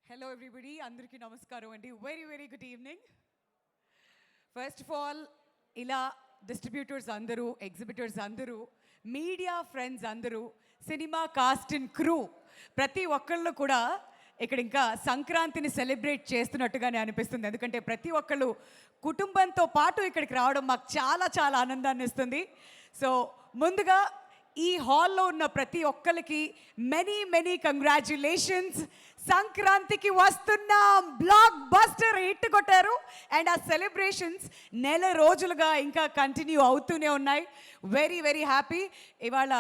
Hello everybody, అందరికీ నమస్కారం అండి. Very good evening. First of all ఇలా డిస్ట్రిబ్యూటర్స్ అందరూ, ఎగ్జిబిటర్స్ అందరూ, మీడియా ఫ్రెండ్స్ అందరూ, సినిమా కాస్ట్ అండ్ క్రూ ప్రతి ఒక్కళ్ళు కూడా ఇక్కడ ఇంకా సంక్రాంతిని సెలబ్రేట్ చేస్తున్నట్టుగానే అనిపిస్తుంది. ఎందుకంటే ప్రతి ఒక్కళ్ళు కుటుంబంతో పాటు ఇక్కడికి రావడం మాకు చాలా చాలా ఆనందాన్ని ఇస్తుంది. సో ముందుగా ఈ హాల్లో ఉన్న ప్రతి ఒక్కరికి మెనీ కంగ్రాచ్యులేషన్స్. సంక్రాంతికి వస్తున్నాం, బ్లాక్ బస్టర్ హిట్ కొట్టారు. అండ్ ఆ సెలబ్రేషన్స్ నెల రోజులుగా ఇంకా కంటిన్యూ అవుతూనే ఉన్నాయి. Very happy. ఇవాళ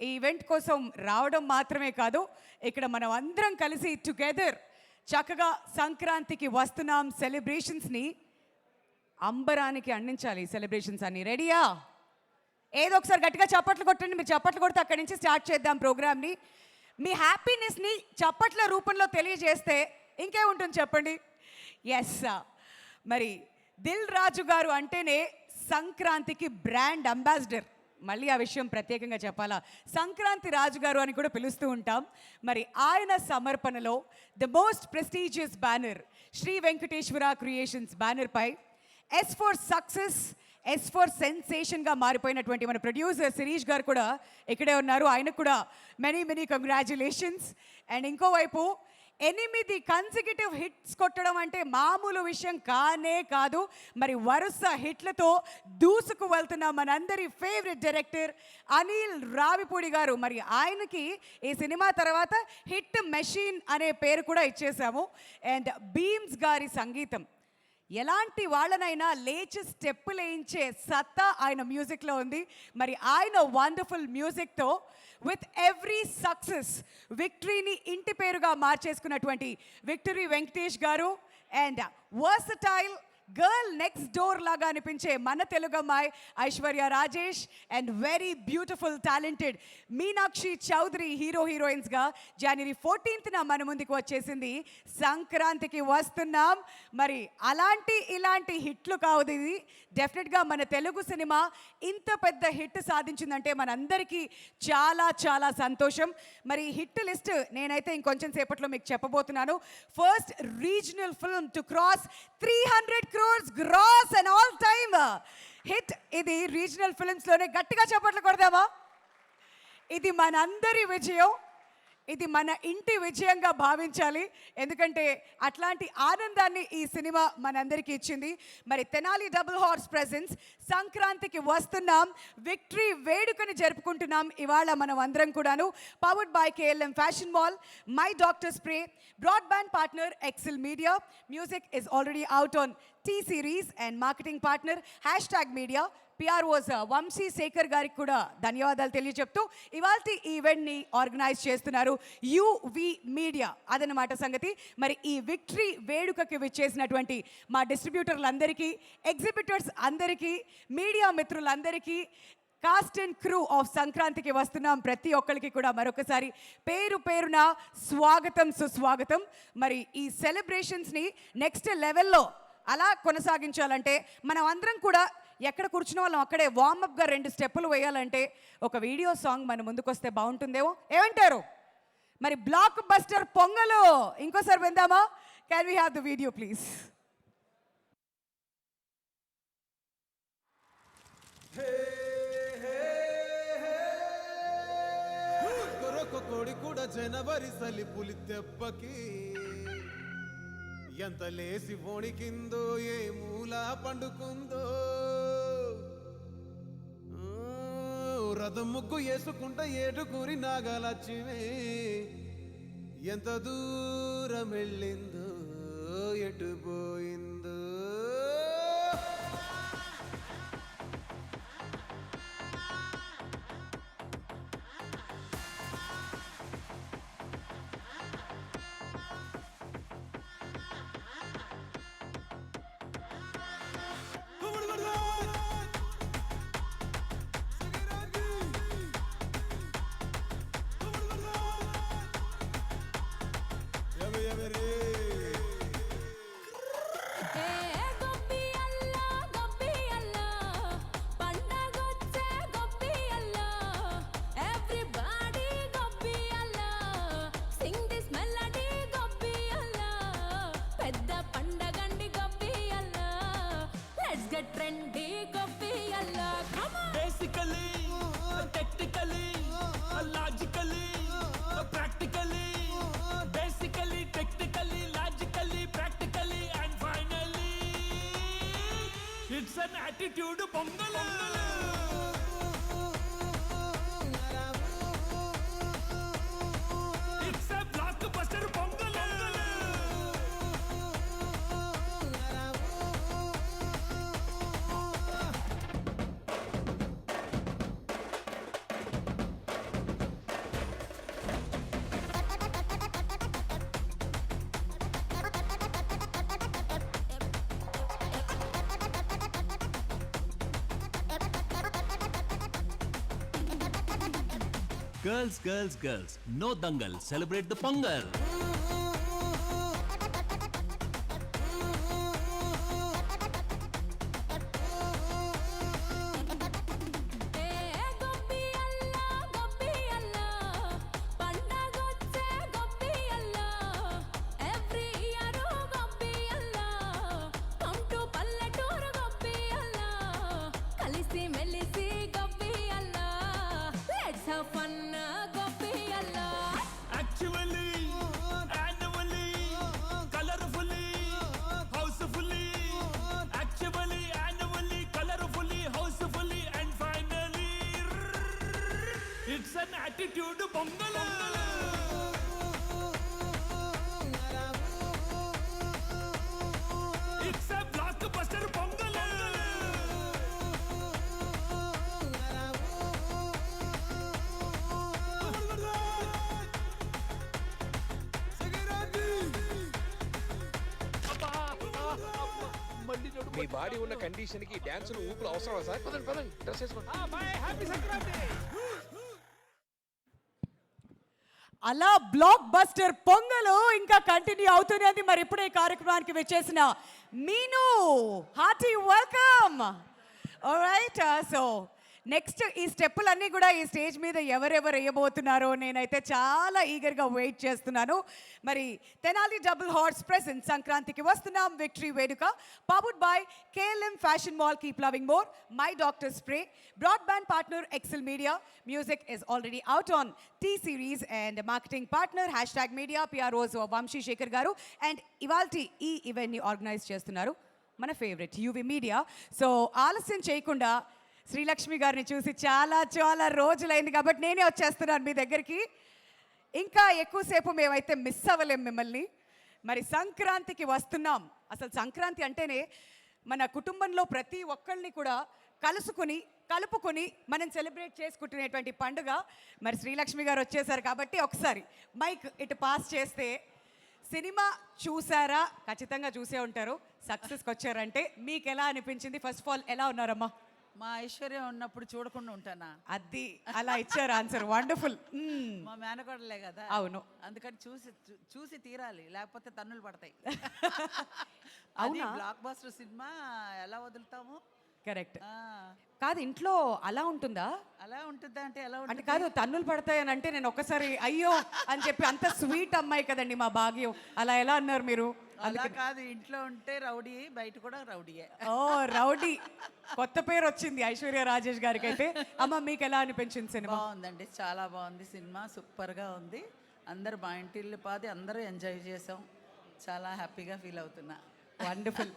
ఈ ఈవెంట్ కోసం రావడం మాత్రమే కాదు, ఇక్కడ మనం అందరం కలిసి టుగెదర్ చక్కగా సంక్రాంతికి వస్తున్నాం సెలబ్రేషన్స్ని అంబరానికి అందించాలి. సెలబ్రేషన్స్ అన్ని రెడీయా? ఏదో ఒకసారి గట్టిగా చప్పట్లు కొట్టండి. మీరు చప్పట్లు కొడితే అక్కడి నుంచి స్టార్ట్ చేద్దాం ప్రోగ్రామ్ని. మీ హ్యాపీనెస్ని చప్పట్ల రూపంలో తెలియజేస్తే ఇంకే ఉంటుంది చెప్పండి. ఎస్, మరి దిల్ రాజు గారు అంటేనే సంక్రాంతికి బ్రాండ్ అంబాసిడర్. మళ్ళీ ఆ విషయం ప్రత్యేకంగా చెప్పాలా, సంక్రాంతి రాజు గారు అని కూడా పిలుస్తూ ఉంటాం. మరి ఆయన సమర్పణలో the most prestigious banner Sri Venkateswara creations బ్యానర్పై S for success, S for సెన్సేషన్గా మారిపోయినటువంటి మన ప్రొడ్యూసర్ శిరీష్ గారు కూడా ఇక్కడే ఉన్నారు. ఆయనకు కూడా మెనీ కంగ్రాచ్యులేషన్స్. అండ్ ఇంకోవైపు 8 కన్సిక్యూటివ్ హిట్స్ కొట్టడం అంటే మామూలు విషయం కానే కాదు. మరి వరుస హిట్లతో దూసుకు వెళ్తున్న మనందరి ఫేవరెట్ డైరెక్టర్ అనిల్ రావిపూడి గారు. మరి ఆయనకి ఈ సినిమా తర్వాత హిట్ మెషిన్ అనే పేరు కూడా ఇచ్చేసాము. అండ్ బీమ్స్ గారి సంగీతం ఎలాంటి వాళ్ళనైనా లేచి స్టెప్పులు వేయించే సత్తా ఆయన మ్యూజిక్లో ఉంది. మరి ఆయన వండర్ఫుల్ మ్యూజిక్తో విత్ ఎవ్రీ సక్సెస్ విక్టరీని ఇంటి పేరుగా మార్చేసుకున్నటువంటి victory Venkatesh garu and versatile girl next door లాగా అనిపించే మన తెలుగు అమ్మాయి Aishwarya Rajesh and very beautiful talented Meenakshi Chaudhary హీరోయిన్స్గా జనవరి 14th మన ముందుకు వచ్చేసింది. సంక్రాంతికి వస్తున్నాం. మరి ఇలాంటి హిట్లు కావదు ఇది. డెఫినెట్గా మన తెలుగు సినిమా ఇంత పెద్ద హిట్ సాధించిందంటే మనందరికీ చాలా చాలా సంతోషం. మరి హిట్ లిస్ట్ నేనైతే ఇంకొంచెం సేపట్లో మీకు చెప్పబోతున్నాను. First regional film to cross 300 crores gross and all time hit. ఇది రీజనల్ ఫిల్మ్స్లోనే. గట్టిగా చప్పట్లు కొడదామా? ఇది మనందరి విజయం, ఇది మన ఇంటి విజయంగా భావించాలి. ఎందుకంటే అట్లాంటి ఆనందాన్ని ఈ సినిమా మనందరికీ ఇచ్చింది. మరి తెనాలి డబుల్ హార్స్ ప్రెజెన్స్ సంక్రాంతికి వస్తున్నాం విక్టరీ వేడుకని జరుపుకుంటున్నాం ఇవాళ మనం అందరం కూడాను. Powered by KLM fashion mall, my doctor spray, broadband partner excel media, music is already out on T series and marketing partner #media. PROs Vamsi Sekhar గారికి కూడా ధన్యవాదాలు తెలియజెప్తూ ఇవాళ ఈవెంట్ని ఆర్గనైజ్ చేస్తున్నారు UV మీడియా. అదనమాట సంగతి. మరి ఈ విక్టరీ వేడుకకి విచ్చేసినటువంటి మా డిస్ట్రిబ్యూటర్లందరికీ, ఎగ్జిబిటర్స్ అందరికీ, మీడియా మిత్రులందరికీ, cast and crew of Sankranthiki Vasthunam ప్రతి ఒక్కరికి కూడా మరొకసారి పేరున స్వాగతం, సుస్వాగతం. మరి ఈ సెలబ్రేషన్స్ని నెక్స్ట్ లెవెల్లో అలా కొనసాగించాలంటే మనం అందరం కూడా ఎక్కడ కూర్చున్న వాళ్ళం అక్కడే వార్మప్గా 2 స్టెప్పులు వేయాలంటే ఒక వీడియో సాంగ్ మన ముందుకు వస్తే బాగుంటుందేమో. ఏమంటారు? మరి బ్లాక్ బస్టర్ పొంగలు ఇంకోసారి విందామా? Can we have the video please? కోడి కూడా జనవరి సలి పులి దెబ్బకి ఎంత లేసి వణికిందో, ఏ మూల పండుకుందో. రథం ముగ్గు వేసుకుంటా ఏటుకూరి నాగలచ్చివే ఎంత దూరం వెళ్ళిందో, ఎటు పోయిందో. Everybody go be Allah, sing this melody go be Allah. attitude pongal. It's a blockbuster pongal. Girls, girls, girls, no dangal, celebrate the Pongal. Actually, annually, colorfully, housefully. Actually, annually, colorfully, housefully, and finally, it's an attitude pongal. It's a blockbuster pongal. Me body ఉన్న condition కి డాన్సులు ఊపులు అవసరమా sir? పదండి పదండి dress వేసుకోండి. అలా block buster pongal ఇంకా continue అవుతున్నది. మరి ఇప్పుడే ఈ కార్యక్రమానికి వచ్చేసిన Meenu, hearty welcome. Alright, so next ఈ స్టెప్పులన్నీ కూడా ఈ స్టేజ్ మీద ఎవరెవరు వేయబోతున్నారో నేనైతే చాలా ఈగర్గా వెయిట్ చేస్తున్నాను. మరి తెనాలి డబుల్ హార్స్ ప్రెసెంట్ సంక్రాంతికి వస్తున్నాం విక్టరీ వేడుక, powered by KLM fashion mall, keep loving more, my doctor spray, broadband partner excel media, music is already out on T series and marketing partner #media, PROs Vamsi Sekhar garu. And ఇవాల్టి ఈ ఈవెంట్ని organise చేస్తున్నారు మన favourite UV media. So ఆలస్యం చేయకుండా శ్రీలక్ష్మి గారిని చూసి చాలా చాలా రోజులైంది కాబట్టి నేనే వచ్చేస్తున్నాను మీ దగ్గరికి. ఇంకా ఎక్కువసేపు మేమైతే మిస్ అవ్వలేం మిమ్మల్ని. మరి సంక్రాంతికి వస్తున్నాం. అసలు సంక్రాంతి అంటేనే మన కుటుంబంలో ప్రతి ఒక్కళ్ళని కూడా కలుపుకొని మనం సెలబ్రేట్ చేసుకుంటునేటువంటి పండుగ. మరి శ్రీలక్ష్మి గారు వచ్చేసారు కాబట్టి ఒకసారి మైక్ ఇటు పాస్ చేస్తే, సినిమా చూసారా? ఖచ్చితంగా చూసే ఉంటారు. సక్సెస్కి వచ్చారంటే మీకు ఎలా అనిపించింది? ఫస్ట్ ఆఫ్ ఆల్ ఎలా ఉన్నారమ్మా? మా ఐశ్వర్యం ఉన్నప్పుడు చూడకుండా ఉంటానా? అది అలా ఇచ్చారు ఆన్సర్. వండర్ఫుల్. మా మేనకోడలే కదా. అవును. అందుకని చూసి తీరాలి, లేకపోతే తన్నులు పడతాయి. అవునా? బ్లాక్ బస్టర్ సినిమా ఎలా వదులుతాము? కరెక్ట్. కాదు, ఇంట్లో అలా ఉంటుందా? అలా ఉంటుందా అంటే ఎలా అంటే ఉంటుంది? కాదు, తన్నులు పడతాయని అంటే నేను ఒక్కసారి అయ్యో అని చెప్పి, అంత స్వీట్ అమ్మాయి కదండి మా భాగ్యం, అలా ఎలా అన్నారు మీరు? అలా కాదు, ఇంట్లో ఉంటే రౌడీ, బయట కూడా రౌడీయే. ఓ రౌడీ, కొత్త పేరు వచ్చింది ఐశ్వర్య రాజేష్ గారికి. అయితే అమ్మ మీకు ఎలా అనిపించింది సినిమా? బాగుందండి, చాలా బాగుంది సినిమా, సూపర్గా ఉంది. అందరు మా ఇంటిల్లి పాది అందరూ ఎంజాయ్ చేసాం. చాలా హ్యాపీగా ఫీల్ అవుతున్నా. వండర్ఫుల్.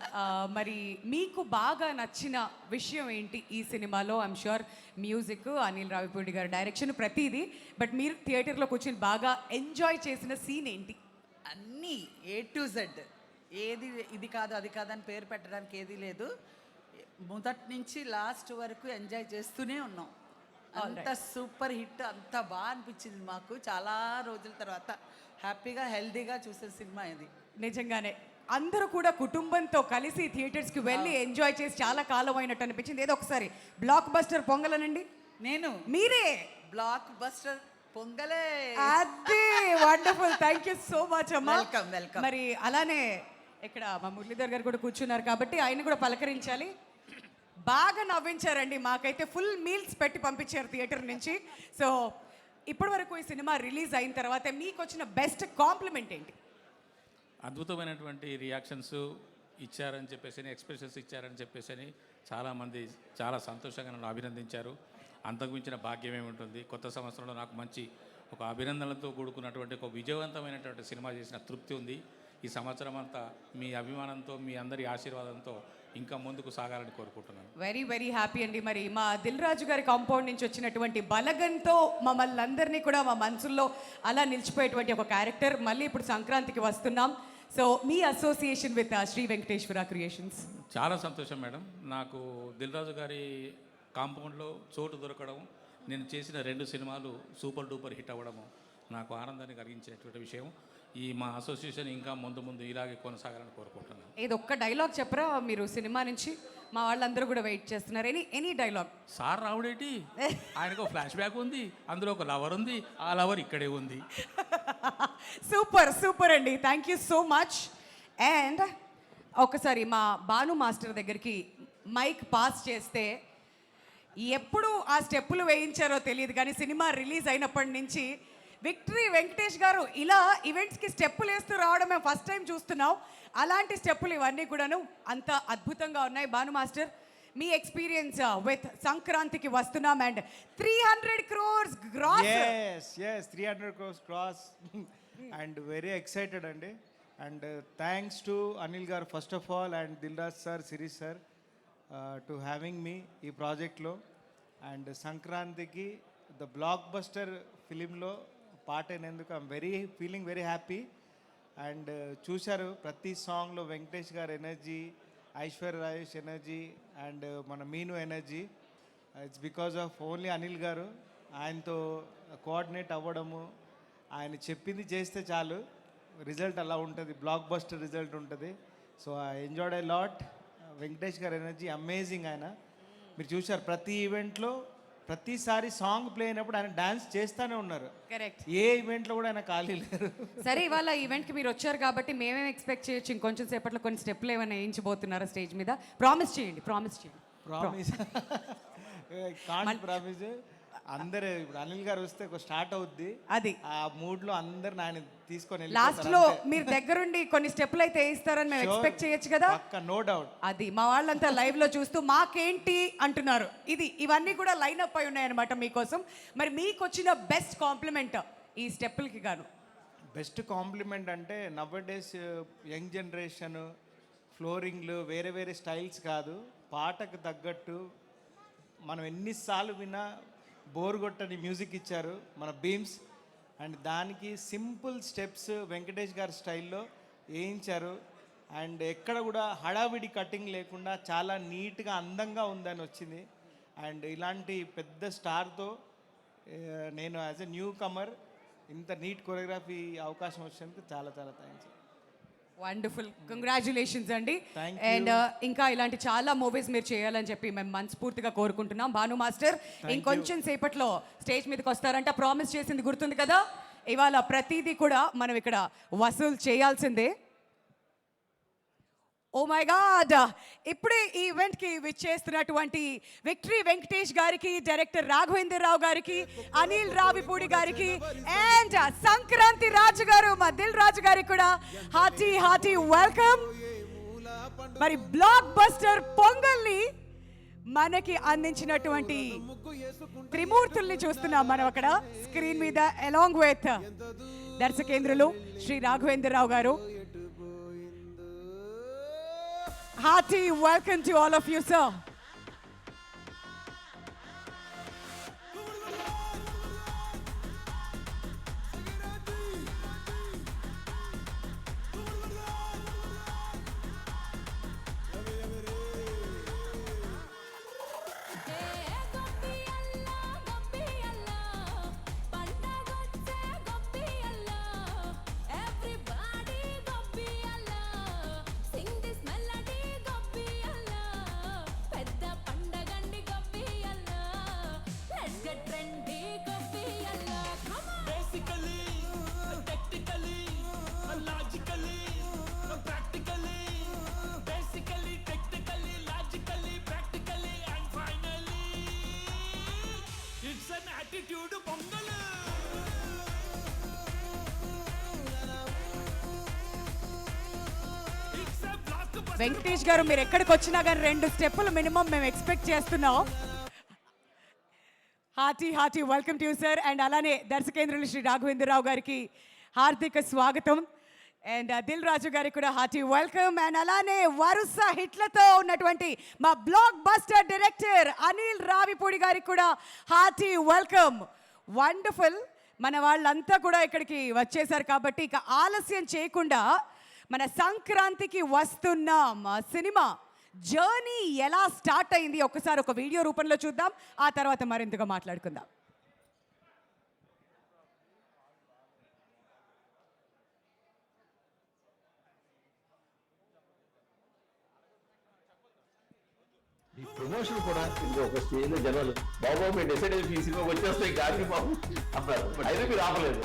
మరి మీకు బాగా నచ్చిన విషయం ఏంటి ఈ సినిమాలో? I'm sure music, Anil Ravipudi గారి డైరెక్షన్, ప్రతిదీ. బట్ మీరు థియేటర్లో కూర్చొని బాగా ఎంజాయ్ చేసిన సీన్ ఏంటి? అన్నీ A to Z, ఏది ఇది కాదు అది కాదని పేరు పెట్టడానికి ఏది లేదు. మొదటి నుంచి లాస్ట్ వరకు ఎంజాయ్ చేస్తూనే ఉన్నాం. అంత సూపర్ హిట్, అంత బాగా అనిపించింది మాకు. చాలా రోజుల తర్వాత హ్యాపీగా హెల్దీగా చూసే సినిమా ఇది. నిజంగానే అందరూ కూడా కుటుంబంతో కలిసి థియేటర్స్కి వెళ్ళి ఎంజాయ్ చేసి చాలా కాలం అయినట్టు అనిపించింది. ఏదో ఒకసారి బ్లాక్ బస్టర్ పొంగలనండి. నేను మీరే బ్లాక్ బస్టర్ పొంగలే. అది wonderful. Thank you so much అమ్మా. Welcome welcome. మరి అలానే ఇక్కడ మా మురళీధర్ గారు కూడా కూర్చున్నారు కాబట్టి ఆయన కూడా పలకరించాలి. బాగా నవ్వించారండి, మాకైతే ఫుల్ మీల్స్ పెట్టి పంపించారు థియేటర్ నుంచి. సో ఇప్పటి వరకు ఈ సినిమా రిలీజ్ అయిన తర్వాత మీకు వచ్చిన బెస్ట్ కాంప్లిమెంట్ ఏంటి? అద్భుతమైనటువంటి రియాక్షన్స్ ఇచ్చారని చెప్పేసి, ఎక్స్ప్రెషన్స్ ఇచ్చారని చెప్పేసి చాలామంది చాలా సంతోషంగా నన్ను అభినందించారు. అంతకు మించిన భాగ్యం ఏముంటుంది? కొత్త సంవత్సరంలో నాకు మంచి ఒక అభినందనలతో కూడుకున్నటువంటి ఒక విజయవంతమైనటువంటి సినిమా చేసిన తృప్తి ఉంది. ఈ సంవత్సరం అంతా మీ అభిమానంతో, మీ అందరి ఆశీర్వాదంతో ఇంకా ముందుకు సాగాలని కోరుకుంటున్నాను. వెరీ వెరీ హ్యాపీ అండి. మరి మా దిల్ రాజు గారి కాంపౌండ్ నుంచి వచ్చినటువంటి బలగంతో మమ్మల్ని అందరినీ కూడా మా మనసుల్లో అలా నిలిచిపోయేటువంటి ఒక క్యారెక్టర్. మళ్ళీ ఇప్పుడు సంక్రాంతికి వస్తున్నాం. సో మీ association with Shri Venkateswara creations. చాలా సంతోషం మేడం. నాకు దిల్ రాజు గారి కాంపౌండ్లో చోటు దొరకడం, నేను చేసిన 2 సినిమాలు సూపర్ డూపర్ హిట్ అవ్వడము నాకు ఆనందాన్ని కలిగించేటువంటి విషయం. ఈ మా అసోసియేషన్ ఇంకా ముందు ముందు ఇలాగే కొనసాగాలని కోరుకుంటున్నాను. ఏదో ఒక్క డైలాగ్ చెప్పరా మీరు సినిమా నుంచి? మా వాళ్ళందరూ కూడా వెయిట్ చేస్తున్నారు. Any dialogue. సార్ రావుడేటి, ఆయనకు ఫ్లాష్ బ్యాక్ ఉంది, అందులో ఒక లవర్ ఉంది, ఆ లవర్ ఇక్కడే ఉంది. సూపర్ అండి. Thank you so much. And ఒకసారి మా భాను మాస్టర్ దగ్గరికి మైక్ పాస్ చేస్తే, ఎప్పుడు ఆ స్టెప్పులు వేయించారో తెలియదు కానీ సినిమా రిలీజ్ అయినప్పటి నుంచి విక్టరీ వెంకటేష్ గారు ఇలా ఈవెంట్స్కి స్టెప్పులు వేస్తూ రావడం మేము ఫస్ట్ టైం చూస్తున్నాం. అలాంటి స్టెప్పులు ఇవన్నీ కూడాను అంత అద్భుతంగా ఉన్నాయి. భాను మాస్టర్, మీ ఎక్స్పీరియన్స్ విత్ సంక్రాంతికి వస్తున్నాం and 300 crores gross. Yes, 300 crores cross and very excited అండి. And thanks to Anil garu first of all and Dilraj sir, Sirish sir to having me ఈ ప్రాజెక్ట్లో. అండ్ సంక్రాంతికి ద బ్లాక్ బస్టర్ ఫిలింలో part అయినందుకు I'm feeling very happy. And చూశారు ప్రతి సాంగ్లో Venkatesh garu energy, Aishwarya Rajesh energy and మన Meenu energy. It's because of only Anil garu. ఆయనతో కోఆర్డినేట్ అవ్వడము, ఆయన చెప్పింది చేస్తే చాలు, రిజల్ట్ అలా ఉంటుంది, బ్లాక్ బస్టర్ రిజల్ట్ ఉంటుంది. So I enjoyed I lot. Venkatesh గారి ఎనర్జీ అమేజింగ్. ఆయన మీరు చూశారు ప్రతి ఈవెంట్లో ప్రతిసారి సాంగ్ ప్లే అయినప్పుడు ఆయన డాన్స్ చేస్తూనే ఉన్నారు. కరెక్ట్. ఏ ఈవెంట్లో కూడా ఆయన ఖాళీ లేరు. సరే, ఇవాళ ఈవెంట్కి మీరు వచ్చారు కాబట్టి మేమేం ఎక్స్పెక్ట్ చేయొచ్చు? ఇంకొంచెం సేపట్లో కొన్ని స్టెప్లు ఏమైనా వేయించబోతున్నారా స్టేజ్ మీద? ప్రామిస్ చేయండి. Promise can't promise. అందరూ ఇప్పుడు అనిల్ గారు వస్తే స్టార్ట్ అవుద్ది, అది ఆ మూడ్లో అందరు ఆయన తీసుకొని లాస్ట్ లో మీరు దగ్గరుండి కొన్ని స్టెప్లు అయితే వేయిస్తారని మేము ఎక్స్పెక్ట్ చేయొచ్చు కదా? No doubt. అది మా వాళ్ళంతా లైవ్ లో చూస్తూ మాకేంటి అంటున్నారు. ఇవన్నీ కూడా లైన్ అప్ అయి ఉన్నాయన్నమాట మీకోసం. మరి మీకు వచ్చిన బెస్ట్ కాంప్లిమెంట్ ఈ స్టెప్పులకి గాను? బెస్ట్ కాంప్లిమెంట్ అంటే నవ్వడేస్ యంగ్ జనరేషన్ ఫ్లోరింగ్లు వేరే వేరే స్టైల్స్ కాదు, పాటకు తగ్గట్టు మనం ఎన్నిసార్లు విన్నా బోర్ కొట్టని మ్యూజిక్ ఇచ్చారు మన బీమ్స్. అండ్ దానికి సింపుల్ స్టెప్స్ వెంకటేష్ గారి స్టైల్లో వేయించారు. అండ్ ఎక్కడ కూడా హడావిడి కటింగ్ లేకుండా చాలా నీట్గా అందంగా ఉందని వచ్చింది. అండ్ ఇలాంటి పెద్ద స్టార్తో నేను యాజ్ ఎ న్యూ కమర్ ఇంత నీట్ కొరియోగ్రఫీ అవకాశం వచ్చినందుకు చాలా చాలా థ్యాంక్స్. వండర్ఫుల్, కంగ్రాచులేషన్స్ అండి. Thank అండ్ ఇంకా ఇలాంటి చాలా మూవీస్ మీరు చేయాలని చెప్పి మేము మనస్ఫూర్తిగా కోరుకుంటున్నాం. భాను మాస్టర్ ఇంకొంచెం సేపట్లో స్టేజ్ మీదకి వస్తారంట. ప్రామిస్ చేసింది గుర్తుంది కదా? ఇవాళ ప్రతిదీ కూడా మనం ఇక్కడ వసూలు చేయాల్సిందే. ఓ మై గాడ్, ఇప్పుడే ఈ ఈవెంట్కి విచ్చేస్తున్నటువంటి విక్టరీ వెంకటేష్ గారికి, డైరెక్టర్ రాఘవేంద్రరావు గారికి, అనిల్ రావిపూడి గారికి అండ్ సంక్రాంతి రాజు గారు, మా దిల్ రాజు గారికి కూడా హార్టీ వెల్కమ్. మరి బ్లాక్ బస్టర్ పొంగల్ని మనకి అందించినటువంటి త్రిమూర్తుల్ని చూస్తున్నాం మనం అక్కడ స్క్రీన్ మీద, అలాంగ్ విత్ దర్శకేంద్రులు శ్రీ రాఘవేంద్రరావు గారు. Hearty welcome to all of you, sir. Venkatesh గారు, మీరు ఎక్కడికి వచ్చినా కానీ 2 స్టెప్పులు మినిమం మేము ఎక్స్పెక్ట్ చేస్తున్నాం. Hearty welcome to you sir. And అలానే దర్శకేంద్రులు శ్రీ రాఘవేంద్రరావు గారికి హార్దిక స్వాగతం. అండ్ దిల్ రాజు గారికి కూడా హార్టీ వెల్కమ్. అండ్ అలానే వరుస హిట్లతో ఉన్నటువంటి మా block buster director Anil Ravipudi గారికి కూడా హార్టీ వెల్కమ్. వండర్ఫుల్. మన వాళ్ళంతా కూడా ఇక్కడికి వచ్చేసారు కాబట్టి ఇక ఆలస్యం చేయకుండా మన సంక్రాంతికి వస్తున్న మా సినిమా జర్నీ ఎలా స్టార్ట్ అయింది ఒకసారి ఒక వీడియో రూపంలో చూద్దాం. ఆ తర్వాత మరింతగా మాట్లాడుకుందాం. ఈ ప్రమోషన్ కూడా ఒక స్టేజ్ జనాలు బాబు మేము డిసైడ్ అయిపోయి ఈ సినిమా వచ్చేస్తాయి గారికి బాబు అన్నారు. అయితే మీరు ఆపలేదు.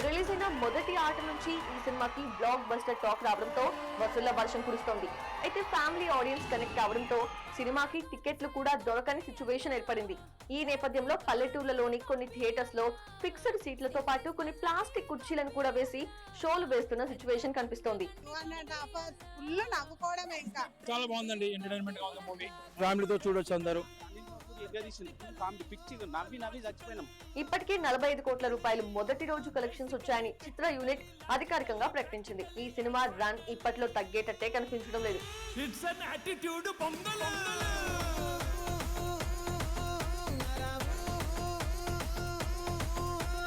రిలీజ్ అయిన మొదటి ఆట నుంచి ఈ సినిమాకి బ్లాక్ బస్టర్ టాక్ రావడంతో వసూళ్ల వర్షం కురుస్తోంది. అయితే ఫ్యామిలీ ఆడియన్స్ కనెక్ట్ అవడంతో సినిమాకి టికెట్లు కూడా దొరకని సిచ్యువేషన్ ఏర్పడింది. ఈ నేపథ్యంలో పల్లెటూర్లలోని కొన్ని థియేటర్స్ లో ఫిక్స్డ్ సీట్లతో పాటు కొన్ని ప్లాస్టిక్ కుర్చీలను కూడా వేసి షోలు వేస్తున్న సిచ్యువేషన్ కనిపిస్తోంది. చాలా బాగుందండి, ఎంటర్టైన్మెంట్ గా ఉంది మూవీ. ఫ్యామిలీతో చూడొచ్చు అందరూ. ఇప్పటికే 45 కోట్ల రూపాయలు మొదటి రోజు కలెక్షన్స్ వచ్చాయని చిత్ర యూనిట్ అధికారికంగా ప్రకటించింది. ఈ సినిమా రన్ ఇప్పట్లో తగ్గేటట్టే కనిపించడం లేదు. It's an attitude pongal.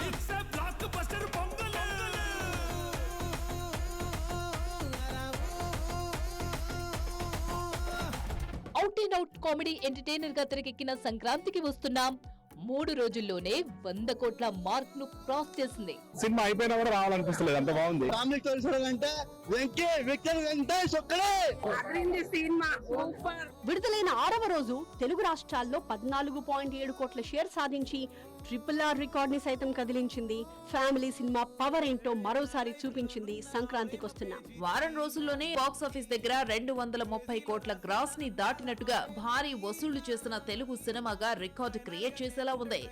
It's a block buster pongal. Out and out comedy entertainer గా తెరకెక్కిన సంక్రాంతికి వస్తున్నాం 3 రోజుల్లోనే 100 కోట్ల మార్క్ ను క్రాస్ చేసింది. సినిమా అయిపోయినా కూడా రావాలనిపిస్తలేదు, అంత బాగుంది. విడుదలైన 6వ రోజు తెలుగు రాష్ట్రాల్లో 14.7 కోట్ల షేర్ సాధించి RRR రికార్డ్ ని సైతం కదిలించింది. ఫ్యామిలీ సినిమా పవర్ ఏంటో మరోసారి చూపించింది సంక్రాంతికి వస్తున్న వారం రోజుల్లోనే బాక్స్ ఆఫీస్ దగ్గర 230 కోట్ల గ్రాస్ ని దాటినట్టుగా భారీ వసూళ్లు చేసిన తెలుగు సినిమాగా రికార్డు క్రియేట్ చేసేలా ఉంది.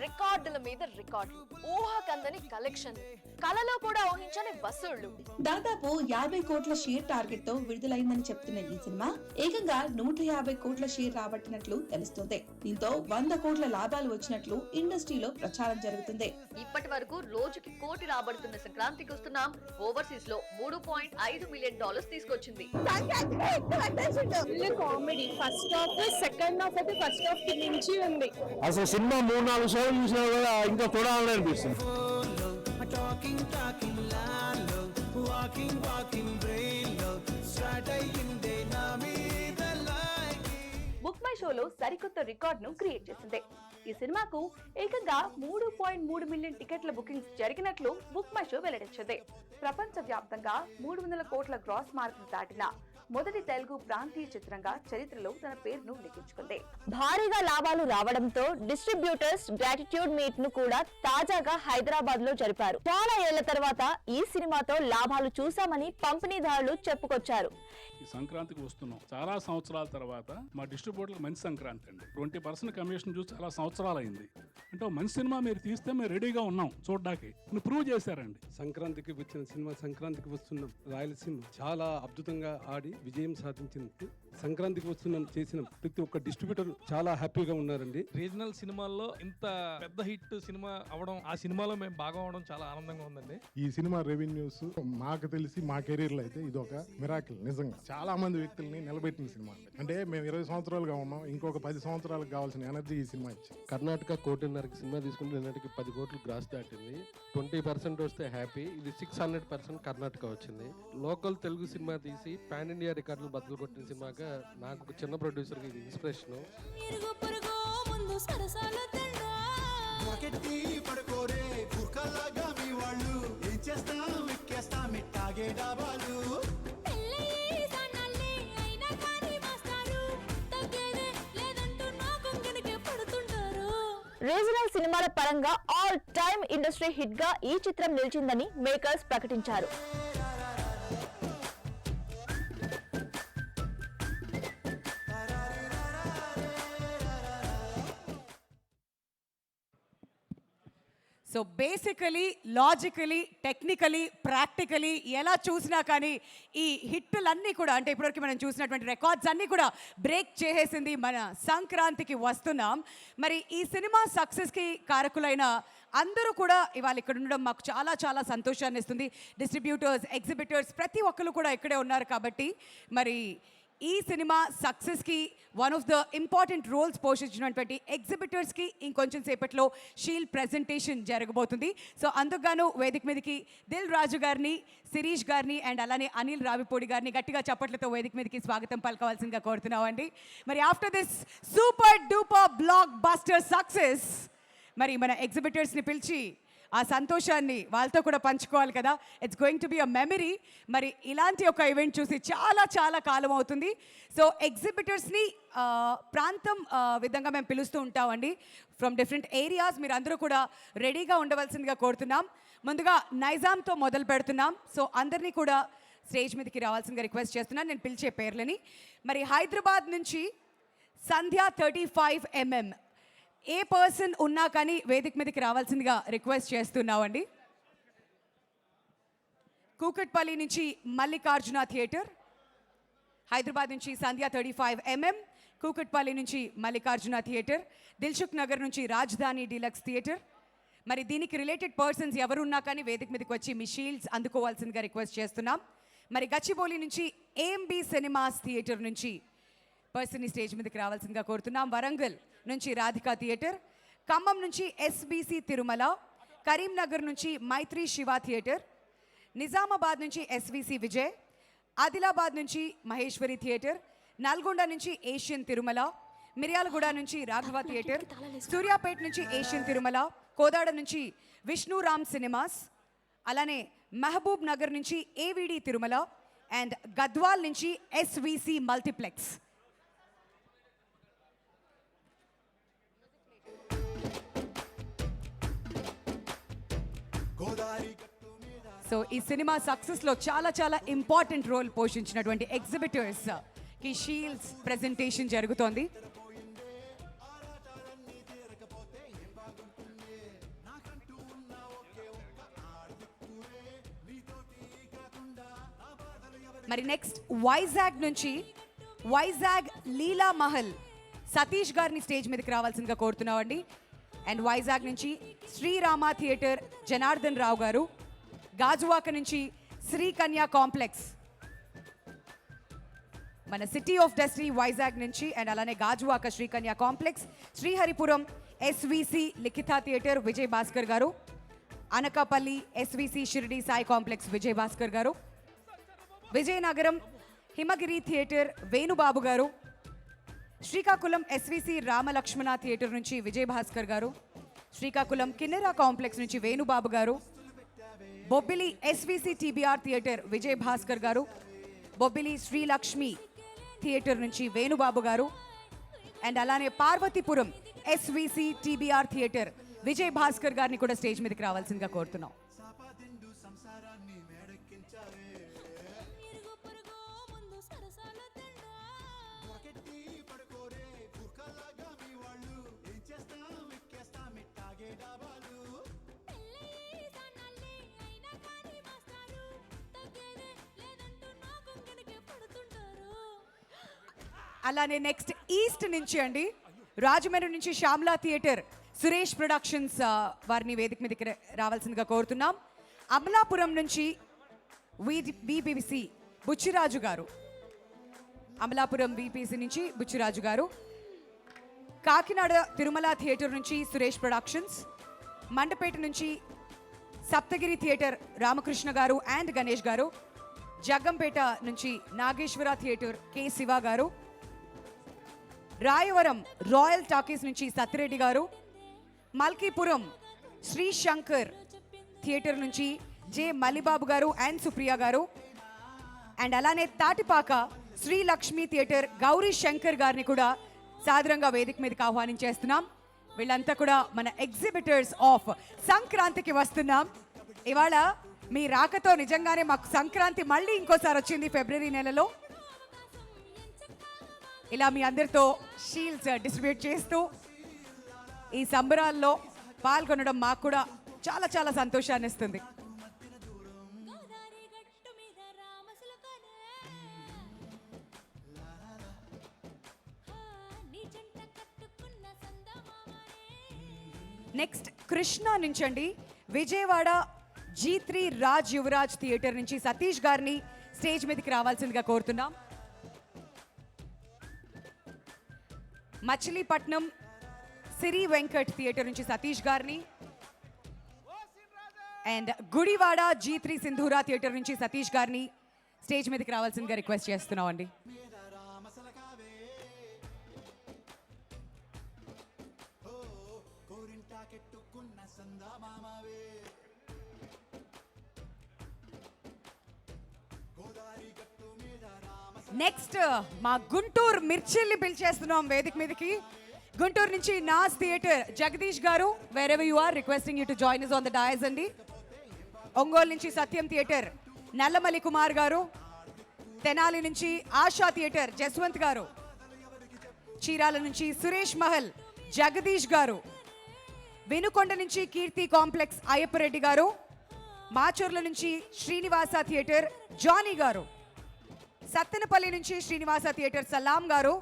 రికార్డుల మీద రికార్డులు, ఊహాకందని కలెక్షన్, కలలో కూడా ఊహించని వసూళ్లు. దాదాపు 50 కోట్ల షేర్ టార్గెట్ తో విడుదలైందని చెప్తున్న ఈ సినిమా ఏకంగా 150 కోట్ల షేర్ రాబట్టినట్లు తెలుస్తుంది. దీంతో 100 కోట్ల లాభాలు వచ్చినట్లు ఇండస్ట్రీలో ప్రచారం జరుగుతుంది. ఇప్పటి వరకు రోజుకి కోటి రాబడుతున్న సంక్రాంతికి వస్తున్నాం ఓవర్సీస్ లో $3.5 మిలియన్ తీసుకొచ్చింది. Comedy first half second half అయితే ఫస్ట్ హాఫ్ కి మించి ఉంది. అసలు సినిమా 3-4 సార్లు చూసినా కూడా ఇంకా చూడాలని అనిపిస్తుంది. బుక్ మై షోలో సరికొత్త రికార్డ్ ను క్రియేట్ చేసింది. ఈ సినిమాకు ఏకంగా 3.3 మిలియన్ టికెట్ల బుకింగ్స్ జరిగినట్లు బుక్ మై షో వెల్లడించింది. ప్రపంచ వ్యాప్తంగా 300 కోట్ల గ్రాస్ మార్క్ దాటిన మొదటి తెలుగు ప్రాంతీయ చిత్రంగా చరిత్రలో తన పేరును లిఖించుకుంది. భారీగా లాభాలు రావడంతో డిస్ట్రిబ్యూటర్స్ గ్రాటిట్యూడ్ మీట్ ను కూడా తాజాగా హైదరాబాద్ లో జరిపారు. చాలా ఏళ్ల తర్వాత ఈ సినిమాతో లాభాలు చూసామని పంపిణీదారులు చెప్పుకొచ్చారు. ఈ సంక్రాంతికి వస్తున్నాం చాలా సంవత్సరాల తర్వాత. మా డిస్ట్రిబ్యూటర్లకు మంచి సంక్రాంతి అండి. 20% కమిషన్ చూసి చాలా సంవత్సరాలు అయింది. అంటే మంచి సినిమా మీరు తీస్తే మేము రెడీగా ఉన్నాం చూడడానికి ప్రూవ్ చేశారండి. సంక్రాంతికి వచ్చిన సినిమా సంక్రాంతికి వస్తున్నాం రాయలసీమ చాలా అద్భుతంగా ఆడి విజయం సాధించింది. సంక్రాంతికి వస్తున్నాం చేసిన ప్రతి ఒక్క డిస్ట్రిబ్యూటర్ చాలా హ్యాపీగా ఉన్నారండి. రీజనల్ సినిమాల్లో ఇంత పెద్ద హిట్ సినిమా అవడం, ఆ సినిమాలో మేము భాగం అవడం చాలా ఆనందంగా ఉందండి. ఈ సినిమా రెవెన్యూస్ మాకు తెలిసి మా కెరీర్ లో అయితే ఇది ఒక మిరాకిల్. నిజంగా చాలా మంది వ్యక్తుల్ని నిలబెట్టిన సినిమా. అంటే మేము 20 సంవత్సరాలుగా ఉన్నాం, ఇంకొక 10 సంవత్సరాలకు కావాల్సిన ఎనర్జీ ఈ సినిమా ఇచ్చింది. కర్ణాటక 1.5 సినిమా తీసుకుంటే నిన్నటికి 10 కోట్లు గ్రాస్ దాటింది. 20% వస్తే హ్యాపీ. ఇది 600% కర్ణాటక వచ్చింది. లోకల్ తెలుగు సినిమా తీసి పాన్ ఇండియా రికార్డులు బద్దలు కొట్టిన సినిమాగా నాకు ఒక చిన్న ప్రొడ్యూసర్కి ఇది ఇన్స్పిరేషన్. రీజనల్ సినిమాల పరంగా ఆల్ టైమ్ ఇండస్ట్రీ హిట్ గా ఈ చిత్రం నిలిచిందని మేకర్స్ ప్రకటించారు. So basically logically technically practically ఎలా చూసినా కానీ ఈ హిట్టులన్నీ కూడా అంటే ఇప్పటివరకు మనం చూసినటువంటి రికార్డ్స్ అన్నీ కూడా బ్రేక్ చేసేసింది మన సంక్రాంతికి వస్తున్నాం. మరి ఈ సినిమా సక్సెస్కి కారకులైన అందరూ కూడా ఇవాళ ఇక్కడ ఉండడం మాకు చాలా చాలా సంతోషాన్ని ఇస్తుంది. డిస్ట్రిబ్యూటర్స్, ఎగ్జిబిటర్స్ ప్రతి ఒక్కరు కూడా ఇక్కడే ఉన్నారు కాబట్టి మరి ఈ సినిమా సక్సెస్కి one of the important roles పోషించినటువంటి ఎగ్జిబిటర్స్కి ఇంకొంచెం సేపట్లో షీల్డ్ ప్రెజెంటేషన్ జరగబోతుంది. సో అందుకుగాను వేదిక మీదకి దిల్ రాజు గారిని, శిరీష్ గారిని అండ్ అలానే అనిల్ రావిపూడి గారిని గట్టిగా చప్పట్లతో వేదిక మీదకి స్వాగతం పలకవలసిందిగా కోరుతున్నామండి. మరి after this super duper block buster success మరి మన ఎగ్జిబిటర్స్ని పిలిచి ఆ సంతోషాన్ని వాళ్ళతో కూడా పంచుకోవాలి కదా. It's going to be a memory. మరి ఇలాంటి ఒక ఈవెంట్ చూసి చాలా చాలా కాలం అవుతుంది. సో ఎగ్జిబిటర్స్ని ప్రాంతం విధంగా మేము పిలుస్తూ ఉంటామండి ఫ్రమ్ డిఫరెంట్ ఏరియాస్. మీరు అందరూ కూడా రెడీగా ఉండవలసిందిగా కోరుతున్నాం. ముందుగా నైజాంతో మొదలు పెడుతున్నాం. సో అందరినీ కూడా స్టేజ్ మీదకి రావాల్సిందిగా రిక్వెస్ట్ చేస్తున్నాను నేను పిలిచే పేర్లని. మరి హైదరాబాద్ నుంచి సంధ్య 35mm ఏ పర్సన్ ఉన్నా కానీ వేదిక మీదకి రావాల్సిందిగా రిక్వెస్ట్ చేస్తున్నామండి. కూకట్పల్లి నుంచి మల్లికార్జున థియేటర్, హైదరాబాద్ నుంచి సంధ్య 35mm, కూకట్పల్లి నుంచి మల్లికార్జున థియేటర్, దిల్సుఖ్ నగర్ నుంచి రాజధాని డీలక్స్ థియేటర్. మరి దీనికి రిలేటెడ్ పర్సన్స్ ఎవరున్నా కానీ వేదిక మీదకి వచ్చి మీ షీల్డ్స్ అందుకోవాల్సిందిగా రిక్వెస్ట్ చేస్తున్నాం. మరి గచ్చిబౌలి నుంచి AMB సినిమాస్ థియేటర్ నుంచి పర్సన్ని స్టేజ్ మీదకి రావాల్సిందిగా కోరుతున్నాం. వరంగల్ నుంచి రాధికా థియేటర్, ఖమ్మం నుంచి SBC తిరుమల, కరీంనగర్ నుంచి మైత్రి శివ థియేటర్, నిజామాబాద్ నుంచి SVC విజయ్, ఆదిలాబాద్ నుంచి మహేశ్వరి థియేటర్, నల్గొండ నుంచి ఏషియన్ తిరుమల, మిర్యాలగూడ నుంచి రాఘవ థియేటర్, సూర్యాపేట నుంచి ఏషియన్ తిరుమల, కోదాడ నుంచి విష్ణురామ్ సినిమాస్, అలానే మహబూబ్ నగర్ నుంచి AVD తిరుమల అండ్ గద్వాల్ నుంచి SVC మల్టీప్లెక్స్. సో ఈ సినిమా సక్సెస్లో చాలా చాలా ఇంపార్టెంట్ రోల్ పోషించినటువంటి ఎగ్జిబిటర్స్కి షీల్డ్స్ ప్రెజెంటేషన్ జరుగుతోంది. మరి నెక్స్ట్ వైజాగ్ నుంచి వైజాగ్ లీలా మహల్ సతీష్ గారిని స్టేజ్ మీదకి రావాల్సిందిగా కోరుతున్నామండి. అండ్ వైజాగ్ నుంచి శ్రీరామ థియేటర్ జనార్దన్ రావు గారు, గాజువాక నుంచి శ్రీకన్యా కాంప్లెక్స్, మన సిటీ ఆఫ్ డెస్టినీ వైజాగ్ నుంచి అండ్ అలానే గాజువాక శ్రీకన్యా కాంప్లెక్స్, శ్రీహరిపురం SVC లిఖిత థియేటర్ విజయ్ భాస్కర్ గారు, అనకాపల్లి SVC షిరిడి సాయి కాంప్లెక్స్ విజయ్ భాస్కర్ గారు, విజయనగరం హిమగిరి థియేటర్ వేణుబాబు గారు, శ్రీకాకుళం SVC రామలక్ష్మణ థియేటర్ నుంచి విజయ్ భాస్కర్ గారు, శ్రీకాకుళం కిన్నెరా కాంప్లెక్స్ నుంచి వేణుబాబు గారు, Bobbili SVC TBR theatre Vijay Bhaskar గారు, బొబ్బిలి శ్రీలక్ష్మి థియేటర్ నుంచి వేణుబాబు గారు అండ్ అలానే Parvathipuram SVC TBR theatre Vijay Bhaskar గారిని కూడా స్టేజ్ మీదకి రావాల్సిందిగా కోరుతున్నాం. అలానే నెక్స్ట్ ఈస్ట్ నుంచి అండి రాజమండ్రి నుంచి శ్యామ్లా థియేటర్ సురేష్ ప్రొడక్షన్స్ వారిని వేదిక మీదకి రావాల్సిందిగా కోరుతున్నాం. అమలాపురం నుంచి VPC బుచ్చిరాజు గారు, అమలాపురం VPC నుంచి బుచ్చిరాజు గారు, కాకినాడ తిరుమల థియేటర్ నుంచి సురేష్ ప్రొడక్షన్స్, మండపేట నుంచి సప్తగిరి థియేటర్ రామకృష్ణ గారు అండ్ గణేష్ గారు, జగ్గంపేట నుంచి నాగేశ్వర థియేటర్ K శివ గారు, రాయవరం రాయల్ టాకీస్ నుంచి సత్యరెడ్డి గారు, మల్కీపురం శ్రీ శంకర్ థియేటర్ నుంచి J మల్లిబాబు గారు అండ్ సుప్రియ గారు అండ్ అలానే తాటిపాక శ్రీ లక్ష్మి థియేటర్ గౌరీ శంకర్ గారిని కూడా సాదరంగా వేదిక మీదకి ఆహ్వానించేస్తున్నాం. వీళ్ళంతా కూడా మన ఎగ్జిబిటర్స్ ఆఫ్ సంక్రాంతికి వస్తున్నాం. ఇవాళ మీ రాకతో నిజంగానే మాకు సంక్రాంతి మళ్ళీ ఇంకోసారి వచ్చింది ఫిబ్రవరి నెలలో. ఇలా మీ అందరితో షీల్డ్స్ డిస్ట్రిబ్యూట్ చేస్తూ ఈ సంబరాల్లో పాల్గొనడం మాకు కూడా చాలా చాలా సంతోషాన్ని ఇస్తుంది. నెక్స్ట్ కృష్ణ నుంచి అండి, విజయవాడ G3 రాజ్ యువరాజ్ థియేటర్ నుంచి సతీష్ గారిని స్టేజ్ మీదకి రావాల్సిందిగా కోరుతున్నాం. మచిలీపట్నం సిరి వెంకట్ థియేటర్ నుంచి సతీష్ గారిని, and Gudivada G3 Sindhura theatre నుంచి సతీష్ గారిని స్టేజ్ మీదకి రావాల్సిందిగా రిక్వెస్ట్ చేస్తున్నాం అండి. నెక్స్ట్ మా గుంటూరు మిర్చిల్ని పిలిచేస్తున్నాం వేదిక మీదకి. గుంటూరు నుంచి నాస్ theatre Jagadish garu, wherever you are, requesting you to join us on the dais అండి. ఒంగోలు నుంచి సత్యం థియేటర్ నల్లమల్లి కుమార్ గారు, తెనాలి నుంచి ఆశా థియేటర్ జస్వంత్ గారు, చీరాల నుంచి సురేష్ మహల్ జగదీష్ గారు, వినుకొండ నుంచి కీర్తి కాంప్లెక్స్ అయ్యప్పరెడ్డి గారు, మాచూర్ల నుంచి శ్రీనివాస థియేటర్ జానీ గారు, సత్తెనపల్లి నుంచి శ్రీనివాస థియేటర్ సలాం గారు,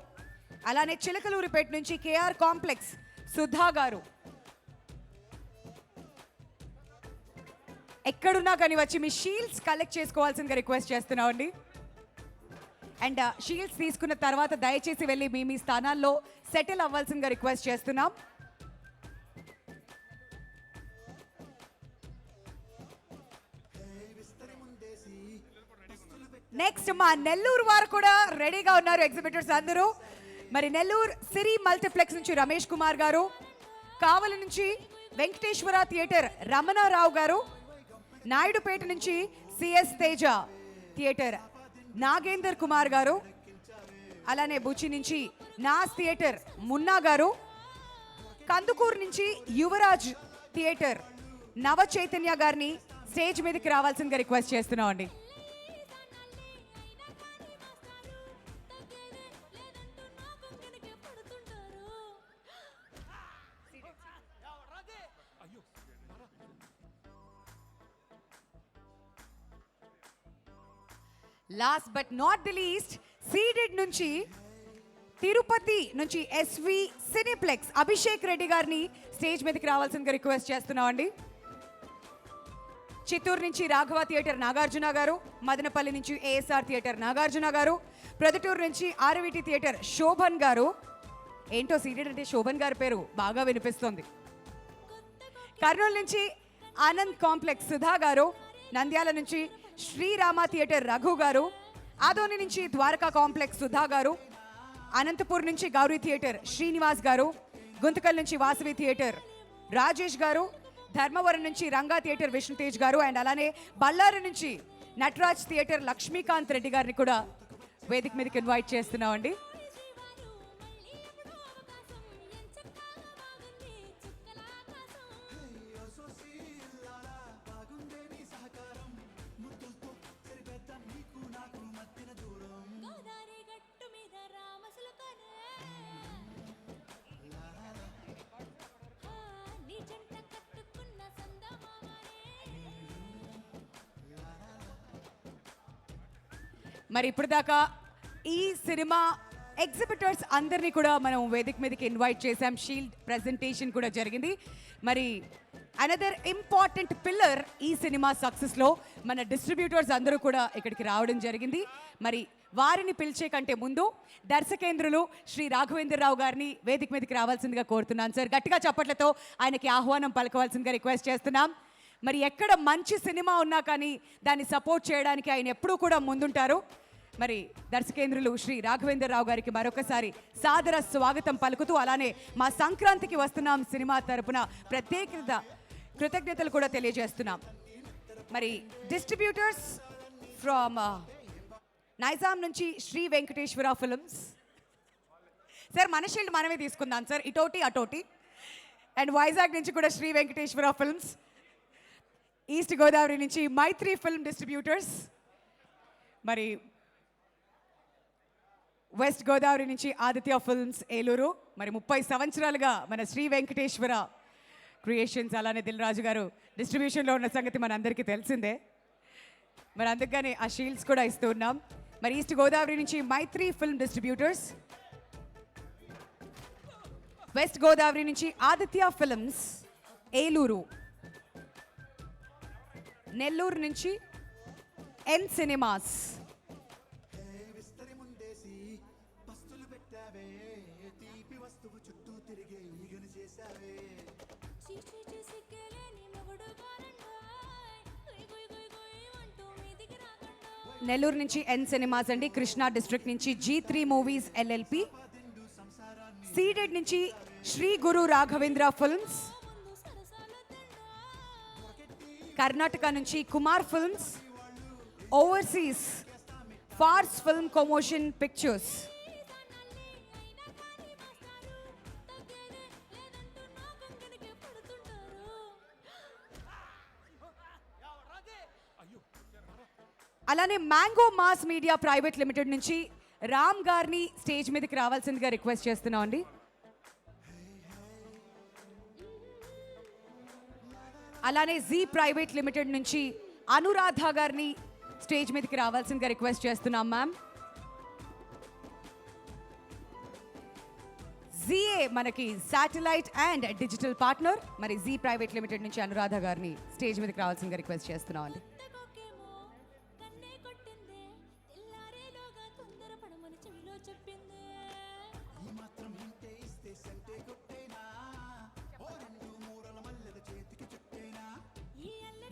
అలానే చిలకలూరిపేట నుంచి కేఆర్ కాంప్లెక్స్ సుధా గారు. ఎక్కడున్నా కానీ వచ్చి మీ షీల్డ్స్ కలెక్ట్ చేసుకోవాల్సిందిగా రిక్వెస్ట్ చేస్తున్నామండి. అండ్ షీల్డ్స్ తీసుకున్న తర్వాత దయచేసి వెళ్ళి మీ మీ స్థానాల్లో సెటిల్ అవ్వాల్సిందిగా రిక్వెస్ట్ చేస్తున్నాం. నెక్స్ట్ మా నెల్లూరు వారు కూడా రెడీగా ఉన్నారు, ఎగ్జిబిటర్స్ అందరూ. మరి నెల్లూరు సిరి మల్టీప్లెక్స్ నుంచి రమేష్ కుమార్ గారు, కావలి నుంచి వెంకటేశ్వర థియేటర్ రమణారావు గారు, నాయుడుపేట నుంచి సిఎస్ తేజ థియేటర్ నాగేందర్ కుమార్ గారు, అలానే బుచి నుంచి నాస్ థియేటర్ మున్నా గారు, కందుకూరు నుంచి యువరాజ్ థియేటర్ నవ చైతన్య గారిని స్టేజ్ మీదకి రావాల్సిందిగా రిక్వెస్ట్ చేస్తున్నాం అండి. Last but not the least ceded నుంచి తిరుపతి నుంచి ఎస్వి సినిప్లెక్స్ అభిషేక్ రెడ్డి గారిని స్టేజ్ మీదకి రావాల్సిందిగా రిక్వెస్ట్ చేస్తున్నామండి. చిత్తూరు నుంచి రాఘవ థియేటర్ నాగార్జున గారు, మదనపల్లి నుంచి ఏఎస్ఆర్ థియేటర్ నాగార్జున గారు, ప్రొద్దుటూరు నుంచి ఆర్విటి థియేటర్ శోభన్ గారు. ఏంటో సీడెడ్ అంటే శోభన్ గారి పేరు బాగా వినిపిస్తుంది. కర్నూలు నుంచి ఆనంద్ కాంప్లెక్స్ సుధా గారు, నంద్యాల నుంచి శ్రీరామ థియేటర్ రఘు గారు, ఆదోని నుంచి ద్వారకా కాంప్లెక్స్ సుధా గారు, అనంతపూర్ నుంచి గౌరీ థియేటర్ శ్రీనివాస్ గారు, గుంతకల్ నుంచి వాసవి థియేటర్ రాజేష్ గారు, ధర్మవరం నుంచి రంగా థియేటర్ విష్ణుతేజ్ గారు, అండ్ అలానే బళ్ళారి నుంచి నటరాజ్ థియేటర్ లక్ష్మీకాంత్ రెడ్డి గారిని కూడా వేదిక మీదకి ఇన్వైట్ చేస్తున్నామండి. మరి ఇప్పుడు దాకా ఈ సినిమా ఎగ్జిబిటర్స్ అందరినీ కూడా మనం వేదిక మీదకి ఇన్వైట్ చేశాం, షీల్డ్ ప్రెజెంటేషన్ కూడా జరిగింది. మరి అనదర్ ఇంపార్టెంట్ పిల్లర్ ఈ సినిమా సక్సెస్లో మన డిస్ట్రిబ్యూటర్స్ అందరూ కూడా ఇక్కడికి రావడం జరిగింది. మరి వారిని పిలిచే కంటే ముందు దర్శకేంద్రులు శ్రీ రాఘవేంద్రరావు గారిని వేదిక మీదకి రావాల్సిందిగా కోరుతున్నాను సార్. గట్టిగా చప్పట్లతో ఆయనకి ఆహ్వానం పలకవలసిందిగా రిక్వెస్ట్ చేస్తున్నాం. మరి ఎక్కడ మంచి సినిమా ఉన్నా కానీ దాన్ని సపోర్ట్ చేయడానికి ఆయన ఎప్పుడూ కూడా ముందుంటారు. మరి దర్శకేంద్రులు శ్రీ రాఘవేంద్రరావు గారికి మరొకసారి సాదర స్వాగతం పలుకుతూ, అలానే మా సంక్రాంతికి వస్తున్నాం సినిమా తరపున ప్రత్యేక కృతజ్ఞతలు కూడా తెలియజేస్తున్నాం. మరి డిస్ట్రిబ్యూటర్స్ ఫ్రమ్ నైజాం నుంచి శ్రీ వెంకటేశ్వర ఫిల్మ్స్ సార్, మన షీల్డ్ మనమే తీసుకుందాం సార్, ఇటోటి అటోటి. అండ్ వైజాగ్ నుంచి కూడా శ్రీ వెంకటేశ్వర ఫిల్మ్స్, ఈస్ట్ గోదావరి నుంచి మైత్రి ఫిల్మ్ డిస్ట్రిబ్యూటర్స్, మరి వెస్ట్ గోదావరి నుంచి ఆదిత్య ఫిల్మ్స్ ఏలూరు. మరి 30 సంవత్సరాలుగా మన శ్రీ వెంకటేశ్వర క్రియేషన్స్, అలానే దిల్ రాజు గారు డిస్ట్రిబ్యూషన్లో ఉన్న సంగతి మనందరికీ తెలిసిందే. మరి అందుకని ఆ షీల్డ్స్ కూడా ఇస్తూ ఉన్నాం. మరి ఈస్ట్ గోదావరి నుంచి మైత్రి ఫిల్మ్ డిస్ట్రిబ్యూటర్స్, వెస్ట్ గోదావరి నుంచి ఆదిత్య ఫిల్మ్స్ ఏలూరు, నెల్లూరు నుంచి ఎన్ సినిమాస్, నెల్లూరు నుంచి ఎన్ సినిమాస్ అండి. కృష్ణా డిస్ట్రిక్ట్ నుంచి G3 మూవీస్ LLP, సీడెడ్ నుంచి శ్రీ గురు రాఘవేంద్ర ఫిల్మ్స్, కర్ణాటక నుంచి Kumar films, overseas Phars film commotion pictures, అలానే mango mass media private limited నుంచి రామ్ గారిని స్టేజ్ మీదకి రావాల్సిందిగా రిక్వెస్ట్ చేస్తున్నాం అండి. అలానే జీ ప్రైవేట్ లిమిటెడ్ నుంచి అనురాధ గారిని స్టేజ్ మీదకి రావాల్సిందిగా రిక్వెస్ట్ చేస్తున్నాం మ్యామ్. జీఏ మనకి శాటిలైట్ అండ్ డిజిటల్ పార్ట్నర్. మరి జీ ప్రైవేట్ లిమిటెడ్ నుంచి అనురాధ గారిని స్టేజ్ మీదకి రావాల్సిందిగా రిక్వెస్ట్ చేస్తున్నాం అండి.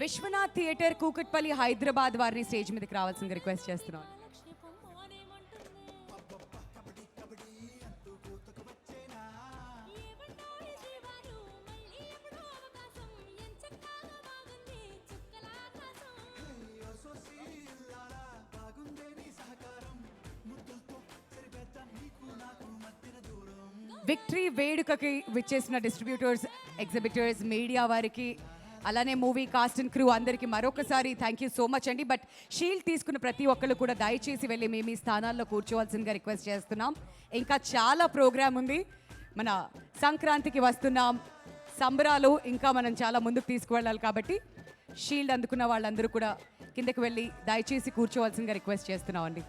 విశ్వనాథ్ థియేటర్ కూకట్పల్లి హైదరాబాద్ వారిని స్టేజ్ మీదకి రావాల్సిందిగా రిక్వెస్ట్ చేస్తున్నాం. విక్టరీ వేడుకకి విచ్చేసిన డిస్ట్రిబ్యూటర్స్, ఎగ్జిబిటర్స్, మీడియా వారికి, అలానే మూవీ కాస్ట్ అండ్ క్రూ అందరికీ మరొకసారి థ్యాంక్ యూ సో మచ్ అండి. బట్ షీల్డ్ తీసుకున్న ప్రతి ఒక్కళ్ళు కూడా దయచేసి వెళ్ళి మీ స్థానాల్లో కూర్చోవాల్సిందిగా రిక్వెస్ట్ చేస్తున్నాం. ఇంకా చాలా ప్రోగ్రామ్ ఉంది. మన సంక్రాంతికి వస్తున్నాం, సంబరాలు ఇంకా మనం చాలా ముందుకు తీసుకువెళ్ళాలి కాబట్టి షీల్డ్ అందుకున్న వాళ్ళందరూ కూడా కిందకి వెళ్ళి దయచేసి కూర్చోవాల్సిందిగా రిక్వెస్ట్ చేస్తున్నాం అండి.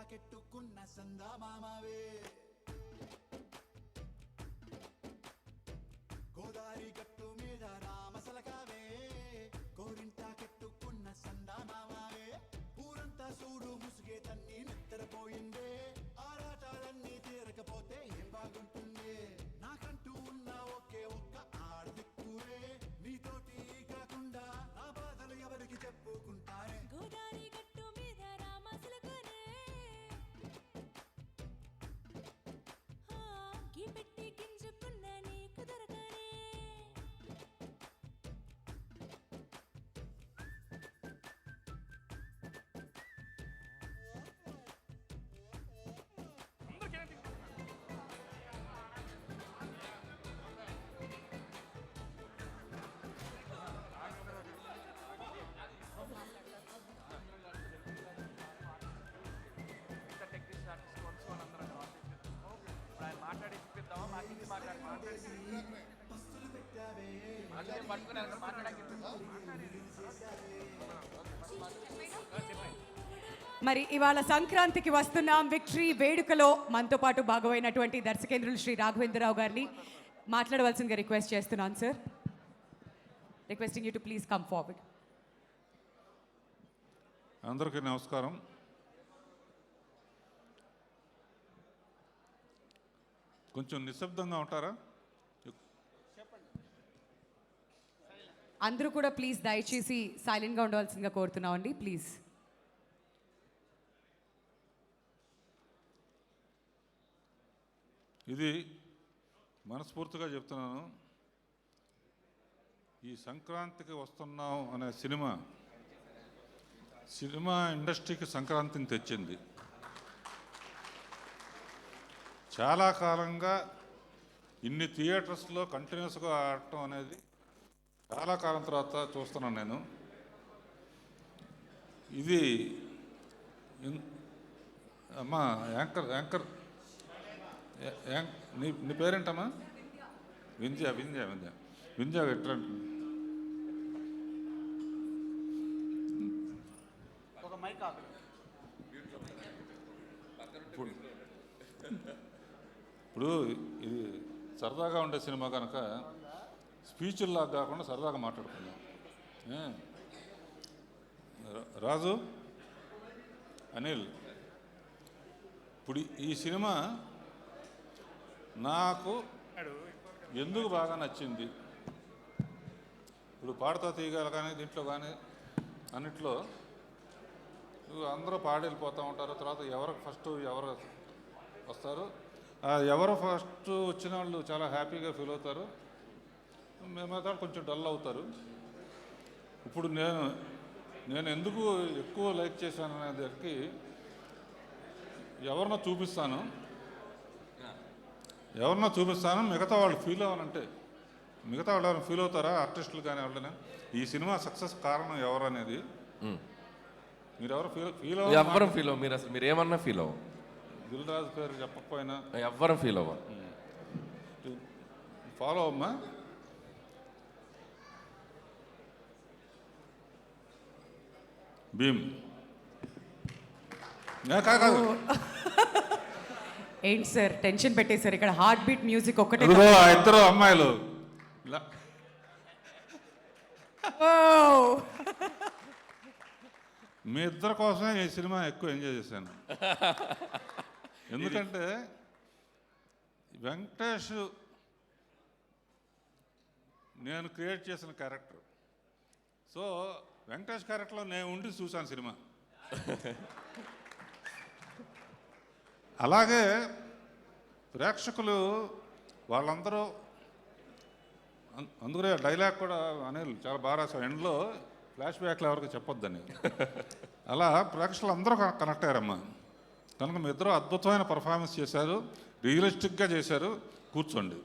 కెట్టుకున్న సందా మామవే గోదారి గట్టు మీద రామసలకావే కోరింటా కెట్టుకున్న సందా మామవే ఊరంతా చూడు ముసుగే తన్ని నిద్రపోయిందే ఆరాటాలన్నీ తీరకపోతే ఏం బాగుంటుంది నాకంటూ ఉన్న ఒకే ఒక్క ఆడదిక్కురే నీతోటి కాకుండా నా బాధలు ఎవరికి చెప్పుకుంటారే గోదారి గట్టు మీద రామసలకావే పెట్టి గింజుకున్న నీకు దొరకనే మరి ఇవాళ సంక్రాంతికి వస్తున్నాం విక్టరీ వేడుకలో మనతో పాటు భాగమైనటువంటి దర్శకేంద్రులు శ్రీ రాఘవేంద్రరావు గారిని మాట్లాడవలసిందిగా రిక్వెస్ట్ చేస్తున్నాను sir. Requesting you to please come forward. అందరికీ నమస్కారం. కొంచెం నిశ్శబ్దంగా ఉంటారా? అందరూ కూడా ప్లీజ్ దయచేసి సైలెంట్గా ఉండవలసిందిగా కోరుతున్నాం అండి ప్లీజ్. ఇది మనస్ఫూర్తిగా చెప్తున్నాను. ఈ సంక్రాంతికి వస్తున్నాం అనే సినిమా ఇండస్ట్రీకి సంక్రాంతిని తెచ్చింది. చాలా కాలంగా ఇన్ని థియేటర్స్లో కంటిన్యూస్గా ఆడటం అనేది చాలా కాలం తర్వాత చూస్తున్నాను నేను. ఇది అమ్మా యాంకర్ నీ పేరేంటమ్మా? వింధ్య ఎట్లా ఒక మైక్ ఆపు. ఇప్పుడు ఇది సరదాగా ఉండే సినిమా కనుక స్పీచ్ల్లాగా కాకుండా సరదాగా మాట్లాడుకుందాం. రాజు, అనిల్, ఇప్పుడు ఈ సినిమా నాకు ఎందుకు బాగా నచ్చింది? ఇప్పుడు పాడుతా తీయగల కానీ దీంట్లో కానీ అన్నిట్లో అందరూ పాడి వెళ్ళిపోతూ ఉంటారు. తర్వాత ఎవరికి ఫస్ట్ ఎవరు వస్తారు, ఎవరు ఫస్ట్ వచ్చిన వాళ్ళు చాలా హ్యాపీగా ఫీల్ అవుతారు, మేమైతే కొంచెం డల్ అవుతారు. ఇప్పుడు నేను ఎందుకు ఎక్కువ లైక్ చేశాను అనే దానికి ఎవరినో చూపిస్తాను, మిగతా వాళ్ళు ఫీల్ అవ్వాలంటే మిగతా వాళ్ళు ఎవరైనా ఫీల్ అవుతారా? ఆర్టిస్టులు కానీ ఎవరైనా ఈ సినిమా సక్సెస్ కారణం ఎవరు అనేది మీరు ఎవరు ఫీల్ ఎవ్వరం ఫీల్ అవ్వ. మీరు అసలు మీరు ఏమన్నా ఫీల్ అవ్వ. దిల్ రాజు పేరు చెప్పకపోయినా ఎవ్వరం ఫీల్ అవ్వ. ఫాలో అమ్మా. భీమ్ కాదు, ఏంటి సార్ టెన్షన్ పెట్టేశారు? ఇక్కడ హార్ట్ బీట్ మ్యూజిక్ ఒక్కటే. ఇద్దరు అమ్మాయిలు మీ ఇద్దరి కోసమే ఈ సినిమా ఎక్కువ ఎంజాయ్ చేశాను. ఎందుకంటే వెంకటేష్ నేను క్రియేట్ చేసిన క్యారెక్టర్. సో వెంకటేష్ క్యారెక్టర్లో నేను ఉండి చూశాను సినిమా. అలాగే ప్రేక్షకులు వాళ్ళందరూ అందుకనే డైలాగ్ కూడా అనిల్ చాలా బాగా రాశారు. ఎండ్లో ఫ్లాష్ బ్యాక్లో ఎవరికి చెప్పొద్దని. అలా ప్రేక్షకులు అందరూ కనెక్ట్ అయ్యారమ్మా. కనుక మీ ఇద్దరు అద్భుతమైన పర్ఫార్మెన్స్ చేశారు, రియలిస్టిక్గా చేశారు. కూర్చోండి.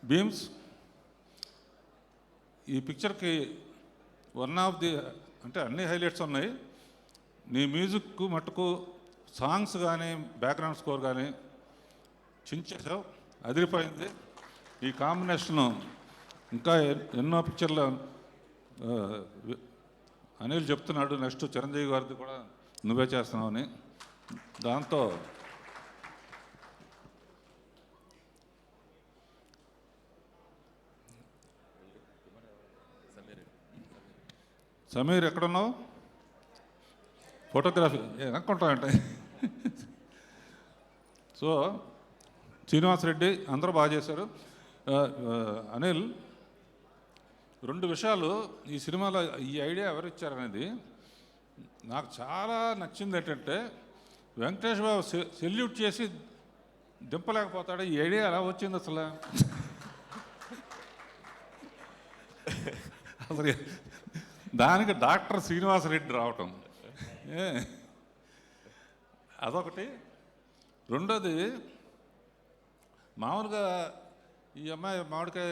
బీమ్స్, ఈ పిక్చర్కి వన్ ఆఫ్ ది అంటే అన్ని హైలైట్స్ ఉన్నాయి. నీ మ్యూజిక్ మట్టుకు సాంగ్స్ కానీ బ్యాక్గ్రౌండ్ స్కోర్ కానీ చించేసావు, అదిరిపోయింది. ఈ కాంబినేషను ఇంకా ఎన్నో పిక్చర్లు అనిల్ చెప్తున్నాడు, నెక్స్ట్ చిరంజీవి గారిది కూడా నువ్వే చేస్తున్నావని. దాంతో సమీర్ ఎక్కడున్నావు? ఫోటోగ్రఫీ అనుకుంటామంటే. సో శ్రీనివాస్ రెడ్డి అందరూ బాగా చేశారు. అనిల్, రెండు విషయాలు ఈ సినిమాలో ఈ ఐడియా ఎవరు ఇచ్చారనేది నాకు చాలా నచ్చింది. ఏంటంటే వెంకటేష్ బాబు సెల్యూట్ చేసి దింపలేకపోతాడు. ఈ ఐడియా ఎలా వచ్చింది అసలు? అసలు దానికి డాక్టర్ శ్రీనివాస్ రెడ్డి రావటం అదొకటి. రెండోది, మామూలుగా ఈ అమ్మాయి మామిడికాయ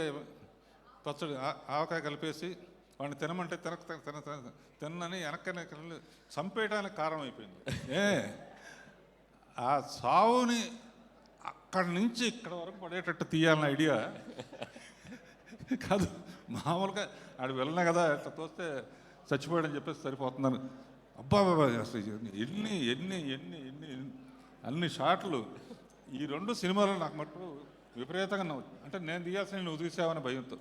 పచ్చడి ఆవకాయ కలిపేసి వాడిని తినమంటే తినని వెనక్కనే చంపేయడానికి కారణం అయిపోయింది. ఆ సావుని అక్కడి నుంచి ఇక్కడ వరకు పడేటట్టు తీయాలన్న ఐడియా కాదు. మామూలుగా ఆడు వెళ్ళినా కదా అట్లా తోస్తే చచ్చిపోయాడని చెప్పేసి సరిపోతుందని. అబ్బా అసలు ఎన్ని ఎన్ని ఎన్ని ఎన్ని అన్ని షాట్లు ఈ రెండు సినిమాలు నాకు మట్టు విపరీతంగా నవ్వు. అంటే నేను తీయాల్సిన నువ్వు తీసావని భయంతో.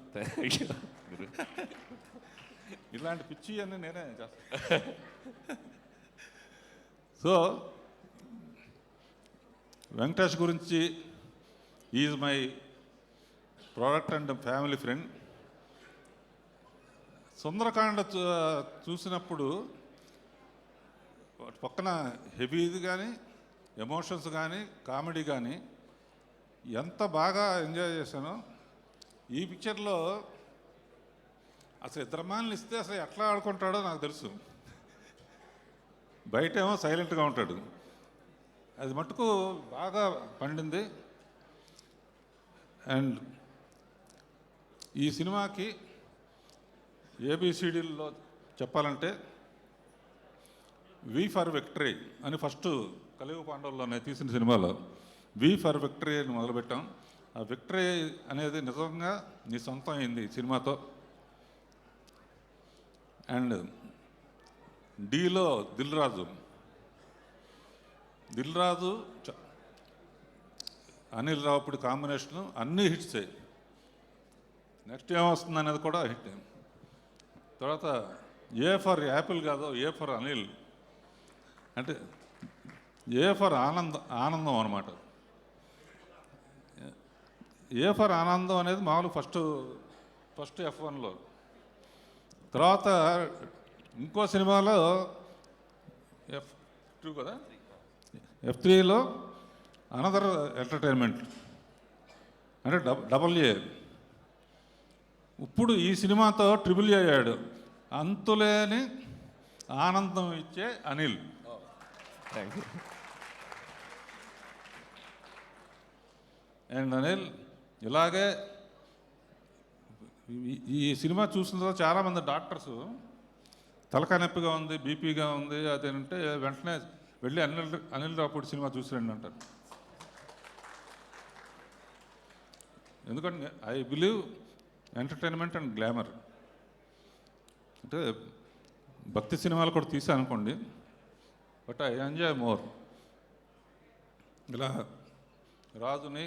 ఇలాంటి పిచ్చి అన్నీ నేనే చేస్తాను. సో వెంకటేష్ గురించి is my product and family friend. Sundarakanda చూసినప్పుడు పక్కన హెవీది కానీ ఎమోషన్స్ కానీ కామెడీ కానీ ఎంత బాగా ఎంజాయ్ చేశానో. ఈ పిక్చర్లో అసలు ఇద్దరు అమ్మాయిలను ఇస్తే అసలు ఎట్లా ఆడుకుంటాడో నాకు తెలుసు. బయటేమో సైలెంట్గా ఉంటాడు, అది మటుకు బాగా పండింది. అండ్ ఈ సినిమాకి ఏబిసిడీల్లో చెప్పాలంటే వి ఫర్ విక్టరీ అని ఫస్ట్ కలియుగ పాండవుల్లోనే తీసిన సినిమాలో వి ఫర్ విక్టరీ అని మొదలుపెట్టాం. ఆ విక్టరీ అనేది నిజంగా నీ సొంతం అయింది ఈ సినిమాతో. అండ్ డీలో దిల్ రాజు అనిల్ రావుపూడి కాంబినేషను అన్నీ హిట్స్ అయ్యి. నెక్స్ట్ ఏమొస్తుంది అనేది కూడా హిట్. తర్వాత ఏ ఫర్ యాపిల్ కాదు, ఏ ఫర్ అనిల్ అంటే ఏ ఫర్ ఆనందం అనమాట. ఏ ఫర్ ఆనందం అనేది మామూలు ఫస్ట్ F1లో. తర్వాత ఇంకో సినిమాలో F2 కదా, F3లో అనదర్ ఎంటర్టైన్మెంట్ అంటే AA. ఇప్పుడు ఈ సినిమాతో ట్రిపుల్ అయ్యాడు. అంతులేని ఆనందం ఇచ్చే Anil. Thank you. And Anil ఇలాగే ఈ సినిమా చూసిన తర్వాత చాలామంది డాక్టర్స్ తలకాయ నొప్పిగా ఉంది, బీపీగా ఉంది అదేంటే వెంటనే వెళ్ళి అనిల్ రావుపూడి సినిమా చూసిరండి అంటారు. ఎందుకంటే I believe entertainment and glamour. అంటే భక్తి సినిమాలు కూడా తీసాను అనుకోండి, బట్ ఐ ఎంజాయ్ మోర్. ఇలా రాజుని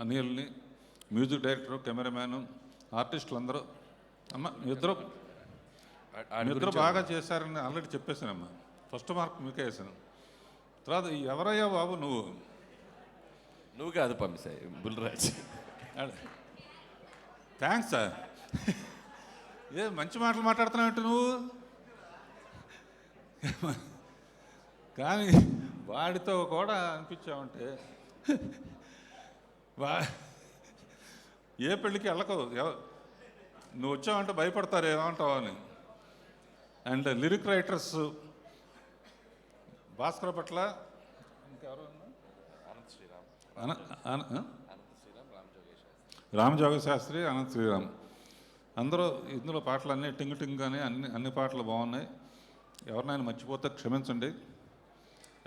అనిల్ని మ్యూజిక్ డైరెక్టర్, కెమెరామ్యాను, ఆర్టిస్టులు అందరూ మీ ఇద్దరు బాగా చేశారని ఆల్రెడీ చెప్పేశానమ్మా. ఫస్ట్ మార్క్ మీకే వేసాను. తర్వాత ఎవరయ్యా బాబు నువ్వు కాదు పంపిస్తాయి బుల్రాజ్. Thanks sir. మంచి మాటలు మాట్లాడుతున్నావు నువ్వు. కానీ వాడితో కూడా అనిపించావంటే ఏ పెళ్ళికి వెళ్ళకు, నువ్వు వచ్చావంటే భయపడతారు ఏమంటావు అని. అండ్ లిరిక్ రైటర్స్ భాస్కర్ పట్ల ఇంకెవరు, రామజోగ శాస్త్రి, అనంత శ్రీరామ్ అందరూ ఇందులో పాటలన్నీ టింగ్ కానీ అన్ని పాటలు బాగున్నాయి. ఎవరినైనా మర్చిపోతే క్షమించండి.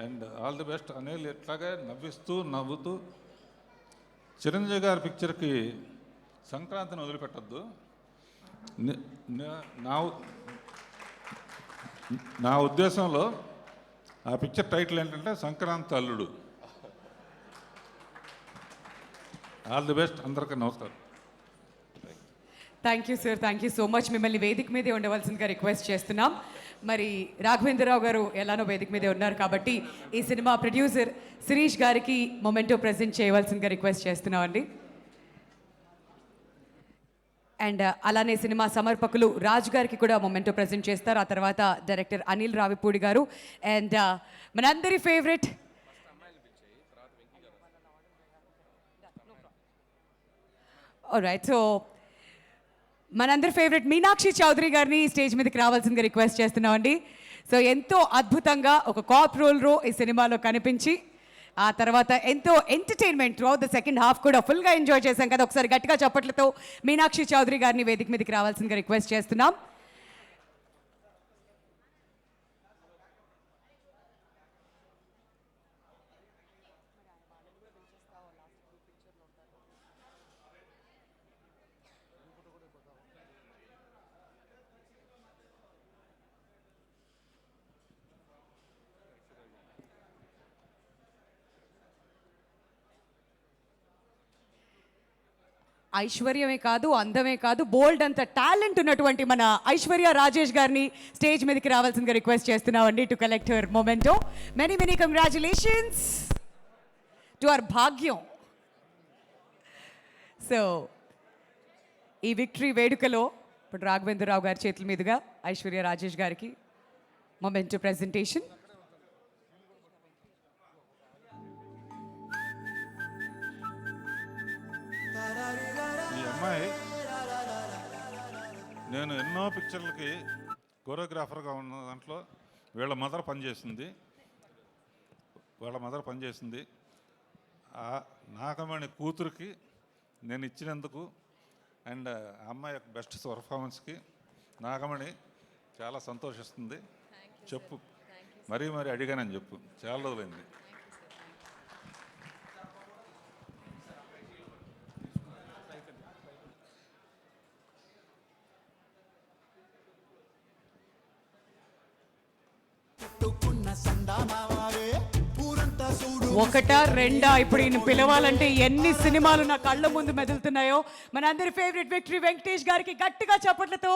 And all the best. Anil ఎట్లాగే నవ్వుతూ చిరంజీవి గారి పిక్చర్కి సంక్రాంతిని వదిలిపెట్టద్దు. నా ఉద్దేశంలో ఆ పిక్చర్ టైటిల్ ఏంటంటే సంక్రాంతి అల్లుడు. All the best. అందరికీ నమస్కారం. Thank you sir, thank you so much. మిమ్మల్ని వేదిక మీదే ఉండవలసిందిగా రిక్వెస్ట్ చేస్తున్నాం. మరి రాఘవేంద్రరావు గారు ఎలానో వేదిక మీదే ఉన్నారు కాబట్టి ఈ సినిమా ప్రొడ్యూసర్ శిరీష్ గారికి మొమెంటో ప్రజెంట్ చేయవలసిందిగా రిక్వెస్ట్ చేస్తున్నాం అండి. అండ్ అలానే సినిమా సమర్పకులు రాజు గారికి కూడా మొమెంటో ప్రజెంట్ చేస్తారు. ఆ తర్వాత డైరెక్టర్ అనిల్ రావిపూడి గారు అండ్ మనందరి ఫేవరెట్ ఆల్రైట్, సో మనందరి ఫేవరెట్ మీనాక్షి చౌదరి గారిని స్టేజ్ మీదకి రావాల్సిందిగా రిక్వెస్ట్ చేస్తున్నామండి. సో ఎంతో అద్భుతంగా ఒక కాప్ రోల్ ఈ సినిమాలో కనిపించి ఆ తర్వాత ఎంతో entertainment through the second half కూడా ఫుల్గా ఎంజాయ్ చేశాం కదా. ఒకసారి గట్టిగా చప్పట్లతో మీనాక్షి చౌదరి గారిని వేదిక మీదకి రావాల్సిందిగా రిక్వెస్ట్ చేస్తున్నాం. ఐశ్వర్యమే కాదు, అందమే కాదు, బోల్డ్ అంత టాలెంట్ ఉన్నటువంటి మన ఐశ్వర్య రాజేష్ గారిని స్టేజ్ మీదకి రావాల్సిందిగా రిక్వెస్ట్ చేస్తున్నామండి to collect her memento. Many many congratulations to our Bhagyam. So ఈ విక్టరీ వేడుకలో ఇప్పుడు రాఘవేంద్రరావు గారి చేతుల మీదుగా ఐశ్వర్య రాజేష్ గారికి మొమెంటో ప్రెజెంటేషన్. ఈ అమ్మాయి నేను ఎన్నో పిక్చర్లకి కొరియోగ్రాఫర్గా ఉన్న దాంట్లో వీళ్ళ మదర్ పనిచేసింది. వాళ్ళ మదర్ పనిచేసింది. ఆ నాగమణి కూతురికి నేను ఇచ్చినందుకు అండ్ అమ్మాయి యొక్క బెస్ట్ పర్ఫార్మెన్స్కి నాగమణి చాలా సంతోషిస్తుంది. చెప్పు, మరీ అడిగానని చెప్పు, చాలా రోజులైంది. ఒకటా రెండా ఇప్పుడు ఈయన పిలవాలంటే ఎన్ని సినిమాలు నా కళ్ళ ముందు మెదులుతున్నాయో. మనందరి ఫేవరెట్ విక్టరీ వెంకటేష్ గారికి గట్టిగా చప్పట్లతో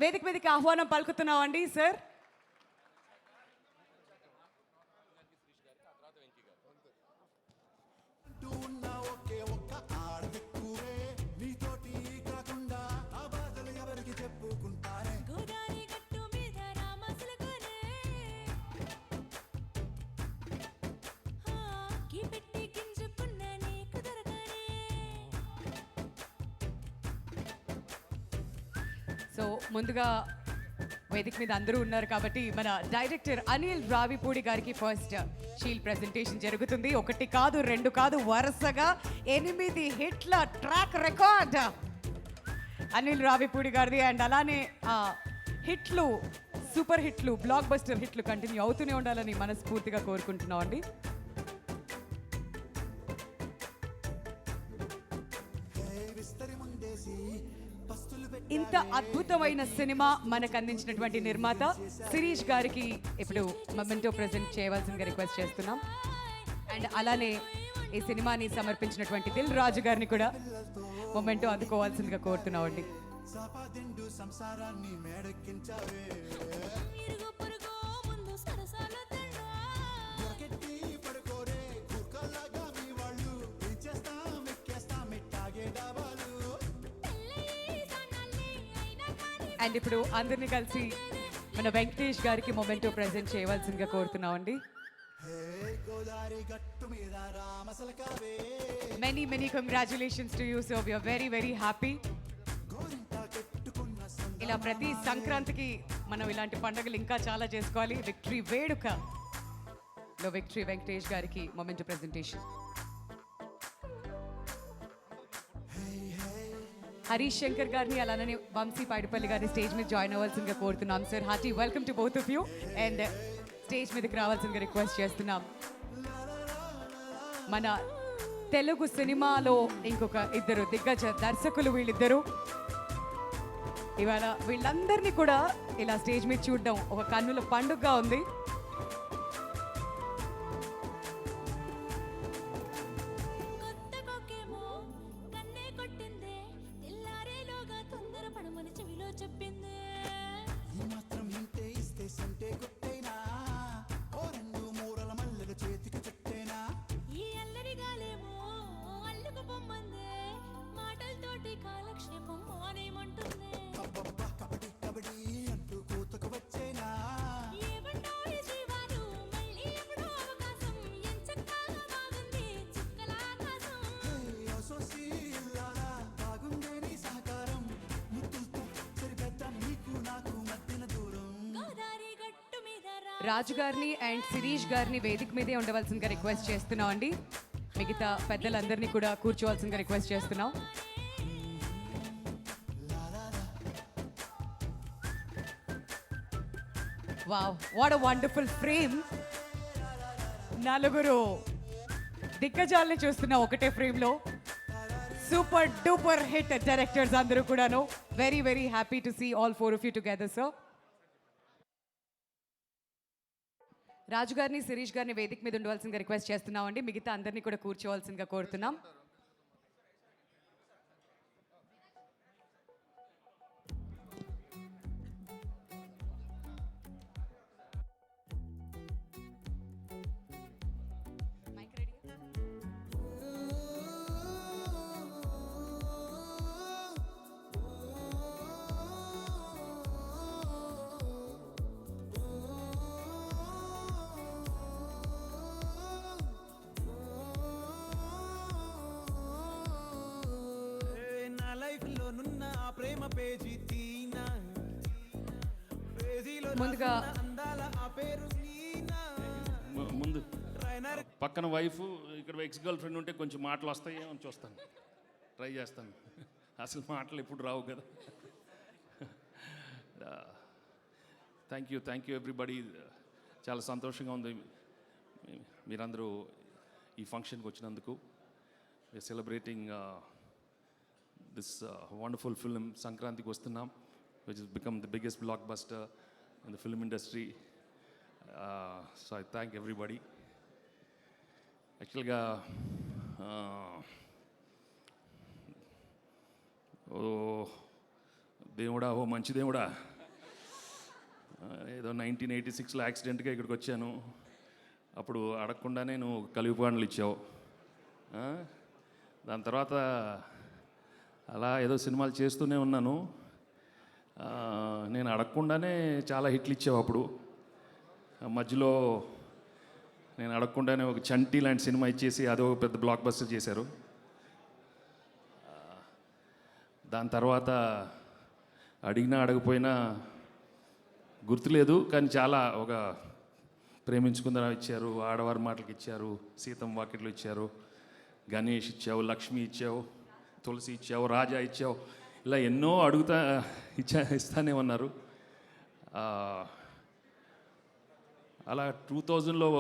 వేదిక మీదకి ఆహ్వానం పలుకుతున్నామండి సార్. సో ముందుగా వేదిక మీద అందరూ ఉన్నారు కాబట్టి మన డైరెక్టర్ అనిల్ రావిపూడి గారికి ఫస్ట్ షీల్డ్ ప్రెజెంటేషన్ జరుగుతుంది. ఒకటి కాదు రెండు కాదు వరుసగా 8 హిట్ల ట్రాక్ రికార్డ్ అనిల్ రావిపూడి గారిది. అండ్ అలానే హిట్లు, సూపర్ హిట్లు, బ్లాక్ బస్టర్ హిట్లు కంటిన్యూ అవుతూనే ఉండాలని మనస్ఫూర్తిగా కోరుకుంటున్నాం అండి. ఇంత అద్భుతమైన సినిమా మనకు అందించినటువంటి నిర్మాత శిరీష్ గారికి ఇప్పుడు మొమెంటో ప్రెజెంట్ చేయవలసిందిగా రిక్వెస్ట్ చేస్తున్నాం. అండ్ అలానే ఈ సినిమాని సమర్పించినటువంటి దిల్ రాజు గారిని కూడా మొమెంటో అందుకోవాల్సిందిగా కోరుతున్నాం అండి. అండ్ ఇప్పుడు అందరినీ కలిసి మన వెంకటేష్ గారికి మొమెంటో ప్రెజెంట్ చేయవలసిందిగా కోరుతున్నాం అండి. Many congratulations to you so we are very happy. ఇలా ప్రతి సంక్రాంతికి మనం ఇలాంటి పండుగలు ఇంకా చాలా చేసుకోవాలి. విక్టరీ వేడుకలో విక్టరీ వెంకటేష్ గారికి మొమెంటో ప్రెజెంటేషన్. హరీష్ శంకర్ గారిని అలానే వంశీ పైడిపల్లి గారిని స్టేజ్ మీద జాయిన్ అవ్వాల్సిందిగా కోరుతున్నాం. Sir hearty welcome to both of you and stage మీదకి రావాల్సిందిగా రిక్వెస్ట్ చేస్తున్నాం. మన తెలుగు సినిమాలో ఇంకొక ఇద్దరు దిగ్గజ దర్శకులు వీళ్ళిద్దరూ. ఇవాళ వీళ్ళందరినీ కూడా ఇలా స్టేజ్ మీద చూడడం ఒక కన్నుల పండుగగా ఉంది. రాజు గారిని అండ్ శిరీష్ గారిని వేదిక మీదే ఉండవలసిందిగా రిక్వెస్ట్ చేస్తున్నాం అండి. మిగతా పెద్దలందరినీ కూడా కూర్చోవలసిందిగా రిక్వెస్ట్ చేస్తున్నాం. Wow, what a wonderful frame. నలుగురు దిగ్గజాలని చూస్తున్నా ఒకటే ఫ్రేమ్లో. సూపర్ డూపర్ హిట్ డైరెక్టర్స్ అందరూ కూడాను. Very happy to see all 4 of you together, sir. Raju గారిని శిరీష్ గారిని వేదిక మీద ఉండవలసిందిగా రిక్వెస్ట్ చేస్తున్నాం అండి. మిగతా అందరినీ కూడా కూర్చోవలసిందిగా కోరుతున్నాం. ముందు పక్కన వైఫ్ ఇక్కడ ఎక్స్ గర్ల్ ఫ్రెండ్ ఉంటే కొంచెం మాటలు వస్తాయేమో అని చూస్తాను, ట్రై చేస్తాను. అసలు మాటలు ఎప్పుడు రావు కదా. Thank you everybody. చాలా సంతోషంగా ఉంది మీరందరూ ఈ ఫంక్షన్కి వచ్చినందుకు. We are celebrating this wonderful film Sankranthiki Vasthunam, which is become the biggest blockbuster in the film industry. So I thank everybody. యాక్చువల్గా ఓ దేవుడా, ఓ మంచి దేవుడా, ఏదో 1986లో యాక్సిడెంట్గా ఇక్కడికి వచ్చాను. అప్పుడు అడగకుండానే నువ్వు కలిగిపాండ్లు ఇచ్చావు. దాని తర్వాత అలా ఏదో సినిమాలు చేస్తూనే ఉన్నాను. నేను అడగకుండానే చాలా హిట్లు ఇచ్చావు. అప్పుడు మధ్యలో నేను అడగకుండానే ఒక చంటి లాంటి సినిమా ఇచ్చేసి అదో పెద్ద బ్లాక్ బస్టర్ చేశారు. దాని తర్వాత అడిగినా అడగపోయినా గుర్తులేదు, కానీ చాలా ఒక ప్రేమించుకుందరా ఇచ్చారు, ఆడవారి మాటలకు ఇచ్చారు, సీతం వాకిట్లు ఇచ్చారు, గణేష్ ఇచ్చావు, లక్ష్మి ఇచ్చావు, తులసి ఇచ్చావు, రాజా ఇచ్చావు, ఇలా ఎన్నో ఇస్తానే ఉన్నారు. అలా 2000లో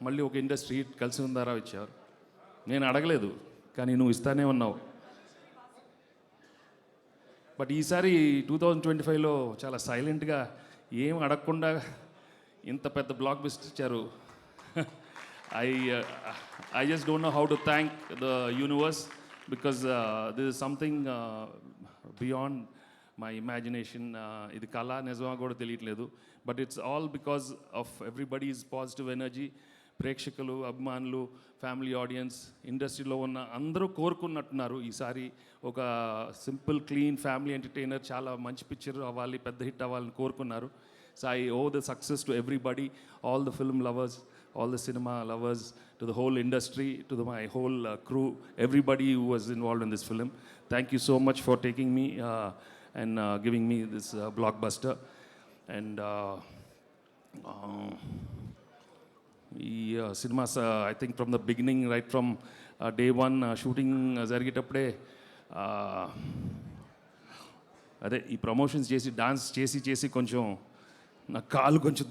మళ్ళీ ఒక ఇండస్ట్రీ హిట్ కలిసి ఉందారా ఇచ్చారు. నేను అడగలేదు, కానీ నువ్వు ఇస్తానే ఉన్నావు. బట్ ఈసారి 2025లో చాలా సైలెంట్గా ఏం అడగకుండా ఇంత పెద్ద బ్లాక్ బస్టర్ ఇచ్చారు. I just don't know how to thank the universe, because this is something beyond my imagination. ఇది కళ నిజమా కూడా తెలియట్లేదు. But it's all because of everybody's positive energy. ప్రేక్షకులు, అభిమానులు, ఫ్యామిలీ ఆడియన్స్, ఇండస్ట్రీలో ఉన్న అందరూ కోరుకున్నట్టున్నారు ఈసారి ఒక సింపుల్ క్లీన్ ఫ్యామిలీ ఎంటర్టైనర్, చాలా మంచి పిక్చర్ అవ్వాలి, పెద్ద హిట్ అవ్వాలని కోరుకున్నారు. So I owe the success to everybody, all the film lovers, all the cinema lovers, to the whole industry, to my whole crew, everybody who was involved in this film. Thank you so much for taking me and giving me this blockbuster. And cinemas, I think from the beginning, right from day one, shooting జరిగేటప్పుడే అదే ఈ promotions చేసి dance చేసి కొంచెం నా కాలు కొంచెం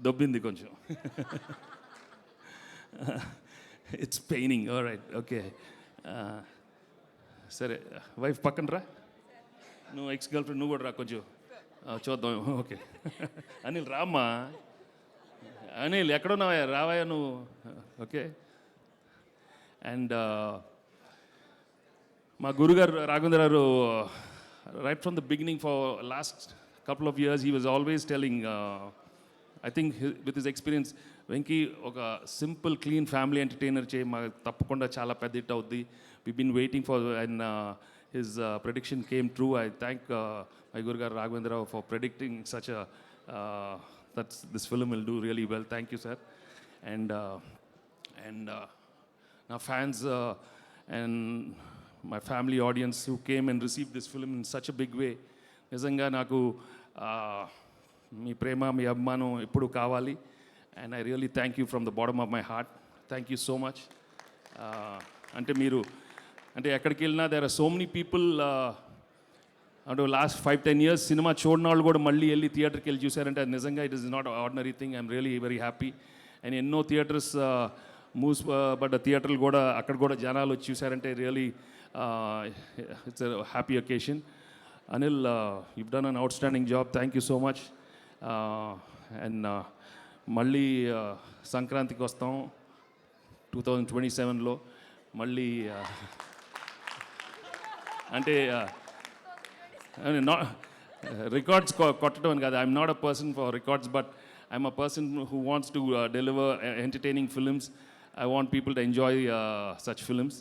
దొబ్బింది కొంచెం. It's paining. Right, okay. సరే, వైఫ్ పక్కన రా, నువ్వు ఎక్స్ గర్ల్ ఫ్రెండ్ నువ్వు కూడా రా కొంచెం చూద్దాం. ఓకే అనిల్ రామ్మా, అనిల్ ఎక్కడున్నావా, రావాయా నువ్వు. ఓకే. అండ్ మా గురుగారు రాఘవేంద్ర గారు, right from the beginning for last couple of years he was always telling, I think with his experience, Venky ఒక సింపుల్ క్లీన్ ఫ్యామిలీ ఎంటర్టైనర్ చేయి, మాకు తప్పకుండా చాలా పెద్ద హిట్ అవుద్ది. We been waiting for, and his prediction came true. I thank my గురుగారు Raghavendra Rao for predicting such that's this film will do really well. Thank you sir. And నా fans and my family audiences who came and receive this film in such a big way, నిజంగా నాకు మీ ప్రేమ, మీ అభిమానం ఎప్పుడు కావాలి. And I really thank you from the bottom of my heart. Thank you so much. అంటే మీరు అంటే ఎక్కడికి వెళ్ళినా there are so many people, అంటే లాస్ట్ 5-10 years సినిమా చూడని వాళ్ళు కూడా మళ్ళీ వెళ్ళి థియేటర్కి వెళ్ళి చూసారంటే అది నిజంగా it is not ordinary thing. I'm really very happy. And ఎన్నో థియేటర్స్ మూసిపడ్డ థియేటర్లు కూడా అక్కడ కూడా జనాలు వచ్చి చూసారంటే really it's a happy occasion. Anil, you've done an outstanding job. Thank you so much. And మళ్ళీ సంక్రాంతికి వస్తాం 2027లో మళ్ళీ. అంటే రికార్డ్స్ కొట్టడం అని కాదు. I'm not a person for records, but I'm a person who wants to deliver entertaining films. I want people to enjoy such films.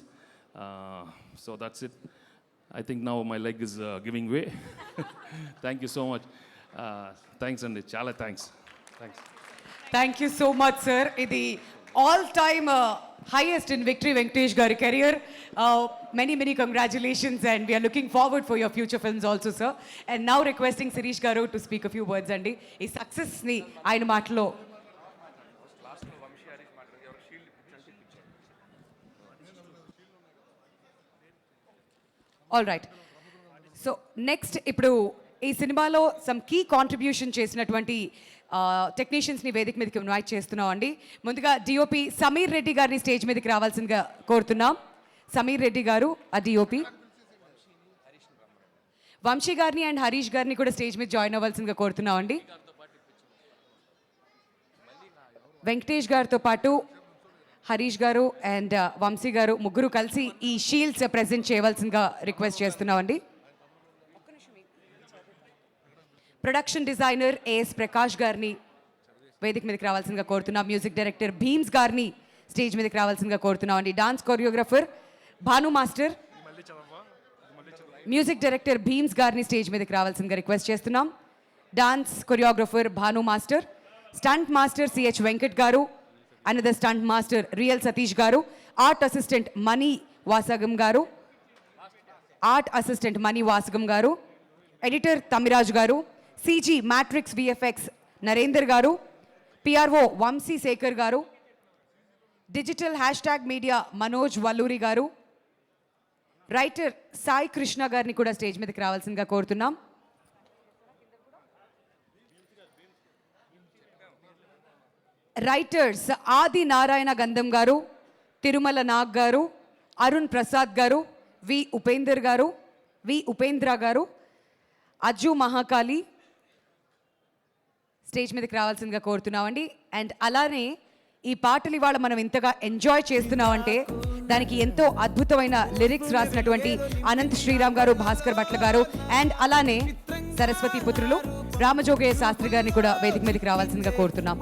So that's it. I think now my leg is giving way. Thank you so much. Thanks, Andy. Chala thanks. Thank you so much, sir. Idi all-time highest in victory, Venkatesh Gari career. Many congratulations, and we are looking forward for your future films also, sir. And now requesting Sirish Garu to speak a few words, Andy. Ee success ni ayana maatalo. All right. So next ఇప్పుడు ఈ సినిమాలో some key contribution చేసినటువంటి టెక్నీషియన్స్ని వేదిక మీదకి invite చేస్తున్నాం అండి. ముందుగా DOP Sameer Reddy గారిని స్టేజ్ మీదకి రావాల్సిందిగా కోరుతున్నాం. సమీర్ రెడ్డి గారు ఆ డిఓపి. వంశీ గారిని అండ్ హరీష్ గారిని కూడా స్టేజ్ మీద జాయిన్ అవ్వాల్సిందిగా కోరుతున్నాం అండి. వెంకటేష్ గారితో పాటు హరీష్ గారు అండ్ వంశీ గారు ముగ్గురు కలిసి ఈ షీల్డ్స్ ప్రెజెంట్ చేయవలసిందిగా రిక్వెస్ట్ చేస్తున్నాం అండి. ప్రొడక్షన్ డిజైనర్ ఏఎస్ ప్రకాష్ గారిని వేదిక మీదకి రావాల్సిందిగా కోరుతున్నాం. Music director Bheems garu stage మీదకి రావాల్సిందిగా కోరుతున్నాం అండి. Dance choreographer Bhanu master, music director Bheems garu stage మీదకి రావాల్సిందిగా రిక్వెస్ట్ చేస్తున్నాం. Dance choreographer Bhanu master, stunt master CH Venkat garu, another stunt master real Satish garu, art assistant మణి వాసగం గారు, ఎడిటర్ తమిరాజ్ గారు, సిజీ మ్యాట్రిక్స్ విఎఫ్ఎక్స్ నరేందర్ గారు, పిఆర్ఓ వంశీ శేఖర్ గారు, digital hashtag media Manoj Valluri గారు, రైటర్ సాయి కృష్ణ గారిని కూడా స్టేజ్ మీదకి రావాల్సిందిగా కోరుతున్నాం. రైటర్స్ ఆది నారాయణ గంధం గారు, తిరుమల నాగ్ గారు, అరుణ్ ప్రసాద్ గారు, వి ఉపేంద్ర గారు, అజ్జు మహాకాళి స్టేజ్ మీదకి రావాల్సిందిగా కోరుతున్నామండి. అండ్ అలానే ఈ పాటలు ఇవాళ మనం ఇంతగా ఎంజాయ్ చేస్తున్నామంటే దానికి ఎంతో అద్భుతమైన లిరిక్స్ రాసినటువంటి అనంత్ శ్రీరామ్ గారు, భాస్కర్ భట్ల గారు, అండ్ అలానే సరస్వతి పుత్రులు రామజోగయ్య శాస్త్రి గారిని కూడా వేదిక మీదకి రావాల్సిందిగా కోరుతున్నాం.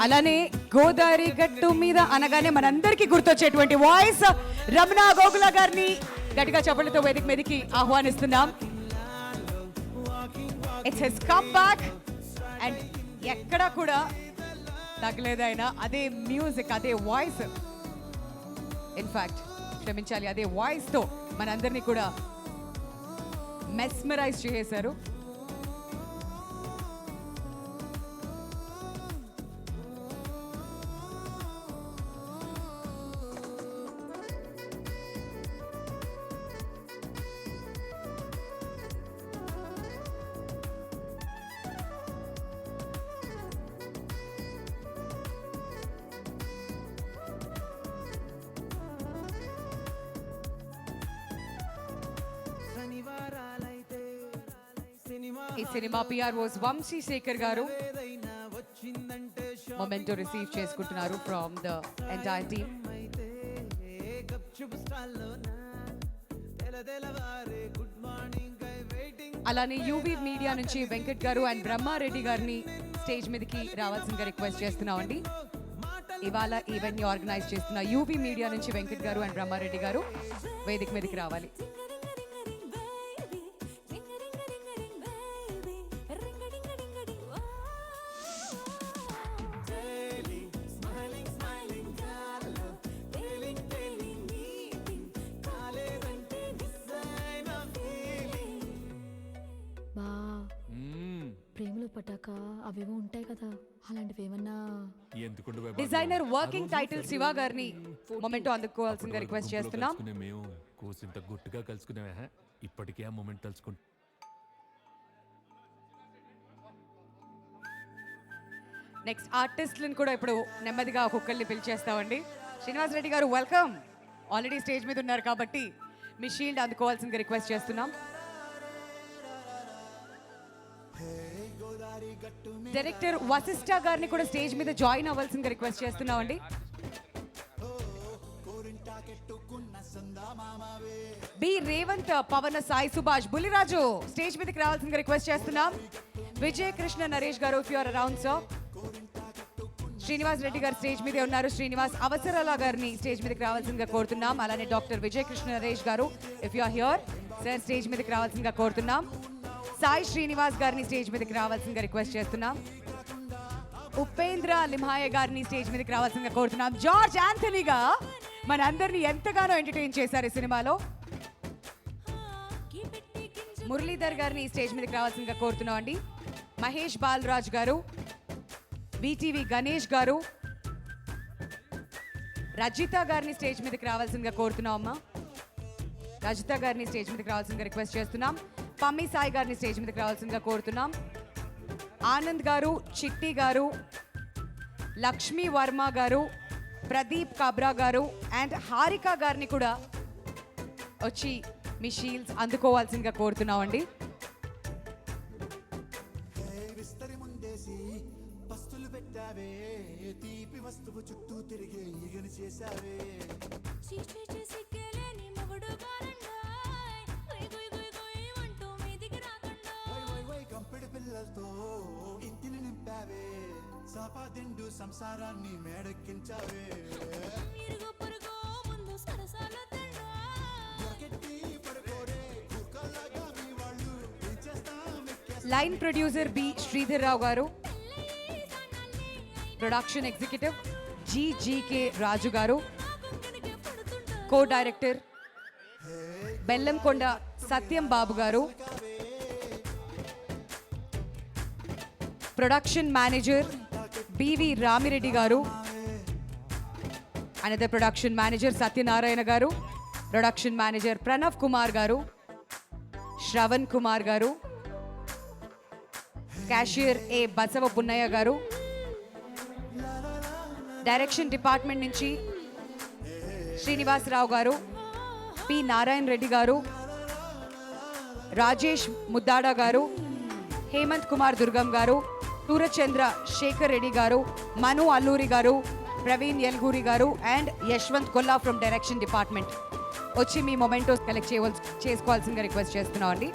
అలానే గోదావరి గట్టు మీద అనగానే మనందరికీ గుర్తొచ్చేటువంటి వాయిస్ రమణ గోగుల గారిని గట్టిగా చప్పట్లతో వేదిక మీదకి ఆహ్వానిస్తున్నాం. It's his come back and ఎక్కడా కూడా తగ్గలేదైనా అదే మ్యూజిక్, అదే వాయిస్, ఇన్ఫాక్ట్ క్షమించాలి, అదే వాయిస్తో మనందరినీ కూడా మెస్మరైజ్ చేసేశారు. ఈ సినిమా పిఆర్ఓస్ వంశీ శేఖర్ గారు మొమెంటో రిసీవ్ చేసుకుంటున్నారు ఫ్రమ్ ద ఎంటైర్ టీమ్. అలానే యూవీ మీడియా నుంచి వెంకట్ గారు అండ్ బ్రహ్మారెడ్డి గారిని స్టేజ్ మీదకి రావాల్సిందిగా రిక్వెస్ట్ చేస్తున్నామండి. ఇవాళ ఈవెంట్ ని ఆర్గనైజ్ చేస్తున్న యూవీ మీడియా నుంచి వెంకట్ గారు అండ్ బ్రహ్మారెడ్డి గారు వేదిక మీదకి రావాలి. ప్రేమలో పట్టాక అవేమో ఉంటాయి కదా, అలాంటివి ఏమన్నా. డిజైనర్ వర్కింగ్ టైటిల్ శివ గారిని మొమెంటో అందుకోవాల్సిందిగా రిక్వెస్ట్ చేస్తున్నాం. మేము కోసింత గుట్టుగా కలుసుకునేవా, ఇప్పటికే ఆ మొమెంట్ తలుచుకుంటాం. నెక్స్ట్ ఆర్టిస్ట్లను కూడా ఇప్పుడు నెమ్మదిగా ఒక్కొక్కరిని పిలిచేస్తామండి. శ్రీనివాస్ రెడ్డి గారు వెల్కమ్. ఆల్రెడీ స్టేజ్ మీద ఉన్నారు కాబట్టి మీ షీల్డ్ అందుకోవాల్సిందిగా రిక్వెస్ట్ చేస్తున్నాం. డైరెక్టర్ వశిష్ఠ గారిని కూడా స్టేజ్ మీద జాయిన్ అవ్వాల్సిందిగా రిక్వెస్ట్ చేస్తున్నామండి. బి రేవంత్, పవన్, సాయి సుభాష్, బుల్లిరాజు స్టేజ్ మీదకి రావాల్సిందిగా రిక్వెస్ట్ చేస్తున్నాం. Vijay Krishna Naresh garu if you are around sir. Srinivas Reddy garu stage మీదే ఉన్నారు. శ్రీనివాస్ అవసరాల గారిని స్టేజ్ మీదకి రావాల్సిందిగా కోరుతున్నాం. అలానే doctor Vijay Krishna Naresh garu if you are here sir stage మీదకి రావాల్సిందిగా కోరుతున్నాం. సాయి శ్రీనివాస్ గారిని స్టేజ్ మీదకి రావాల్సిందిగా రిక్వెస్ట్ చేస్తున్నాం. ఉపేంద్ర లింహాయ గారిని స్టేజ్ మీదకి రావాల్సిందిగా కోరుతున్నాం. జార్జ్ యాంథనీగా మన అందరినీ ఎంతగానో ఎంటర్టైన్ చేశారు ఈ సినిమాలో. మురళీధర్ గారిని స్టేజ్ మీదకి రావాల్సిందిగా కోరుతున్నాం అండి. మహేష్ బాలరాజ్ గారు, బీటీవీ గణేష్ గారు, రజిత గారిని స్టేజ్ మీదకి రావాల్సిందిగా కోరుతున్నాం అమ్మా. రజిత గారిని స్టేజ్ మీదకి రావాల్సిందిగా రిక్వెస్ట్ చేస్తున్నాం. పమ్మి సాయి గారిని స్టేజ్ మీదకి రావాల్సిందిగా కోరుతున్నాం. ఆనంద్ గారు, చిట్టి గారు, లక్ష్మీ వర్మ గారు, ప్రదీప్ కబ్రా గారు అండ్ హారిక గారిని కూడా వచ్చి మీ షీల్డ్స్ అందుకోవాల్సిందిగా కోరుతున్నామండి. సంసారాన్ని మేడెక్కించావే. లైన్ ప్రొడ్యూసర్ బి శ్రీధర్ రావు గారు, ప్రొడక్షన్ ఎగ్జిక్యూటివ్ జీకే రాజు గారు, కో డైరెక్టర్ బెల్లంకొండ సత్యం బాబు గారు, ప్రొడక్షన్ మేనేజర్ బివి రామిరెడ్డి గారు, అనదర్ ప్రొడక్షన్ మేనేజర్ సత్యనారాయణ గారు, ప్రొడక్షన్ మేనేజర్ ప్రణవ్ కుమార్ గారు, శ్రవణ్ కుమార్ గారు, క్యాషియర్ ఏ బసవ పున్నయ్య గారు, డైరెక్షన్ డిపార్ట్మెంట్ నుంచి శ్రీనివాసరావు గారు, పి నారాయణ రెడ్డి గారు, రాజేష్ ముద్దాడ గారు, హేమంత్ కుమార్ దుర్గం గారు, సూరచంద్ర శేఖర్ రెడ్డి గారు, మను అల్లూరి గారు, ప్రవీణ్ యల్గూరి గారు and Yashwant Kolla from direction department వచ్చి మీ మొమెంటోస్ కలెక్ట్ చేసుకోవాల్సిందిగా రిక్వెస్ట్ చేస్తున్నాం అండి.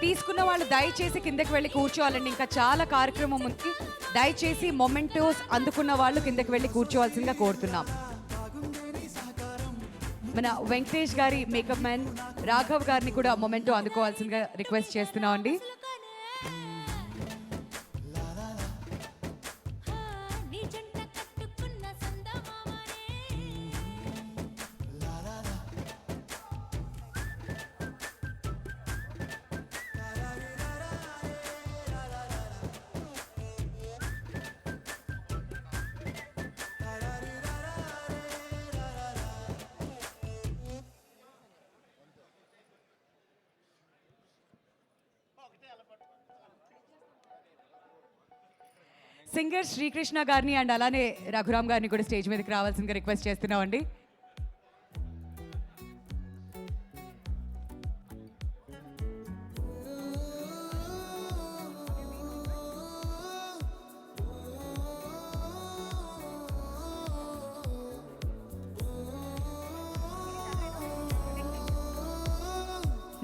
తీసుకున్న వాళ్ళు దయచేసి కిందకి వెళ్ళి కూర్చోవాలండి. ఇంకా చాలా కార్యక్రమం ఉంది. దయచేసి మొమెంటోస్ అందుకున్న వాళ్ళు కిందకి వెళ్ళి కూర్చోవాల్సిందిగా కోరుతున్నాం. మన వెంకటేష్ గారి మేకప్ మ్యాన్ రాఘవ్ గారిని కూడా మొమెంటో అందుకోవాల్సిందిగా రిక్వెస్ట్ చేస్తున్నాం అండి. సింగర్ శ్రీకృష్ణ గారిని అండ్ అలానే రఘురామ్ గారిని కూడా స్టేజ్ మీదకి రావాల్సిందిగా రిక్వెస్ట్ చేస్తున్నామండి.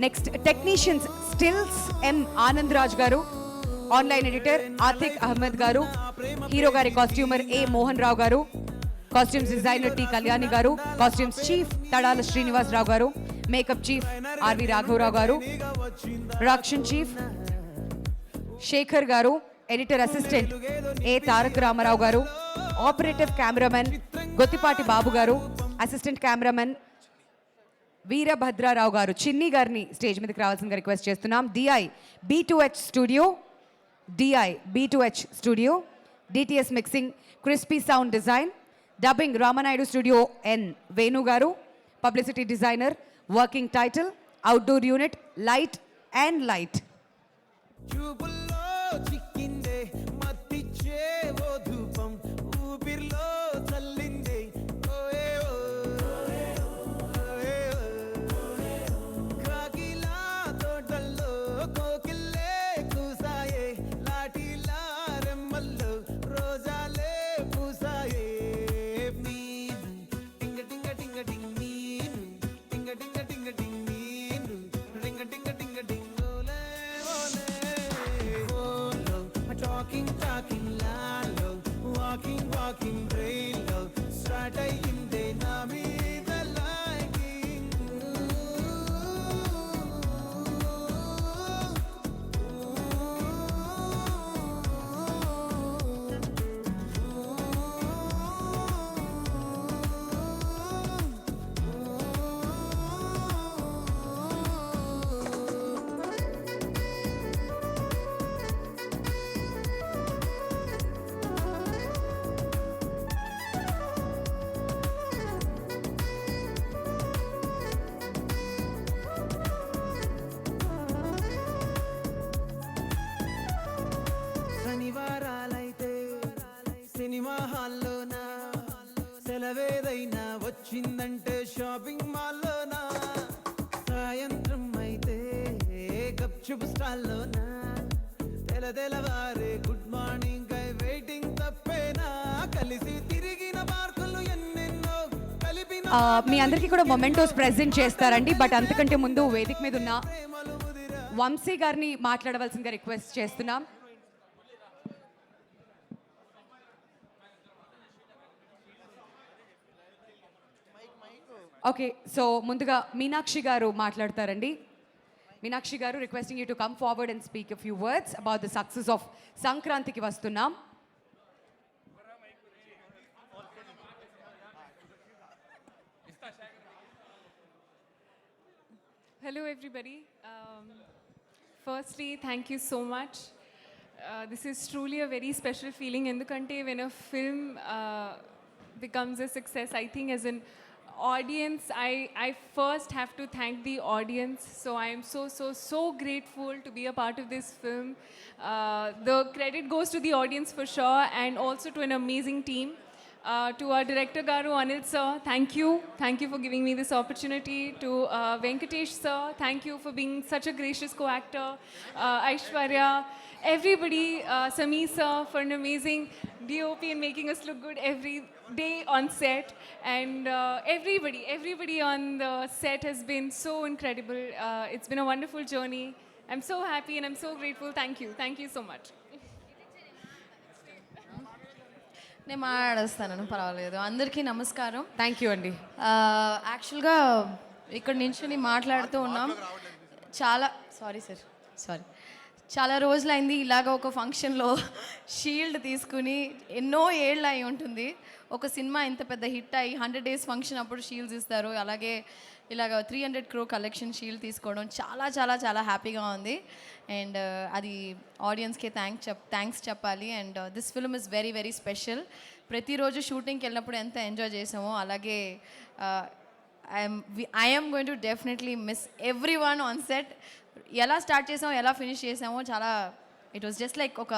నెక్స్ట్ టెక్నీషియన్స్ స్టిల్స్ ఎం ఆనంద్ రాజ్ గారు, ఆన్లైన్ ఎడిటర్ ఆతిక్ అహ్మద్ గారు, హీరో గారి కాస్ట్యూమర్ ఏ మోహన్ రావు గారు, కాస్ట్యూమ్స్ డిజైనర్ టి కళ్యాణి గారు, కాస్ట్యూమ్స్ చీఫ్ తడాల శ్రీనివాస్ రావు గారు, మేకప్ చీఫ్ ఆర్వి రాఘవరావు గారు, ప్రొడక్షన్ చీఫ్ శేఖర్ గారు, ఎడిటర్ అసిస్టెంట్ ఏ తారక రామారావు గారు, ఆపరేటివ్ కెమెరామెన్ గొత్తిపాటి బాబు గారు, అసిస్టెంట్ కెమెరామెన్ వీరభద్రారావు గారు, చిన్ని గారిని స్టేజ్ మీదకి రావాల్సిందిగా రిక్వెస్ట్ చేస్తున్నాం. DI B2H studio, DTS mixing crispy sound design, dubbing Ramanaidu studio N Venu garu, publicity designer, working title outdoor unit light and light. శుభ స్టాల్లోనా తెలవారే గుడ్ మార్నింగ్ ఐ వెయిటింగ్ తప్పేనా కలిసి తిరిగిన మార్కులు ఎన్నెన్నో కలిపిన మీ అందరికీ కూడా మొమెంటోస్ ప్రెజెంట్ చేస్తారండి. బట్ అంతకంటే ముందు వేదిక మీద ఉన్న వంశీ గారిని మాట్లాడవలసిందిగా రిక్వెస్ట్ చేస్తున్నాం. ఓకే, సో ముందుగా మీనాక్షి గారు మాట్లాడతారండి. మీనాక్షి గారు, requesting you to come forward and speak a few words about the success of Sankranthiki వస్తున్నాం. Hello everybody. Firstly, thank you so much. This is truly a very special feeling ఎందుకంటే when a film becomes a success, I think as an audience, I first have to thank the audience. So I am so grateful to be a part of this film. The credit goes to the audience for sure, and also to an amazing team. To our director Garu Anil sir, thank you for giving me this opportunity. To Venkatesh sir, thank you for being such a gracious co-actor. Aishwarya, everybody, Sami sir for an amazing DOP and making us look good every day on set, and everybody on the set has been so incredible. It's been a wonderful journey. I'm so happy and I'm so grateful. Thank you so much. నేను మాట్లాడేస్తాను, పర్వాలేదు. అందరికీ నమస్కారం. Thank you అండి. యాక్చువల్గా ఇక్కడ నుంచి మాట్లాడుతూ ఉన్నాం. చాలా రోజులైంది ఇలాగ ఒక ఫంక్షన్లో షీల్డ్ తీసుకుని. ఎన్నో ఏళ్ళు అయి ఉంటుంది. ఒక సినిమా ఇంత పెద్ద హిట్ అయ్యి 100 days ఫంక్షన్ అప్పుడు షీల్డ్స్ ఇస్తారు. అలాగే ఇలాగ 300 crore కలెక్షన్ షీల్డ్ తీసుకోవడం చాలా హ్యాపీగా ఉంది. అండ్ అది ఆడియన్స్కి థ్యాంక్స్ చెప్పాలి. And this film is very very special. ప్రతిరోజు షూటింగ్కి వెళ్ళినప్పుడు ఎంత ఎంజాయ్ చేసామో అలాగే I'm going to definitely miss every one on set. ఎలా స్టార్ట్ చేసామో ఎలా ఫినిష్ చేసామో ఇట్ వాస్ జస్ట్ లైక్ ఒక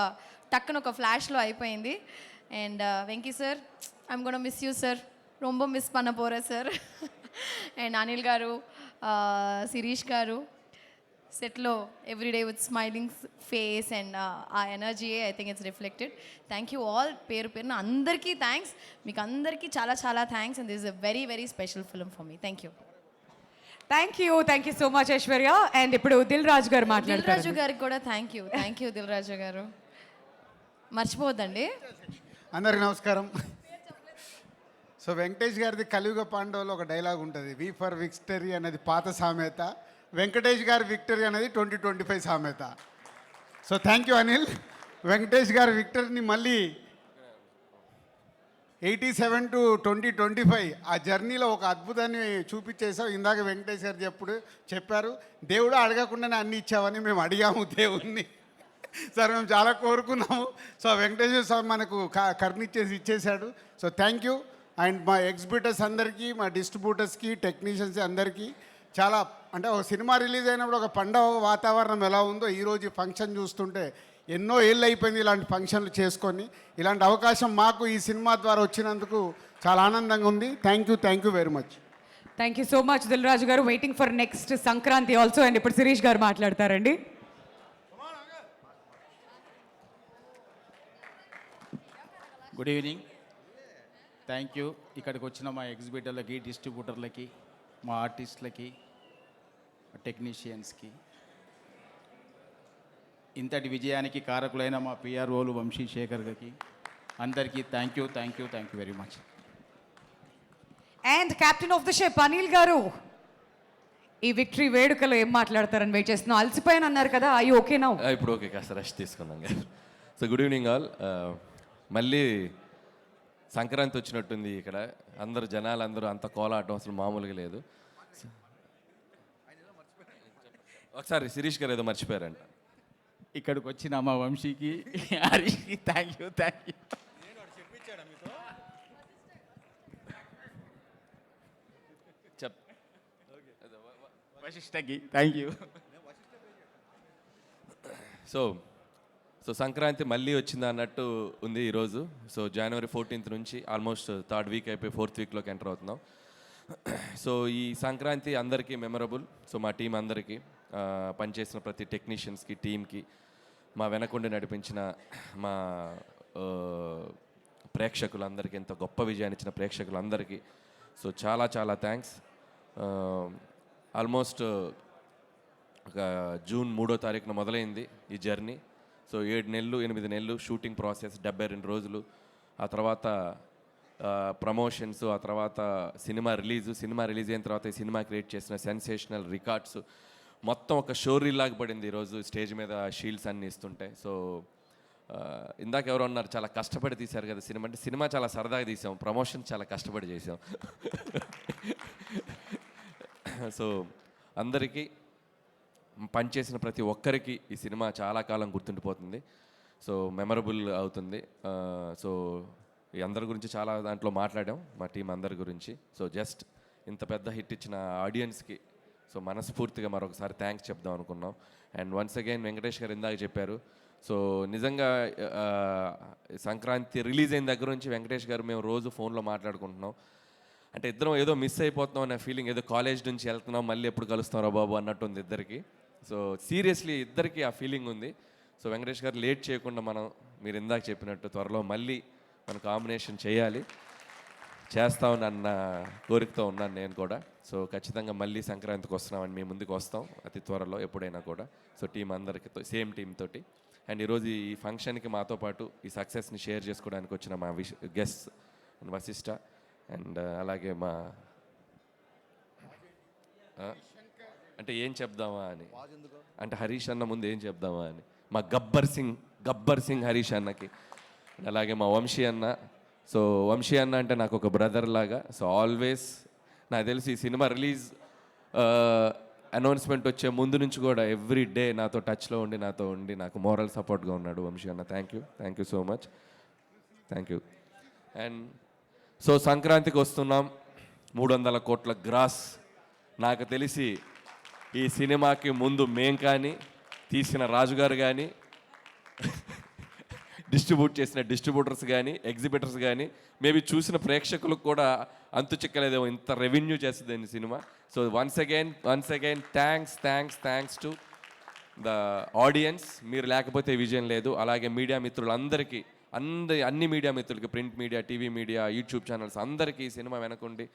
టక్కున ఒక ఫ్లాష్లో అయిపోయింది. And Venky sir, I'm gonna miss you sir, రొంబ మిస్ పన్న పోరా సార్. అండ్ అనిల్ గారు, శిరీష్ గారు సెట్లో everyday with smiling face and ఆ energy I think it's reflected. Thank you all, పేరున అందరికీ థ్యాంక్స్. మీకు అందరికీ చాలా thanks. And this is a very very special film for me. Thank you so much Aishwarya. And ఇప్పుడు దిల్ రాజు గారు మాట్లాడతారు. దిల్ రాజు గారికి కూడా థ్యాంక్ యూ దిల్ రాజు గారు, మర్చిపోవద్దండి. అందరికి నమస్కారం. సో వెంకటేష్ గారిది కలియుగ పాండవులో ఒక డైలాగ్ ఉంటుంది, వి ఫర్ విక్టరీ అనేది పాత సామెత, వెంకటేష్ గారి విక్టరీ అనేది 2025 సామెత. So thank you Anil. Venkatesh గారి విక్టరీని మళ్ళీ 87 to 2025 ఆ జర్నీలో ఒక అద్భుతాన్ని చూపించేసావు. ఇందాక వెంకటేష్ గారు చెప్పారు, దేవుడు అడగకుండానే అన్ని ఇచ్చావని. మేము అడిగాము దేవుణ్ణి సార్, మేము చాలా కోరుకున్నాము. సో వెంకటేశ్వర స్వామి మనకు కరుణిచ్చేసి ఇచ్చేశాడు. So thank you. అండ్ మా ఎగ్జిబిటర్స్ అందరికీ, మా డిస్ట్రిబ్యూటర్స్కి, టెక్నీషియన్స్ అందరికీ చాలా, అంటే ఒక సినిమా రిలీజ్ అయినప్పుడు ఒక పండగ వాతావరణం ఎలా ఉందో ఈరోజు ఫంక్షన్ చూస్తుంటే ఎన్నో ఏళ్ళు అయిపోయింది ఇలాంటి ఫంక్షన్లు చేసుకొని. ఇలాంటి అవకాశం మాకు ఈ సినిమా ద్వారా వచ్చినందుకు చాలా ఆనందంగా ఉంది. Thank you very much. Thank you so much Dil Raju garu. Waiting for next Sankranti also. And ఇప్పుడు శిరీష్ గారు మాట్లాడతారండి. Good evening. Thank you. ఇక్కడికి వచ్చిన మా ఎగ్జిబిటర్లకి, డిస్ట్రిబ్యూటర్లకి, మా ఆర్టిస్టులకి, టెక్నీషియన్స్కి, ఇంతటి విజయానికి కారకులైన మా పిఆర్ఓలు వంశీ శేఖర్ గారికి అందరికీ thank you very much. And captain of the ship Anil గారు, ఈ విక్టరీ వేడుకలో ఏం మాట్లాడతారని వెయిట్ చేస్తున్నాం. అలసిపోయాను అన్నారు కదా, అయ్యి ఓకేనా? ఇప్పుడు ఓకే, కాస్త రెస్ట్ తీసుకున్నాం. So good evening all. మళ్ళీ సంక్రాంతి వచ్చినట్టుంది ఇక్కడ. జనాలందరూ అంత కోలాటం అసలు మామూలుగా లేదు. ఒకసారి శిరీష్ గారు ఏదో మర్చిపోయారంట. ఇక్కడికి వచ్చిన మా వంశీకి, హరీష్కి థ్యాంక్ యూ. వశిష్ఠకి థ్యాంక్ యూ. సో సంక్రాంతి మళ్ళీ వచ్చింది అన్నట్టు ఉంది ఈరోజు. సో January 14th నుంచి ఆల్మోస్ట్ 3rd week అయిపోయి 4th weekలోకి ఎంటర్ అవుతున్నాం. సో ఈ సంక్రాంతి అందరికీ మెమరబుల్. సో మా టీం అందరికీ పనిచేసిన ప్రతి టెక్నీషియన్స్కి, టీమ్కి, మా వెనకుండి నడిపించిన మా ప్రేక్షకులందరికీ, ఎంతో గొప్ప విజయాన్ని ఇచ్చిన ప్రేక్షకులందరికీ సో చాలా చాలా థ్యాంక్స్. ఆల్మోస్ట్ ఒక జూన్ 3వ తారీఖున మొదలైంది ఈ జర్నీ. సో 7 నెలలు 8 నెలలు షూటింగ్ ప్రాసెస్, 72 రోజులు, ఆ తర్వాత ప్రమోషన్స్, ఆ తర్వాత సినిమా రిలీజ్ అయిన తర్వాత ఈ సినిమా క్రియేట్ చేసిన సెన్సేషనల్ రికార్డ్స్ మొత్తం ఒక షోరీల్ లాగా పడింది ఈరోజు స్టేజ్ మీద షీల్డ్స్ అన్నీ ఇస్తుంటే. సో ఇందాక ఎవరో అన్నారు చాలా కష్టపడి తీశారు కదా సినిమా అంటే, సినిమా చాలా సరదాగా తీసాం, ప్రమోషన్ చాలా కష్టపడి చేసాం. సో అందరికీ, పనిచేసిన ప్రతి ఒక్కరికి ఈ సినిమా చాలా కాలం గుర్తుండిపోతుంది. సో మెమరబుల్ అవుతుంది. సో ఈ అందరి గురించి చాలా దాంట్లో మాట్లాడాం, మా టీం అందరి గురించి. సో జస్ట్ ఇంత పెద్ద హిట్ ఇచ్చిన ఆడియన్స్కి సో మనస్ఫూర్తిగా మరొకసారి థ్యాంక్స్ చెప్దాం అనుకున్నాం. అండ్ వన్స్ అగైన్ వెంకటేష్ గారు ఇందాక చెప్పారు. సో నిజంగా సంక్రాంతి రిలీజ్ అయిన దగ్గర నుంచి వెంకటేష్ గారు మేము రోజు ఫోన్లో మాట్లాడుకుంటున్నాం. అంటే ఇద్దరం ఏదో మిస్ అయిపోతున్నాం అనే ఫీలింగ్, ఏదో కాలేజ్ నుంచి వెళ్తున్నాం మళ్ళీ ఎప్పుడు కలుస్తాం బాబు అన్నట్టు ఉంది ఇద్దరికి. సో సీరియస్లీ ఇద్దరికి ఆ ఫీలింగ్ ఉంది. సో వెంకటేష్ గారు లేట్ చేయకుండా మీరు ఇందాక చెప్పినట్టు త్వరలో మళ్ళీ మన కాంబినేషన్ చేస్తామని అన్న కోరికతో ఉన్నాను నేను కూడా. సో ఖచ్చితంగా మళ్ళీ సంక్రాంతికి వస్తున్నామని మీ ముందుకు వస్తాం అతి త్వరలో ఎప్పుడైనా కూడా. సో టీం అందరికీ సేమ్ టీమ్ తోటి. అండ్ ఈరోజు ఈ ఫంక్షన్కి మాతో పాటు ఈ సక్సెస్ని షేర్ చేసుకోవడానికి వచ్చిన మా గెస్ట్ వశిష్ట, అండ్ అలాగే మా అంటే ఏం చెప్దామా అని, అంటే హరీష్ అన్న ముందు ఏం చెప్దామా అని, మా గబ్బర్ సింగ్ హరీష్ అన్నకి, అలాగే మా వంశీ అన్న. సో వంశీ అన్న అంటే నాకు ఒక బ్రదర్ లాగా. సో ఆల్వేస్ నాకు తెలిసి ఈ సినిమా రిలీజ్ అనౌన్స్మెంట్ వచ్చే ముందు నుంచి కూడా ఎవ్రీ డే నాతో టచ్లో ఉండి నాకు మోరల్ సపోర్ట్గా ఉన్నాడు వంశీ అన్న. Thank you so much, thank you. And so సంక్రాంతికి వస్తున్నాం, 300 కోట్ల గ్రాస్. నాకు తెలిసి ఈ సినిమాకి ముందు మేం కానీ, తీసిన రాజుగారు కానీ, డిస్ట్రిబ్యూట్ చేసిన డిస్ట్రిబ్యూటర్స్ కానీ, ఎగ్జిబిటర్స్ కానీ, మేబీ చూసిన ప్రేక్షకులకు కూడా అంతు చిక్కలేదేమో ఇంత రెవెన్యూ చేస్తుంది ఈ cinema. So once again thanks to the audience. మీరు లేకపోతే విజయం లేదు. అలాగే మీడియా మిత్రులందరికీ, అన్ని మీడియా మిత్రులకి, print media, TV media, YouTube channels అందరికీ ఈ సినిమా వెనకుండి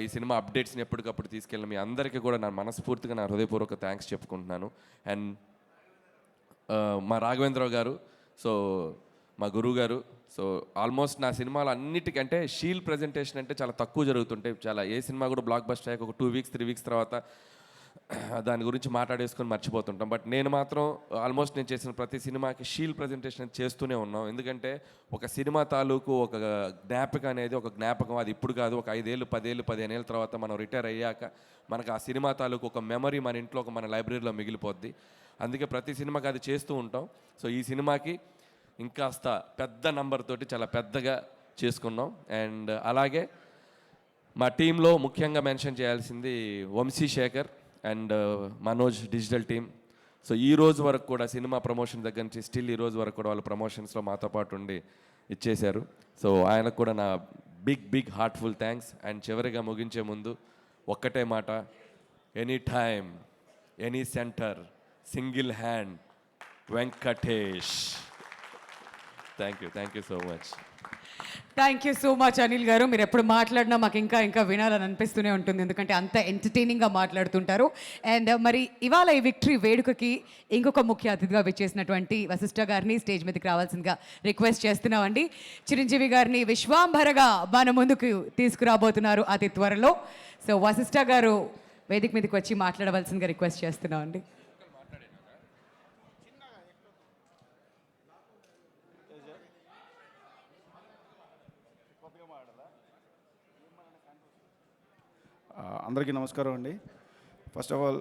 ఈ సినిమా అప్డేట్స్ని ఎప్పటికప్పుడు తీసుకెళ్ళిన మీ అందరికీ కూడా నా మనస్ఫూర్తిగా నా హృదయపూర్వక థ్యాంక్స్ చెప్పుకుంటున్నాను. అండ్ మా రాఘవేంద్రరావు గారు, సో మా గురువు గారు. సో ఆల్మోస్ట్ నా సినిమాలు అన్నిటికంటే షీల్ ప్రజెంటేషన్ అంటే చాలా తక్కువ జరుగుతుంటాయి. ఏ సినిమా కూడా బ్లాక్ బస్టర్ అయ్యాక ఒక 2 వీక్స్ 3 వీక్స్ తర్వాత దాని గురించి మాట్లాడేసుకొని మర్చిపోతుంటాం. బట్ నేను మాత్రం ఆల్మోస్ట్ నేను చేసిన ప్రతి సినిమాకి షీల్ ప్రజెంటేషన్ చేస్తూనే ఉన్నాం. ఎందుకంటే ఒక సినిమా తాలూకు ఒక జ్ఞాపకం అనేది ఒక జ్ఞాపకం, అది ఇప్పుడు కాదు, ఒక 5 ఏళ్ళు 10 ఏళ్ళు 15 ఏళ్ళ తర్వాత మనం రిటైర్ అయ్యాక మనకు ఆ సినిమా తాలూకు ఒక మెమరీ మన ఇంట్లో మన లైబ్రరీలో మిగిలిపోద్ది. అందుకే ప్రతి సినిమాకి అది చేస్తూ ఉంటాం. సో ఈ సినిమాకి ఇంకాస్త పెద్ద నంబర్ తోటి చాలా పెద్దగా చేసుకున్నాం. అండ్ అలాగే మా టీంలో ముఖ్యంగా మెన్షన్ చేయాల్సింది Vamsi Sekhar and Manoj digital team. So ఈ రోజు వరకు కూడా సినిమా ప్రమోషన్ దగ్గర నుంచి స్టిల్ ఈ రోజు వరకు కూడా వాళ్ళు ప్రమోషన్స్లో మాతో పాటు ఉండి ఇచ్చేశారు. సో ఆయనకు కూడా నా బిగ్ హార్ట్ఫుల్ థ్యాంక్స్. అండ్ చివరిగా ముగించే ముందు ఒక్కటే మాట, any time any centre single hand Venkatesh. Thank you so much. Thank you so much Anil గారు. మీరు ఎప్పుడు మాట్లాడినా మాకు ఇంకా వినాలని అనిపిస్తూనే ఉంటుంది, ఎందుకంటే అంత ఎంటర్టైనింగ్గా మాట్లాడుతుంటారు. అండ్ మరి ఇవాళ ఈ విక్టరీ వేడుకకి ఇంకొక ముఖ్య అతిథిగా విచ్చేసినటువంటి వశిష్ఠ గారిని స్టేజ్ మీదకి రావాల్సిందిగా రిక్వెస్ట్ చేస్తున్నామండి. చిరంజీవి గారిని విశ్వాంభరగా మన ముందుకు తీసుకురాబోతున్నారు అతి త్వరలో. సో వశిష్ఠ గారు వేదిక మీదకి వచ్చి మాట్లాడవలసిందిగా రిక్వెస్ట్ చేస్తున్నామండి. అందరికీ నమస్కారం అండి. ఫస్ట్ ఆఫ్ ఆల్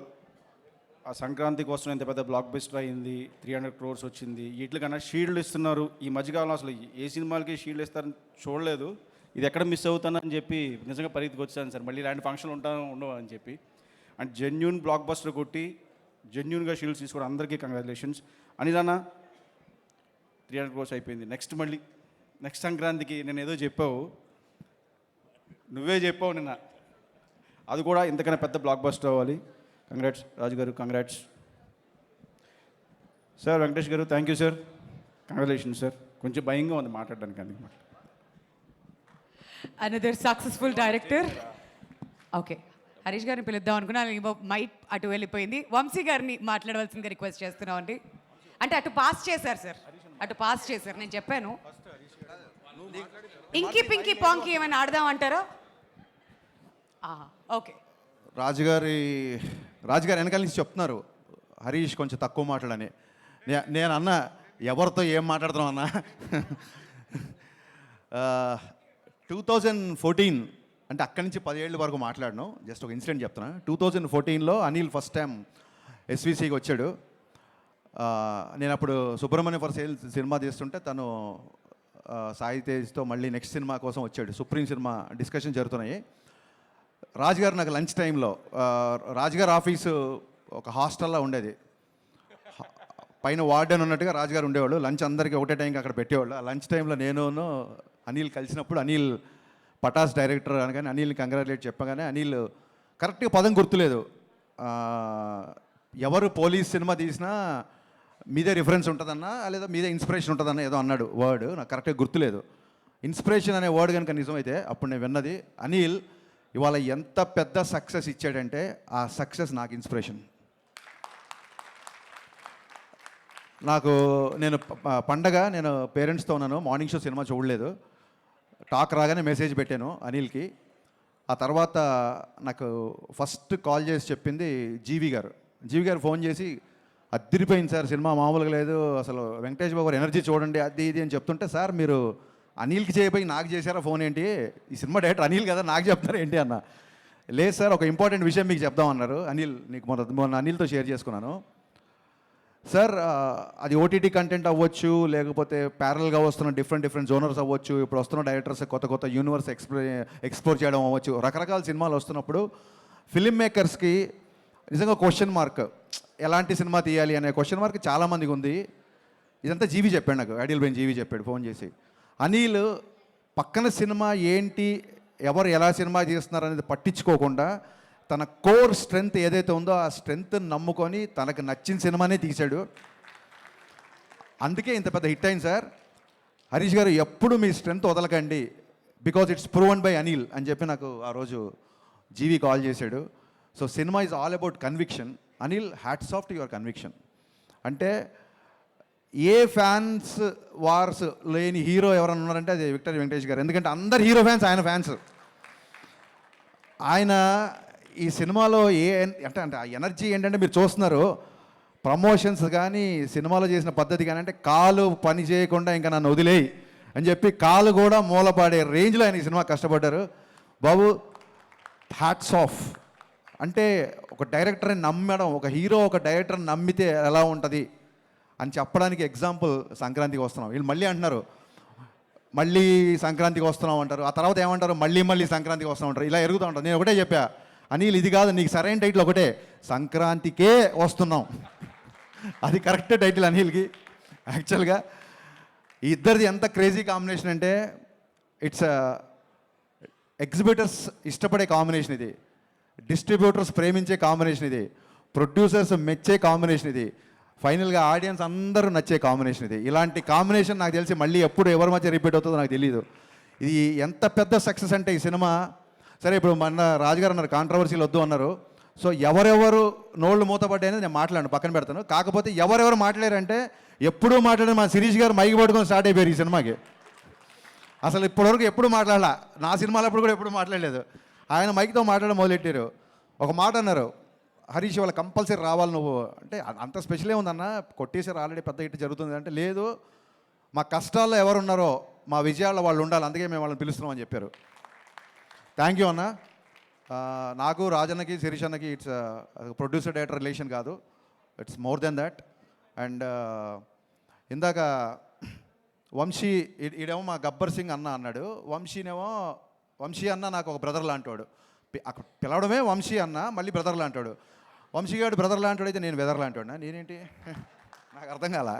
ఆ సంక్రాంతి కోసం ఇంత పెద్ద బ్లాక్ బస్టర్ అయింది, 300 crores వచ్చింది. వీటికన్నా షీల్డ్ ఇస్తున్నారు. ఈ మధ్యకాలంలో అసలు ఏ సినిమాలకి షీల్డ్ ఇస్తారని చూడలేదు. ఇది ఎక్కడ మిస్ అవుతానని చెప్పి నిజంగా పరిగెత్తుకు వచ్చాను సార్, మళ్ళీ ఇలాంటి ఫంక్షన్లు ఉండవు అని చెప్పి. అండ్ జెన్యూన్ బ్లాక్ బస్టర్ కొట్టి జెన్యూన్గా షీల్డ్స్ తీసుకోవడం అందరికీ కంగ్రాచులేషన్స్. అనిదానా 300 crores అయిపోయింది. నెక్స్ట్ సంక్రాంతికి నేను ఏదో చెప్పావు, నువ్వే చెప్పావు నిన్న, అది కూడా ఇంతకన్నా పెద్ద బ్లాక్ బస్టర్ అవ్వాలి. కంగ్రాట్స్ రాజు గారు, కంగ్రాట్స్ సార్. వెంకటేష్ గారు, thank you sir, congratulation sir. కొంచెం భయంగా ఉంది మాట్లాడడానికి అందుకు. Another successful director. Okay, Harish గారిని పిలుద్దాం అనుకున్నా, మైట్ అటు వెళ్ళిపోయింది. వంశీ గారిని మాట్లాడవలసిందిగా రిక్వెస్ట్ చేస్తున్నాం అండి. అంటే అటు పాస్ చేశారు సార్, అటు పాస్ చేశారు. నేను చెప్పాను ఇంకి పింకి పాంకి ఏమైనా ఆడదాం అంటారా? ఓకే. రాజుగారి వెనకాల నుంచి చెప్తున్నారు హరీష్ కొంచెం తక్కువ మాట్లాడని. నేను అన్న ఎవరితో ఏం మాట్లాడుతున్నాం అన్న. 2014 అంటే అక్కడి నుంచి 10 ఏళ్ళ వరకు మాట్లాడను. జస్ట్ ఒక ఇన్సిడెంట్ చెప్తున్నా. 2014లో అనిల్ ఫస్ట్ టైం ఎస్విసికి వచ్చాడు. నేను అప్పుడు సుబ్రహ్మణ్య ఫర్ సేల్ సినిమా తీస్తుంటే తను సాయి తేజ్తో మళ్ళీ నెక్స్ట్ సినిమా కోసం వచ్చాడు. సుప్రీం సినిమా డిస్కషన్ జరుగుతున్నాయి. రాజుగారు నాకు లంచ్ టైంలో, రాజుగారు ఆఫీసు ఒక హాస్టల్లో ఉండేది, పైన వార్డెన్ ఉన్నట్టుగా రాజుగారు ఉండేవాళ్ళు. లంచ్ అందరికీ ఒకటే టైంకి అక్కడ పెట్టేవాళ్ళు. ఆ లంచ్ టైంలో నేను అనిల్ కలిసినప్పుడు అనిల్ పటాస్ డైరెక్టర్ అనగానే అనిల్ని కంగ్రాచులేట్ చెప్పగానే అనిల్ కరెక్ట్గా పదం గుర్తులేదు, ఎవరు పోలీస్ సినిమా తీసినా మీదే రిఫరెన్స్ ఉంటుందన్నా లేదా మీదే ఇన్స్పిరేషన్ ఉంటుందన్న ఏదో అన్నాడు వర్డ్, నాకు కరెక్ట్గా గుర్తులేదు. ఇన్స్పిరేషన్ అనే వర్డ్ కనుక నిజమైతే అప్పుడు నేను విన్నది. అనిల్ ఇవాళ ఎంత పెద్ద సక్సెస్ ఇచ్చాడంటే ఆ సక్సెస్ నాకు ఇన్స్పిరేషన్. నేను పండగ నేను పేరెంట్స్తో ఉన్నాను, మార్నింగ్ షో సినిమా చూడలేదు. టాక్ రాగానే మెసేజ్ పెట్టాను అనిల్కి. ఆ తర్వాత నాకు ఫస్ట్ కాల్ చేసి చెప్పింది జీవి గారు ఫోన్ చేసి, అద్దరిపోయింది సార్ సినిమా, మామూలుగా లేదు అసలు, వెంకటేష్ బాబు గారు ఎనర్జీ చూడండి అది ఇది అని చెప్తుంటే, సార్ మీరు అనిల్కి చేయబోయి నాకు చేశారా ఫోన్ ఏంటి, ఈ సినిమా డైరెక్టర్ అనిల్ కదా నాకు చెప్తారా ఏంటి అన్న. లేదు సార్ ఒక ఇంపార్టెంట్ విషయం మీకు చెప్దామన్నారు. అనిల్ నీకు మొన్న అనిల్తో షేర్ చేసుకున్నాను సార్. అది ఓటీటీ కంటెంట్ అవ్వచ్చు, లేకపోతే ప్యారల్గా వస్తున్న డిఫరెంట్ జోనర్స్ అవ్వచ్చు, ఇప్పుడు వస్తున్న డైరెక్టర్స్ కొత్త యూనివర్స్ ఎక్స్ప్లోర్ చేయడం అవ్వచ్చు, రకరకాల సినిమాలు వస్తున్నప్పుడు ఫిల్మ్ మేకర్స్కి నిజంగా క్వశ్చన్ మార్క్, ఎలాంటి సినిమా తీయాలి అనే క్వశ్చన్ మార్క్ చాలామందికి ఉంది. ఇదంతా జీవి చెప్పాడు నాకు, ఐడియల్ బ్రెయిన్ జీవి చెప్పాడు ఫోన్ చేసి. అనిల్ పక్కన సినిమా ఏంటి, ఎవరు ఎలా సినిమా తీస్తున్నారు అనేది పట్టించుకోకుండా తన కోర్ స్ట్రెంగ్త్ ఏదైతే ఉందో ఆ స్ట్రెంగ్త్ని నమ్ముకొని తనకు నచ్చిన సినిమానే తీశాడు. అందుకే ఇంత పెద్ద హిట్ అయింది సార్. హరీష్ గారు ఎప్పుడు మీ స్ట్రెంగ్త్ వదలకండి, because it's proven by Anil అని చెప్పి నాకు ఆ రోజు జీవి కాల్ చేశాడు. So cinema is all about conviction. Anil, hats off to your conviction. అంటే ఏ ఫ్యాన్స్ వార్స్ లేని హీరో ఎవరైనా ఉన్నారంటే అది విక్టరీ వెంకటేష్ గారు. ఎందుకంటే అందరు హీరో ఫ్యాన్స్ ఆయన ఫ్యాన్స్. ఆయన ఈ సినిమాలో అంటే ఆ ఎనర్జీ ఏంటంటే మీరు చూస్తున్నారు, ప్రమోషన్స్ కానీ సినిమాలో చేసిన పద్ధతి కానీ, అంటే కాలు పని చేయకుండా ఇంకా నన్ను వదిలేయి అని చెప్పి కాలు కూడా మూలపాడే రేంజ్లో ఆయన ఈ సినిమా కష్టపడ్డారు. బాబు హ్యాట్స్ ఆఫ్. అంటే ఒక డైరెక్టర్ని నమ్మడం, ఒక హీరో ఒక డైరెక్టర్ని నమ్మితే ఎలా ఉంటుంది అని చెప్పడానికి ఎగ్జాంపుల్ సంక్రాంతికి వస్తున్నాం. వీళ్ళు మళ్ళీ అంటున్నారు మళ్ళీ సంక్రాంతికి వస్తున్నాం అంటారు, ఆ తర్వాత ఏమంటారు మళ్ళీ సంక్రాంతికి వస్తున్నాం అంటారు, ఇలా ఎరుగుతూ ఉంటారు. నేను ఒకటే చెప్పా, అనిల్ ఇది కాదు, నీకు సరైన టైటిల్ ఒకటే, సంక్రాంతికే వస్తున్నాం. అది కరెక్ట్ టైటిల్ అనిల్కి. యాక్చువల్గా ఈ ఇద్దరిది ఎంత క్రేజీ కాంబినేషన్ అంటే ఇట్స్ ఎగ్జిబిటర్స్ ఇష్టపడే కాంబినేషన్ ఇది, డిస్ట్రిబ్యూటర్స్ ప్రేమించే కాంబినేషన్ ఇది, ప్రొడ్యూసర్స్ మెచ్చే కాంబినేషన్ ఇది, ఫైనల్గా ఆడియన్స్ అందరూ నచ్చే కాంబినేషన్ ఇది. ఇలాంటి కాంబినేషన్ నాకు తెలిసి మళ్ళీ ఎప్పుడు ఎవరి మధ్య రిపీట్ అవుతుందో నాకు తెలియదు. ఇది ఎంత పెద్ద సక్సెస్ అంటే ఈ సినిమా. సరే ఇప్పుడు మన రాజుగారు అన్నారు కాంట్రవర్సీలు వద్దు అన్నారు. సో ఎవరెవరు నోళ్ళు మూతపడ్డాయని నేను మాట్లాడను, పక్కన పెడతాను. కాకపోతే ఎవరెవరు మాట్లాడారంటే ఎప్పుడూ మాట్లాడారు మా శిరీష్ గారు మైక్ పట్టుకొని స్టార్ట్ అయిపోయారు ఈ సినిమాకి. అసలు ఇప్పటివరకు ఎప్పుడు మాట్లాడాల, నా సినిమాలప్పుడు కూడా ఎప్పుడు మాట్లాడలేదు. ఆయన మైక్తో మాట్లాడడం మొదలెట్టారు. ఒక మాట అన్నారు, హరీష్ వాళ్ళ కంపల్సరీ రావాలి నువ్వు అంటే. అంత స్పెషలే ఉందన్న, కొట్టేసారు ఆల్రెడీ పెద్ద హిట్ జరుగుతుంది అంటే. లేదు, మా కష్టాల్లో ఎవరు ఉన్నారో మా విజయాల్లో వాళ్ళు ఉండాలి, అందుకే మేము వాళ్ళని పిలుస్తున్నామని చెప్పారు. థ్యాంక్ యూ అన్న. నాకు రాజన్నకి శిరీష్ అన్నకి ఇట్స్ ప్రొడ్యూసర్ డైరెక్టర్ రిలేషన్ కాదు, it's more than that. And ఇందాక వంశీ ఈడేమో మా గబ్బర్ సింగ్ అన్న అన్నాడు, వంశీ అన్న నాకు ఒక బ్రదర్ లాంటివాడు. అక్కడ పిలవడమే వంశీ అన్న, మళ్ళీ బ్రదర్ లాంటాడు. వంశీ గారు బ్రదర్ లాంటాడు, అయితే నేను వెదర్ లాంటాడు. నేనేంటి నాకు అర్థం కాల.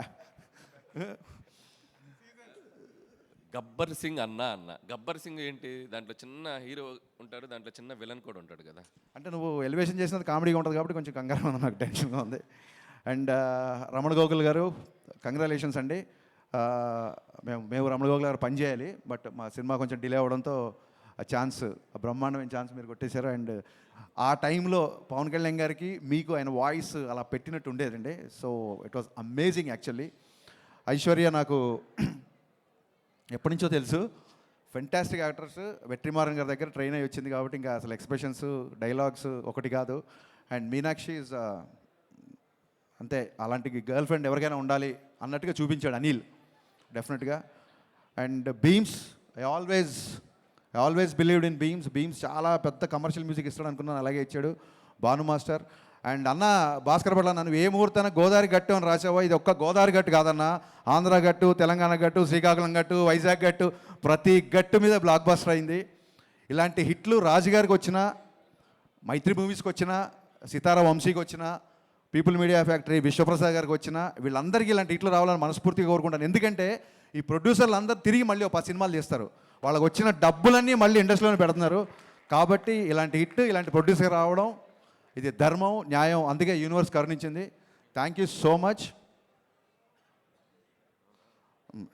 గబ్బర్ సింగ్ అన్న గబ్బర్ సింగ్ ఏంటి, దాంట్లో చిన్న హీరో ఉంటాడు, దాంట్లో చిన్న విలన్ కూడా ఉంటాడు కదా. అంటే నువ్వు ఎలివేషన్ చేసినది కామెడీగా ఉంటుంది కాబట్టి కొంచెం కంగారు ఉంది, నాకు టెన్షన్గా ఉంది. అండ్ రమణ గోగుల్ గారు కంగ్రాచులేషన్స్ అండి. మేము రమణ గోగుల్ గారు పని చేయాలి, బట్ మా సినిమా కొంచెం డిలే అవ్వడంతో ఆ ఛాన్స్, ఆ బ్రహ్మాండమైన ఛాన్స్ మీరు కొట్టేశారు. అండ్ ఆ టైంలో పవన్ కళ్యాణ్ గారికి మీకు ఆయన వాయిస్ అలా పెట్టినట్టు ఉండేదండి. So it was amazing actually. Aishwarya నాకు ఎప్పటి నుంచో తెలుసు, ఫెంటాస్టిక్ యాక్టర్స్. వెట్రిమారన్ గారి దగ్గర ట్రైన్ అయ్యి వచ్చింది కాబట్టి ఇంకా అసలు ఎక్స్ప్రెషన్స్, డైలాగ్స్ ఒకటి కాదు. అండ్ మీనాక్షి ఈజ్ అంతే, అలాంటి గర్ల్ ఫ్రెండ్ ఎవరికైనా ఉండాలి అన్నట్టుగా చూపించాడు అనిల్ డెఫినెట్గా. And Bheems, I always believed in Bheems చాలా పెద్ద కమర్షియల్ మ్యూజిక్ ఇస్తాడు అనుకున్నాను, అలాగే ఇచ్చాడు భాను మాస్టర్. అండ్ అన్న భాస్కర్ పట్ల నన్ను ఏ ముహూర్తాన గోదావరి గట్టు అని రాసావో, ఇది ఒక్క గోదావరి గట్టు కాదన్న, ఆంధ్ర గట్టు, తెలంగాణ గట్టు, శ్రీకాకుళం గట్టు, వైజాగ్ గట్టు, ప్రతి గట్టు మీద బ్లాక్ బస్టర్ అయింది. ఇలాంటి హిట్లు రాజుగారికి వచ్చిన, మైత్రి మూవీస్కి వచ్చిన, సితారా వంశీకి వచ్చిన, పీపుల్ మీడియా ఫ్యాక్టరీ విశ్వప్రసాద్ గారికి వచ్చిన, వీళ్ళందరికీ ఇలాంటి హిట్లు రావాలని మనస్ఫూర్తిగా కోరుకుంటాను. ఎందుకంటే ఈ ప్రొడ్యూసర్లు అందరూ తిరిగి మళ్ళీ ఒక 10 సినిమాలు చేస్తారు, వాళ్ళకి వచ్చిన డబ్బులన్నీ మళ్ళీ ఇండస్ట్రీలోనే పెడుతున్నారు. కాబట్టి ఇలాంటి హిట్, ఇలాంటి ప్రొడ్యూసర్ రావడం ఇది ధర్మం, న్యాయం, అందుకే యూనివర్స్ కరుణించింది. Thank you so much.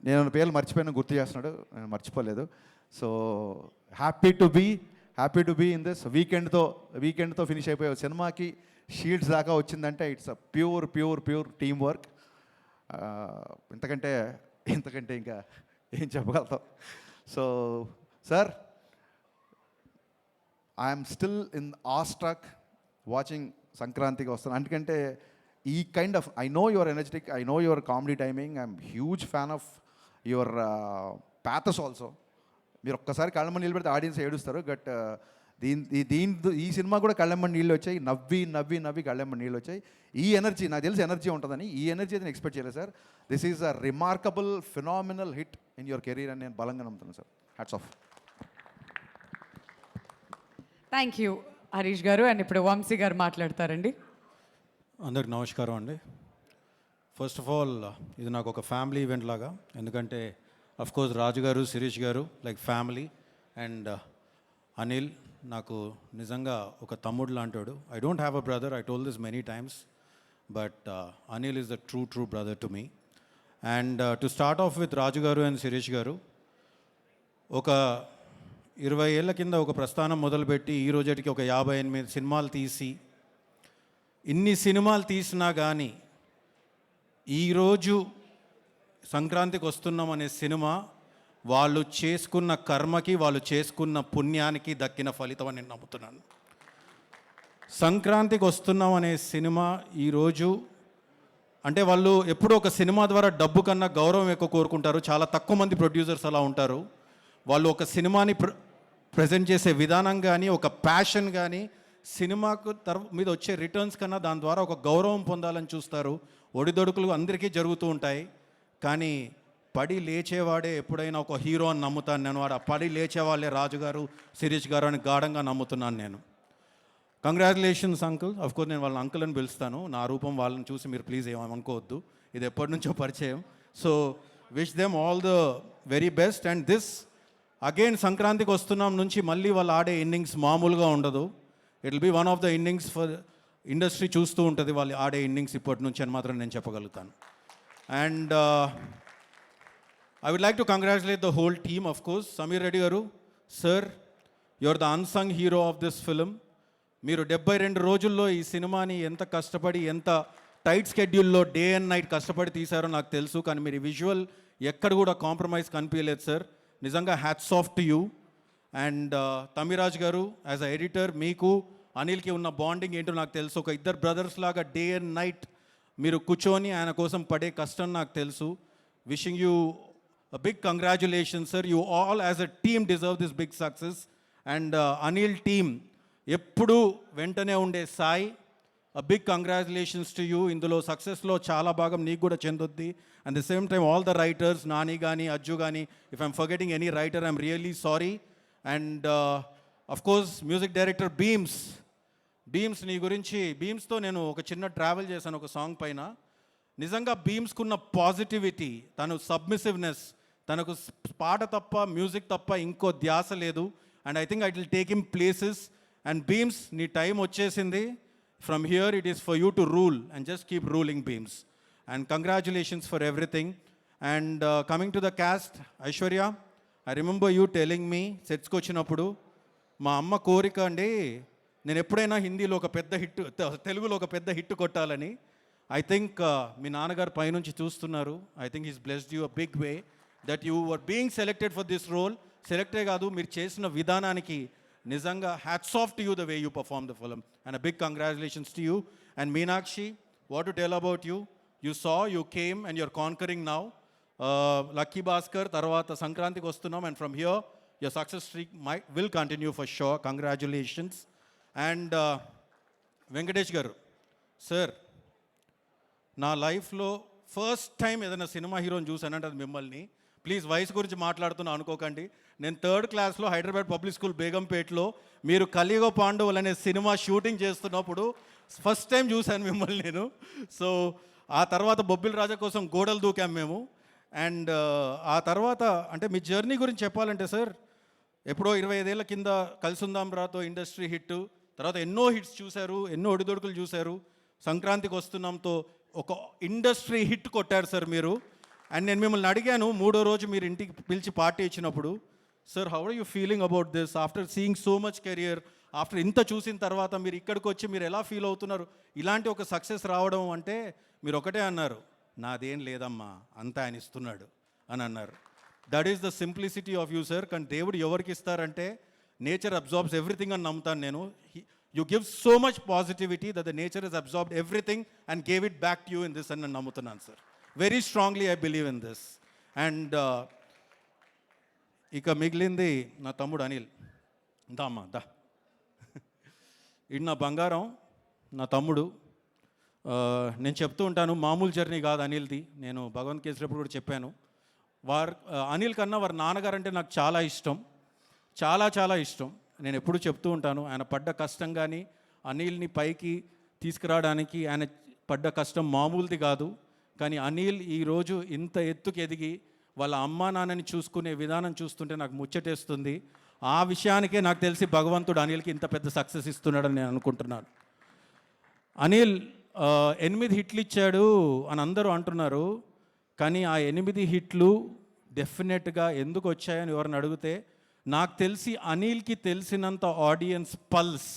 నేను పేర్లు మర్చిపోయినా గుర్తు చేస్తున్నాడు, నేను మర్చిపోలేదు. So happy to be in this. వీకెండ్తో ఫినిష్ అయిపోయే సినిమాకి షీల్డ్స్ దాకా వచ్చిందంటే it's a pure team work. ఇంతకంటే ఇంకా ఏం చెప్పగలుగుతాం. So sir, I'm still in awestruck watching సంక్రాంతికి వస్తాను. ఎందుకంటే ఈ kind of, I know your energetic, I know your comedy timing, I'm huge fan of your pathos also. మీరు ఒక్కసారి కళ్ళమ్మని నీళ్ళు పెడితే ఆడియన్స్ ఏడుస్తారు. బట్ ఈ సినిమా కూడా కళ్ళమ్మని నీళ్ళు వచ్చాయి, నవ్వి కళ్ళమ్మని నీళ్ళు వచ్చాయి. ఈ ఎనర్జీ నాకు తెలిసి ఎనర్జీ ఉంటుందని, ఈ ఎనర్జీ నేను ఎక్స్పెక్ట్ చేయలేదు sir. This is a remarkable phenomenal hit in your career అని నేను బలంగా నమ్ముతున్నాను sir. Hats off. Thank you Harish గారు. అండ్ ఇప్పుడు వంశీ గారు మాట్లాడతారండి. అందరికి నమస్కారం అండి. ఫస్ట్ ఆఫ్ ఆల్ ఇది నాకు ఒక ఫ్యామిలీ ఈవెంట్ లాగా, ఎందుకంటే కోర్స్ రాజు గారు, శిరీష్ గారు లైక్ ఫ్యామిలీ, అండ్ అనిల్ నాకు నిజంగా ఒక తమ్ముడు లాంటాడు. I don't have a brother, I told this many times, but Anil is the true brother to me. And to start off with Raju garu and Sirish గారు, ఒక 20 ఏళ్ల కింద ఒక ప్రస్థానం మొదలుపెట్టి ఈ రోజుకి ఒక 58 సినిమాలు తీసి, ఇన్ని సినిమాలు తీసినా కానీ ఈరోజు సంక్రాంతికి వస్తున్నాం అనే సినిమా వాళ్ళు చేసుకున్న కర్మకి, వాళ్ళు చేసుకున్న పుణ్యానికి దక్కిన ఫలితం అని నేను నమ్ముతున్నాను. సంక్రాంతికి వస్తున్నాం అనే సినిమా ఈరోజు అంటే వాళ్ళు ఎప్పుడూ ఒక సినిమా ద్వారా డబ్బు కన్నా గౌరవం ఎక్కువ కోరుకుంటారు. చాలా తక్కువ మంది ప్రొడ్యూసర్స్ అలా ఉంటారు. వాళ్ళు ఒక సినిమాని ప్రజెంట్ చేసే విధానం కానీ, ఒక ప్యాషన్ కానీ, సినిమాకు మీద వచ్చే రిటర్న్స్ కన్నా దాని ద్వారా ఒక గౌరవం పొందాలని చూస్తారు. ఒడిదొడుకులు అందరికీ జరుగుతూ ఉంటాయి, కానీ పడి లేచేవాడే ఎప్పుడైనా ఒక హీరో అని నమ్ముతాను నేను. వాడు ఆ పడి లేచేవాళ్ళే రాజు గారు, శిరీష్ గారు అని గాఢంగా నమ్ముతున్నాను నేను. Congratulations uncle. కోర్స్ నేను వాళ్ళని అంకుల్ అని పిలుస్తాను, నా రూపం వాళ్ళని చూసి మీరు ప్లీజ్ ఏమనుకోవద్దు, ఇది ఎప్పటి నుంచో పరిచయం. So wish them all the very best. And this again Sankranthiki Vasthunam నుంచి మళ్ళీ వాళ్ళు ఆడే ఇన్నింగ్స్ మామూలుగా ఉండదు. It will be one of the innings for industry చూస్తూ ఉంటుంది వాళ్ళు ఆడే ఇన్నింగ్స్ ఇప్పటి నుంచి అని మాత్రం నేను చెప్పగలుగుతాను. And I would like to congratulate the whole team, of course. Samir Reddy garu, sir, you are the unsung hero of this film. మీరు 72 రోజుల్లో ఈ సినిమాని ఎంత కష్టపడి, ఎంత టైట్ స్కెడ్యూల్లో డే అండ్ నైట్ కష్టపడి తీశారో నాకు తెలుసు, కానీ మీరు విజువల్ ఎక్కడ కూడా కాంప్రమైజ్ కనిపించలేదు సార్. నిజంగా hats off to you. And Tamiraj గారు, యాజ్ అ ఎడిటర్, మీకు అనిల్కి ఉన్న బాండింగ్ ఏంటో నాకు తెలుసు. ఒక ఇద్దరు బ్రదర్స్ లాగా డే అండ్ నైట్ మీరు కూర్చొని ఆయన కోసం పడే కష్టం నాకు తెలుసు. Wishing you a big congratulations sir, you all as a team deserve this big success. And Anil team eppudu ventane unde sai, a big congratulations to you. Indulo success lo chaala bhagam neeku kuda chenduddi. And the same time all the writers, Nani gani, Ajju gani, if I'm forgetting any writer I'm really sorry. And of course music director Beams నీ గురించి, బీమ్స్తో నేను ఒక చిన్న travel చేశాను ఒక song పైన. నిజంగా బీమ్స్కున్న positivity, తను సబ్మిసివ్నెస్, తనకు పాట తప్ప మ్యూజిక్ తప్ప ఇంకో ధ్యాస లేదు. And I think I will take him places. And Bheems, నీ టైం వచ్చేసింది. From here it is for you to rule and just keep ruling Bheems. And congratulations for everything. And coming to the cast, Aishwarya, I remember you telling me సెట్స్కి వచ్చినప్పుడు, మా అమ్మ కోరిక అండి నేను ఎప్పుడైనా హిందీలో ఒక పెద్ద హిట్, తెలుగులో ఒక పెద్ద హిట్ కొట్టాలని. ఐ థింక్ మీ నాన్నగారు పైనుంచి చూస్తున్నారు. I think is blessed you a big way that you were being selected for this role. సెలెక్టే కాదు, మీరు చేసిన విధానానికి నిజంగా hats off to you the way you perform the film. And a big congratulations to you. And Meenakshi, what to tell about you? You saw, you came and you're conquering now. Lucky Bhaskar తర్వాత సంక్రాంతికి వస్తున్నాం. And from here your success streak will continue for sure. Congratulations. And Venkatesh garu, sir, నా లైఫ్లో first time ఏదైనా cinema హీరోని చూసానంటే అది మిమ్మల్ని. Please వయసు గురించి మాట్లాడుతున్నా అనుకోకండి. నేను 3rd క్లాస్లో హైదరాబాద్ పబ్లిక్ స్కూల్ బేగంపేటలో మీరు కలియుగ పాండవులు అనే సినిమా షూటింగ్ చేస్తున్నప్పుడు ఫస్ట్ టైం చూశాను మిమ్మల్ని నేను. సో ఆ తర్వాత బొబ్బిల్ రాజా కోసం గోడలు దూకాం మేము. అండ్ ఆ తర్వాత అంటే మీ జర్నీ గురించి చెప్పాలంటే సార్, ఎప్పుడో 25 ఏళ్ల కింద కలిసుందాం రాతో ఇండస్ట్రీ హిట్, తర్వాత ఎన్నో హిట్స్ చూశారు, ఎన్నో ఒడిదొడుకులు చూశారు. సంక్రాంతికి వస్తున్నాంతో ఒక ఇండస్ట్రీ హిట్ కొట్టారు సార్ మీరు. అండ్ నేను మిమ్మల్ని అడిగాను 3వ రోజు మీరు ఇంటికి పిలిచి పార్టీ ఇచ్చినప్పుడు, sir how are you feeling about this after seeing so much career, after ఇంత చూసిన తర్వాత మీరు ఇక్కడికి వచ్చి మీరు ఎలా ఫీల్ అవుతున్నారు? ఇలాంటి ఒక సక్సెస్ రావడం అంటే మీరు ఒకటే అన్నారు, నాదేం లేదమ్మా అంతా ఆయన ఇస్తున్నాడు అని అన్నారు. That is the simplicity of you sir. కానీ దేవుడు ఎవరికి ఇస్తారంటే నేచర్ అబ్జార్బ్స్ ఎవ్రీథింగ్ అని నమ్ముతాను నేను. You give so much positivity that the nature is absorbed everything and gave it back to you in this అని నేను నమ్ముతున్నాను sir. Very strongly I believe in this. And ఇక మిగిలింది నా తమ్ముడు అనిల్. దా అమ్మా దా, ఇది నా బంగారం, నా తమ్ముడు. నేను చెప్తూ ఉంటాను మామూలు జర్నీ కాదు అనిల్ది. నేను భగవంత్ కేసరిప్పుడు కూడా చెప్పాను. అనిల్ కన్నా వారి నాన్నగారు అంటే నాకు చాలా ఇష్టం, చాలా చాలా ఇష్టం. నేను ఎప్పుడు చెప్తూ ఉంటాను ఆయన పడ్డ కష్టం కానీ అనిల్ని పైకి తీసుకురావడానికి ఆయన పడ్డ కష్టం మామూలుది కాదు. కానీ అనిల్ ఈరోజు ఇంత ఎత్తుకు ఎదిగి వాళ్ళ అమ్మా నాన్నని చూసుకునే విధానం చూస్తుంటే నాకు ముచ్చటేస్తుంది. ఆ విషయానికే నాకు తెలిసి భగవంతుడు అనిల్కి ఇంత పెద్ద సక్సెస్ ఇస్తున్నాడని నేను అనుకుంటున్నాను. అనిల్ 8 హిట్లు ఇచ్చాడు అని అందరూ అంటున్నారు. కానీ ఆ 8 హిట్లు డెఫినెట్గా ఎందుకు వచ్చాయని ఎవరిని అడిగితే నాకు తెలిసి అనిల్కి తెలిసినంత ఆడియన్స్ పల్స్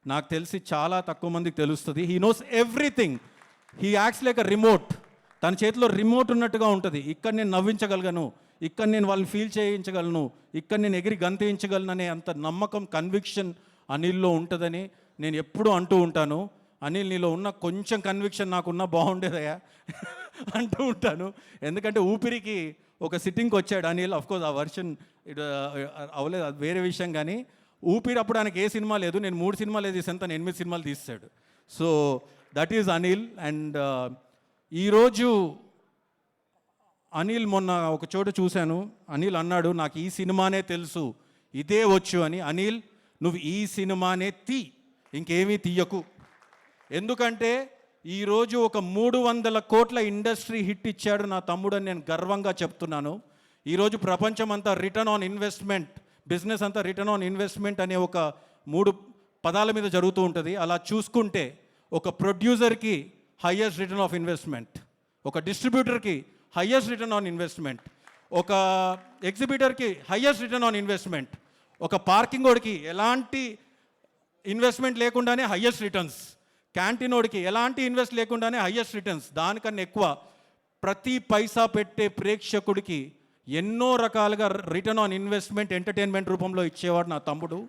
నాకు తెలిసి చాలా తక్కువ మందికి తెలుస్తుంది. He knows everything. He acts like a remote. తన చేతిలో రిమోట్ ఉన్నట్టుగా ఉంటుంది. ఇక్కడ నేను నవ్వించగలను, ఇక్కడ నేను వాళ్ళని ఫీల్ చేయించగలను, ఇక్కడ నేను ఎగిరి గంతేయించగలను అనే అంత నమ్మకం, కన్విక్షన్ అనిల్లో ఉంటుందని నేను ఎప్పుడూ అంటూ ఉంటాను. అనిల్ నీలో ఉన్న కొంచెం కన్విక్షన్ నాకున్నా బాగుండేదయ్యా అంటూ ఉంటాను. ఎందుకంటే ఊపిరికి ఒక సిట్టింగ్కి వచ్చాడు అనిల్. అఫ్కోర్స్ ఆ వర్షన్ అవ్వలేదు, అది వేరే విషయం. కానీ ఊపిరి అప్పుడు ఆయనకి ఏ సినిమా లేదు. నేను 3 సినిమాలు తీసాను, తను 8 సినిమాలు తీసాడు. So that is Anil. And ఈరోజు అనిల్ మొన్న ఒక చోట చూశాను, అనిల్ అన్నాడు నాకు ఈ సినిమానే తెలుసు, ఇదే వచ్చు అని. అనిల్ నువ్వు ఈ సినిమానే ఇంకేమీ తీయకు. ఎందుకంటే ఈరోజు ఒక 300 కోట్ల ఇండస్ట్రీ హిట్ ఇచ్చాడు నా తమ్ముడు అని నేను గర్వంగా చెప్తున్నాను. ఈరోజు ప్రపంచం అంతా రిటర్న్ ఆన్ ఇన్వెస్ట్మెంట్, బిజినెస్ అంతా రిటర్న్ ఆన్ ఇన్వెస్ట్మెంట్ అనే ఒక 3 పదాల మీద జరుగుతూ ఉంటుంది. అలా చూసుకుంటే ఒక ప్రొడ్యూసర్కి హయ్యెస్ట్ రిటర్న్ ఆఫ్ ఇన్వెస్ట్మెంట్, ఒక డిస్ట్రిబ్యూటర్కి హయ్యెస్ట్ రిటర్న్ ఆన్ ఇన్వెస్ట్మెంట్, ఒక ఎగ్జిబిటర్కి హయ్యెస్ట్ రిటర్న్ ఆన్ ఇన్వెస్ట్మెంట్, ఒక పార్కింగ్ వాడికి ఎలాంటి ఇన్వెస్ట్మెంట్ లేకుండానే హయ్యెస్ట్ రిటర్న్స్, క్యాంటీనోడికి ఎలాంటి ఇన్వెస్ట్ లేకుండానే హయ్యెస్ట్ రిటర్న్స్. దానికన్నా ఎక్కువ ప్రతి పైసా పెట్టే ప్రేక్షకుడికి ఎన్నో రకాలుగా రిటర్న్ ఆన్ ఇన్వెస్ట్మెంట్ ఎంటర్టైన్మెంట్ రూపంలో ఇచ్చేవాడు నా తమ్ముడు.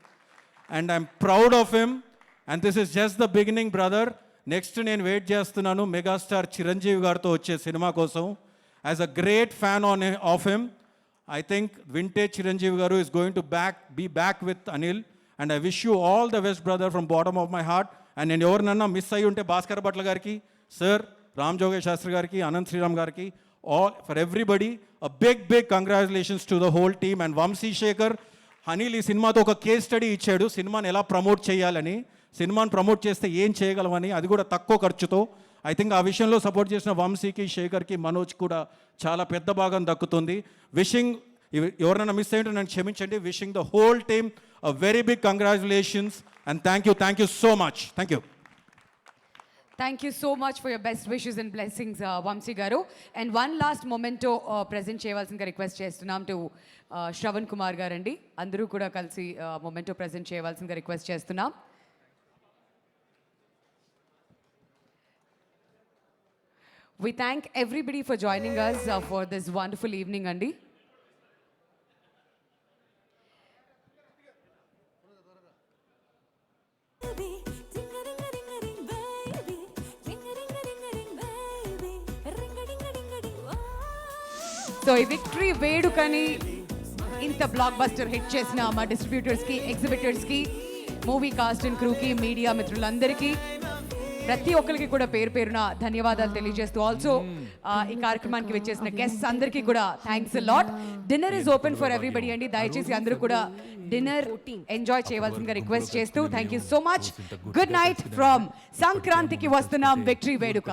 And I'm proud of him. And this is just the beginning brother. Next నేను వెయిట్ చేస్తున్నాను మెగాస్టార్ చిరంజీవి గారితో వచ్చే సినిమా కోసం. As a great fan of him, I think vintage Chiranjeevi garu is going to be back with Anil. And I wish you all the best brother from bottom of my heart. And నేను ఎవరినన్నా miss అయ్యి ఉంటే భాస్కర్ భట్ల గారికి, sir Ram జోగేష్ Sastry గారికి, అనంత్ శ్రీరామ్ గారికి, all for everybody a big congratulations to the whole team. And Vamsi Sekhar, Anil ఈ సినిమాతో ఒక కేస్ స్టడీ ఇచ్చాడు సినిమాని ఎలా ప్రమోట్ చేయాలని, సినిమాని ప్రమోట్ చేస్తే ఏం చేయగలమని, అది కూడా తక్కువ ఖర్చుతో. ఐ థింక్ ఆ విషయంలో సపోర్ట్ చేసిన వంశీకి, శేఖర్కి, మనోజ్ కూడా చాలా పెద్ద భాగం దక్కుతుంది. విషింగ్, ఎవరైనా మిస్ అయ్యింటే నన్ను క్షమించండి. Wishing the whole team a very big congratulations and thank you so much. Thank you. Thank you so much for your best wishes and blessings, Vamsi Garu. And one last memento present cheyavalsinga request chestunnam to Shravan Kumar garandi. Andaru kuda kalsi memento present cheyavalsinga request chestunnam. We thank everybody for joining us for this wonderful evening, andi. So ఈ victory వేడుకని ఇంత block buster hit చేసిన మా డిస్ట్రిబ్యూటర్స్కి, ఎగ్జిబిటర్స్కి, movie cost and క్రూకి, media మిత్రులందరికీ, ప్రతి ఒక్కరికి కూడా పేరు పేరున ధన్యవాదాలు తెలియజేస్తూ ఆల్సో ఈ కార్యక్రమానికి వచ్చేసిన గెస్ట్స్ అందరికీ కూడా thanks a lot. Dinner is open for everybody అండి. దయచేసి అందరూ కూడా డిన్నర్ ఎంజాయ్ చేయవలసిందిగా రిక్వెస్ట్ చేస్తూ thank you so much. Good night from సంక్రాంతికి వస్తున్నాం విక్టరీ వేడుక.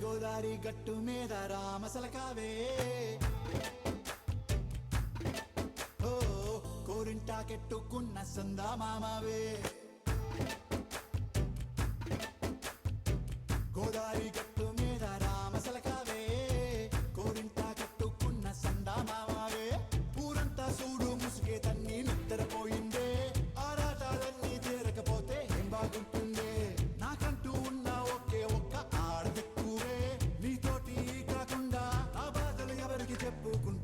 గోదారి గట్టు మీద రామసలకావే, ఓ కోరింటా కెట్టుకున్న సందా మామావే. గోదారి గట్టు మీద రామసలకావే, కోరింటా కెట్టుకున్న సందా మామావే. ఊరంతా చూడు ముసుగే తన్ని నిద్రపోయిందే, ఆరాటాలన్నీ తీరకపోతే ఏం బాగుంటుందే. నాకంటూ ఉన్న ఒకే ఒక్క ఆడదిక్కువే, నీతోటి కాకుండా ఆ బాధలు ఎవరికి చెప్పుకుంటా.